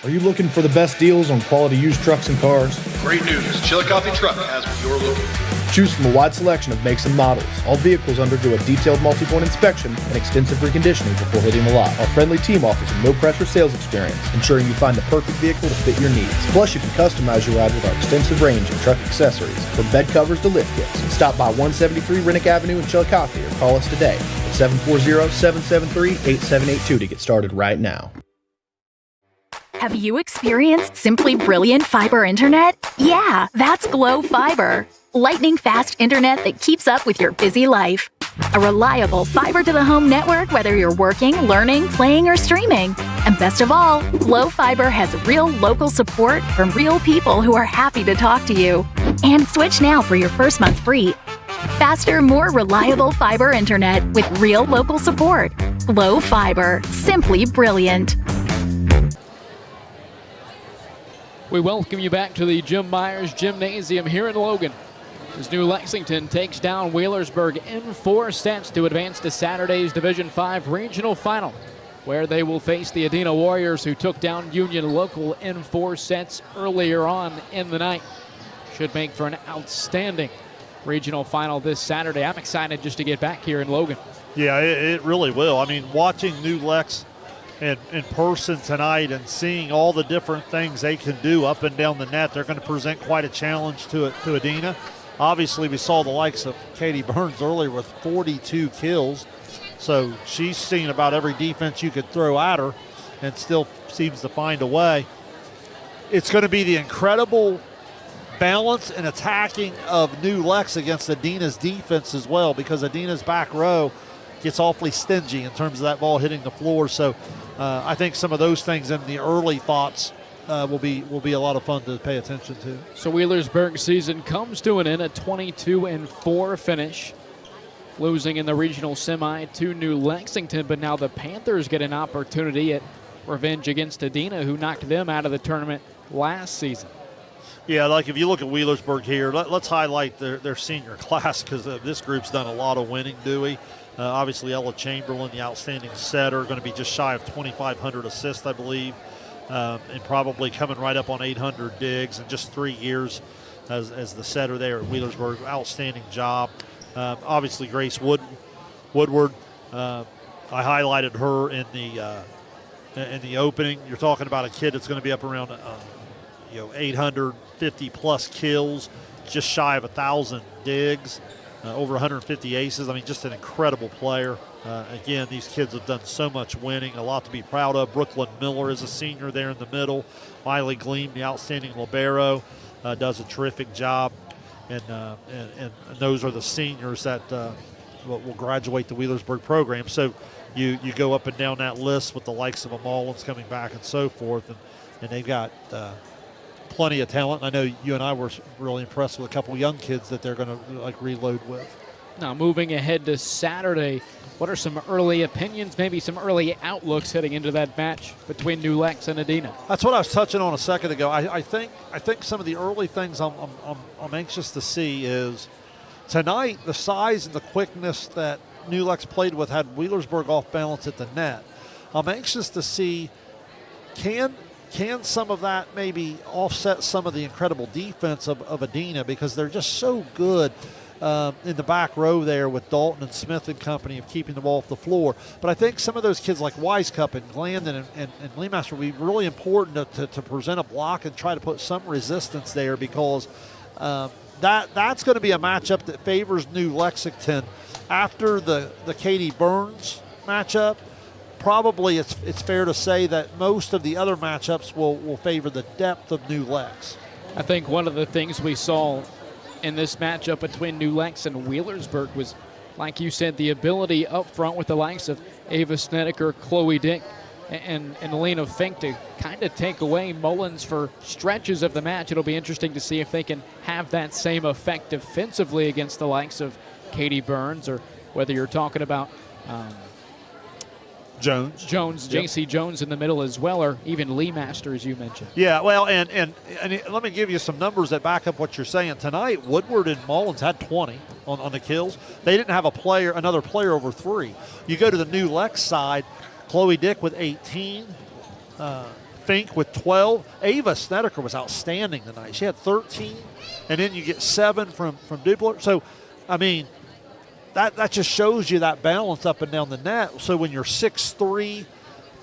Are you looking for the best deals on quality used trucks and cars? Great news. Chillicothe Truck has what you're looking for. Choose from a wide selection of makes and models. All vehicles undergo a detailed multi-point inspection and extensive reconditioning before hitting the lot. Our friendly team offers a no-pressure sales experience, ensuring you find the perfect vehicle to fit your needs. Plus, you can customize your ride with our extensive range of truck accessories, from bed covers to lift kits. Stop by 173 Rennick Avenue in Chillicothe or call us today at 740-773-8782 to get started right now. Have you experienced simply brilliant fiber internet? Yeah, that's Glow Fiber. Lightning fast internet that keeps up with your busy life. A reliable fiber-to-the-home network whether you're working, learning, playing, or streaming. And best of all, Glo Fiber has real local support from real people who are happy to talk to you. And switch now for your first month free. Faster, more reliable fiber internet with real local support. Glo Fiber, simply brilliant. We welcome you back to the Jim Myers Gymnasium here in Logan, as New Lexington takes down Wheelersburg in 4 sets to advance to Saturday's Division 5 regional final, where they will face the Adena Warriors, who took down Union Local in 4 sets earlier on in the night. Should make for an outstanding regional final this Saturday. I'm excited just to get back here in Logan. Yeah, it really will. I mean, watching New Lex in person tonight and seeing all the different things they can do up and down the net, they're going to present quite a challenge to Adena. Obviously, we saw the likes of Katie Burns earlier with 42 kills. So she's seen about every defense you could throw at her and still seems to find a way. It's going to be the incredible balance and attacking of New Lex against Adena's defense as well, because Adena's back row gets awfully stingy in terms of that ball hitting the floor. So I think some of those things in the early thoughts will be a lot of fun to pay attention to. So Wheelersburg season comes to an end, a 22-4 finish, losing in the regional semi to New Lexington, but now the Panthers get an opportunity at revenge against Adena, who knocked them out of the tournament last season. Yeah, like if you look at Wheelersburg here, let's highlight their senior class, because this group's done a lot of winning, Dewey. Obviously, Ella Chamberlain, the outstanding setter, going to be just shy of 2,500 assists, I believe, and probably coming right up on 800 digs in just 3 years as the setter there at Wheelersburg. Outstanding job. Obviously, Grace Woodward. I highlighted her in the opening. You're talking about a kid that's going to be up around 850 plus kills, just shy of 1,000 digs. Over 150 aces. I mean, just an incredible player. Again, these kids have done so much winning, a lot to be proud of. Brooklyn Miller is a senior there in the middle. Miley Gleam, the outstanding libero, does a terrific job. And those are the seniors that will graduate the Wheelersburg program. So you go up and down that list with the likes of Mullins coming back and so forth, and they've got plenty of talent. I know you and I were really impressed with a couple of young kids that they're going to reload with. Now moving ahead to Saturday, what are some early opinions, maybe some early outlooks heading into that match between New Lex and Adena? That's what I was touching on a second ago. I think some of the early things I'm anxious to see is tonight, the size and the quickness that New Lex played with had Wheelersburg off balance at the net. I'm anxious to see can some of that maybe offset some of the incredible defense of Adena, because they're just so good in the back row there with Dalton and Smith and company of keeping the ball off the floor. But I think some of those kids like Wisecup and Glandon and Leemaster will be really important to present a block and try to put some resistance there, because that's going to be a matchup that favors New Lexington. After the Katie Burns matchup, probably it's fair to say that most of the other matchups will favor the depth of New Lex. I think one of the things we saw in this matchup between New Lex and Wheelersburg was, like you said, the ability up front with the likes of Ava Snedeker, Chloe Dick, and Elena Fink to kind of take away Mullins for stretches of the match. It'll be interesting to see if they can have that same effect defensively against the likes of Katie Burns, or whether you're talking about Jones, yep. JC Jones in the middle as well, or even Lee Master, as you mentioned. Yeah, well, and let me give you some numbers that back up what you're saying. Tonight, Woodward and Mullins had 20 on the kills. They didn't have another player over 3. You go to the New Lex side, Chloe Dick with 18, Fink with 12. Ava Snedeker was outstanding tonight. She had 13, and then you get 7 from Dupler. So, I mean, that just shows you that balance up and down the net. So when you're 6'3",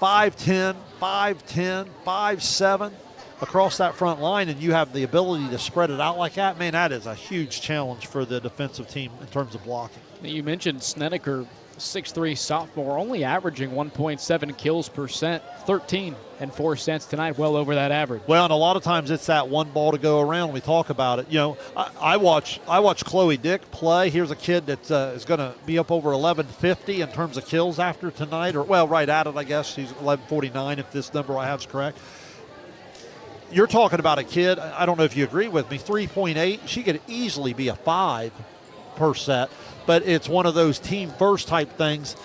5'10", 5'10", 5'7", across that front line, and you have the ability to spread it out like that, man, that is a huge challenge for the defensive team in terms of blocking. You mentioned Snedeker 6'3" sophomore, only averaging 1.7 kills per set, 13 and 4 sets tonight, well over that average. Well, and a lot of times it's that one ball to go around. We talk about it. You know, I watch Chloe Dick play. Here's a kid that is going to be up over 1150 in terms of kills after tonight, or well, right at it, I guess. She's 1149 if this number I have is correct. You're talking about a kid, I don't know if you agree with me, 3.8. She could easily be a 5 per set, but it's one of those team first type things.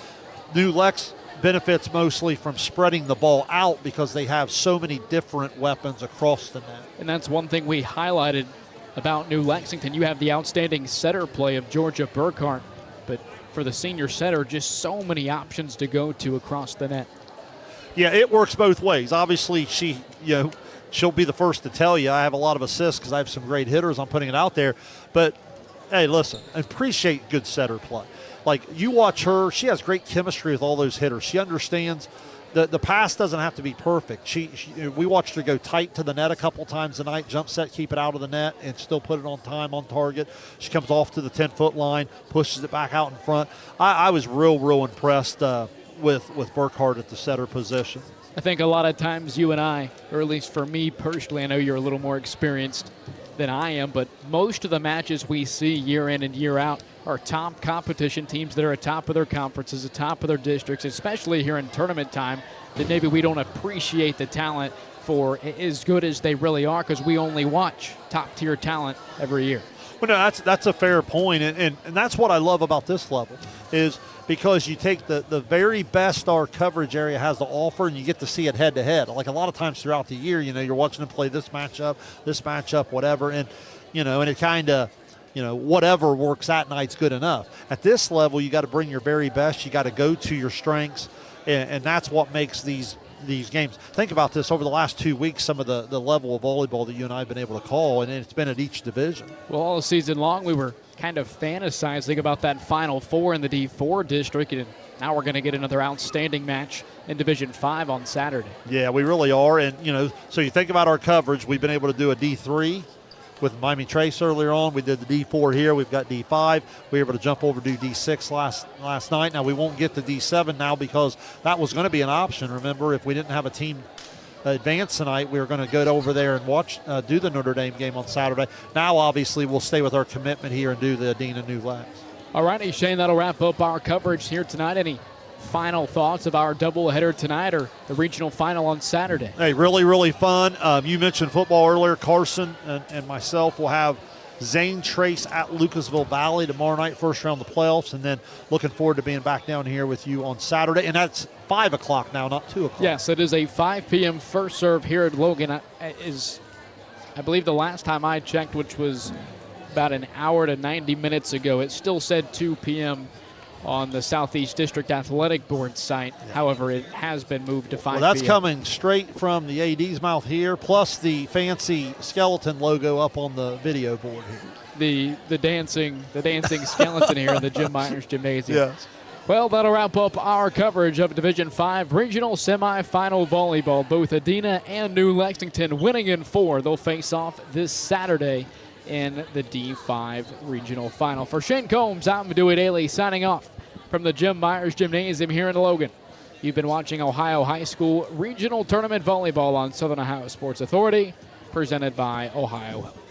New Lex benefits mostly from spreading the ball out because they have so many different weapons across the net. And that's one thing we highlighted about New Lexington. You have the outstanding setter play of Georgia Burkhart, but for the senior setter, just so many options to go to across the net. Yeah, it works both ways. Obviously, she'll be the first to tell you I have a lot of assists because I have some great hitters. I'm putting it out there. But, hey, listen, appreciate good setter play. Like, you watch her, she has great chemistry with all those hitters. She understands the pass doesn't have to be perfect. We watched her go tight to the net a couple times tonight, jump set, keep it out of the net, and still put it on time, on target. She comes off to the 10-foot line, pushes it back out in front. I was real impressed with Burkhart at the setter position. I think a lot of times you and I, or at least for me personally, I know you're a little more experienced than I am, but most of the matches we see year in and year out are top competition teams that are at top of their conferences, at top of their districts, especially here in tournament time, that maybe we don't appreciate the talent for as good as they really are because we only watch top-tier talent every year. Well, no, that's a fair point, and that's what I love about this level is because you take the very best our coverage area has to offer and you get to see it head-to-head. Like a lot of times throughout the year, you're watching them play this matchup, whatever, and it kind of, whatever works that night's good enough. At this level, you got to bring your very best. You got to go to your strengths, and that's what makes these games. Think about this over the last 2 weeks, some of the level of volleyball that you and I have been able to call, and it's been at each division. Well, all season long, we were kind of fantasizing about that Final Four in the D4 district, and now we're going to get another outstanding match in Division 5 on Saturday. Yeah, we really are, and, so you think about our coverage, we've been able to do a D3 with Miami Trace earlier on. We did the D4 here. We've got D5. We were able to jump over to D6 last night. Now, we won't get to D7 now because that was going to be an option. Remember, if we didn't have a team advance tonight, we were going to go over there and watch do the Notre Dame game on Saturday. Now, obviously, we'll stay with our commitment here and do the Adina New Lex. All righty, Shane, that'll wrap up our coverage here tonight. Any final thoughts of our doubleheader tonight or the regional final on Saturday? Hey, really fun. You mentioned football earlier. Carson and myself will have Zane Trace at Lucasville Valley tomorrow night, first round of the playoffs, and then looking forward to being back down here with you on Saturday. And that's 5 o'clock now, not 2 o'clock. Yes, it is a 5 p.m. first serve here at Logan. I believe the last time I checked, which was about an hour to 90 minutes ago, it still said 2 p.m. on the Southeast District Athletic Board site. Yeah. However, it has been moved to 5 p.m. Well, that's coming straight from the AD's mouth here, plus the fancy skeleton logo up on the video board here. The dancing skeleton here in the Jim Myers Gymnasium. Yes. Well, that'll wrap up our coverage of Division 5 Regional Semifinal Volleyball. Both Adina and New Lexington winning in 4. They'll face off this Saturday in the D5 Regional Final. For Shane Combs, I'm Dewey Daly signing off from the Jim Myers Gymnasium here in Logan. You've been watching Ohio High School Regional Tournament Volleyball on Southern Ohio Sports Authority, presented by Ohio Health.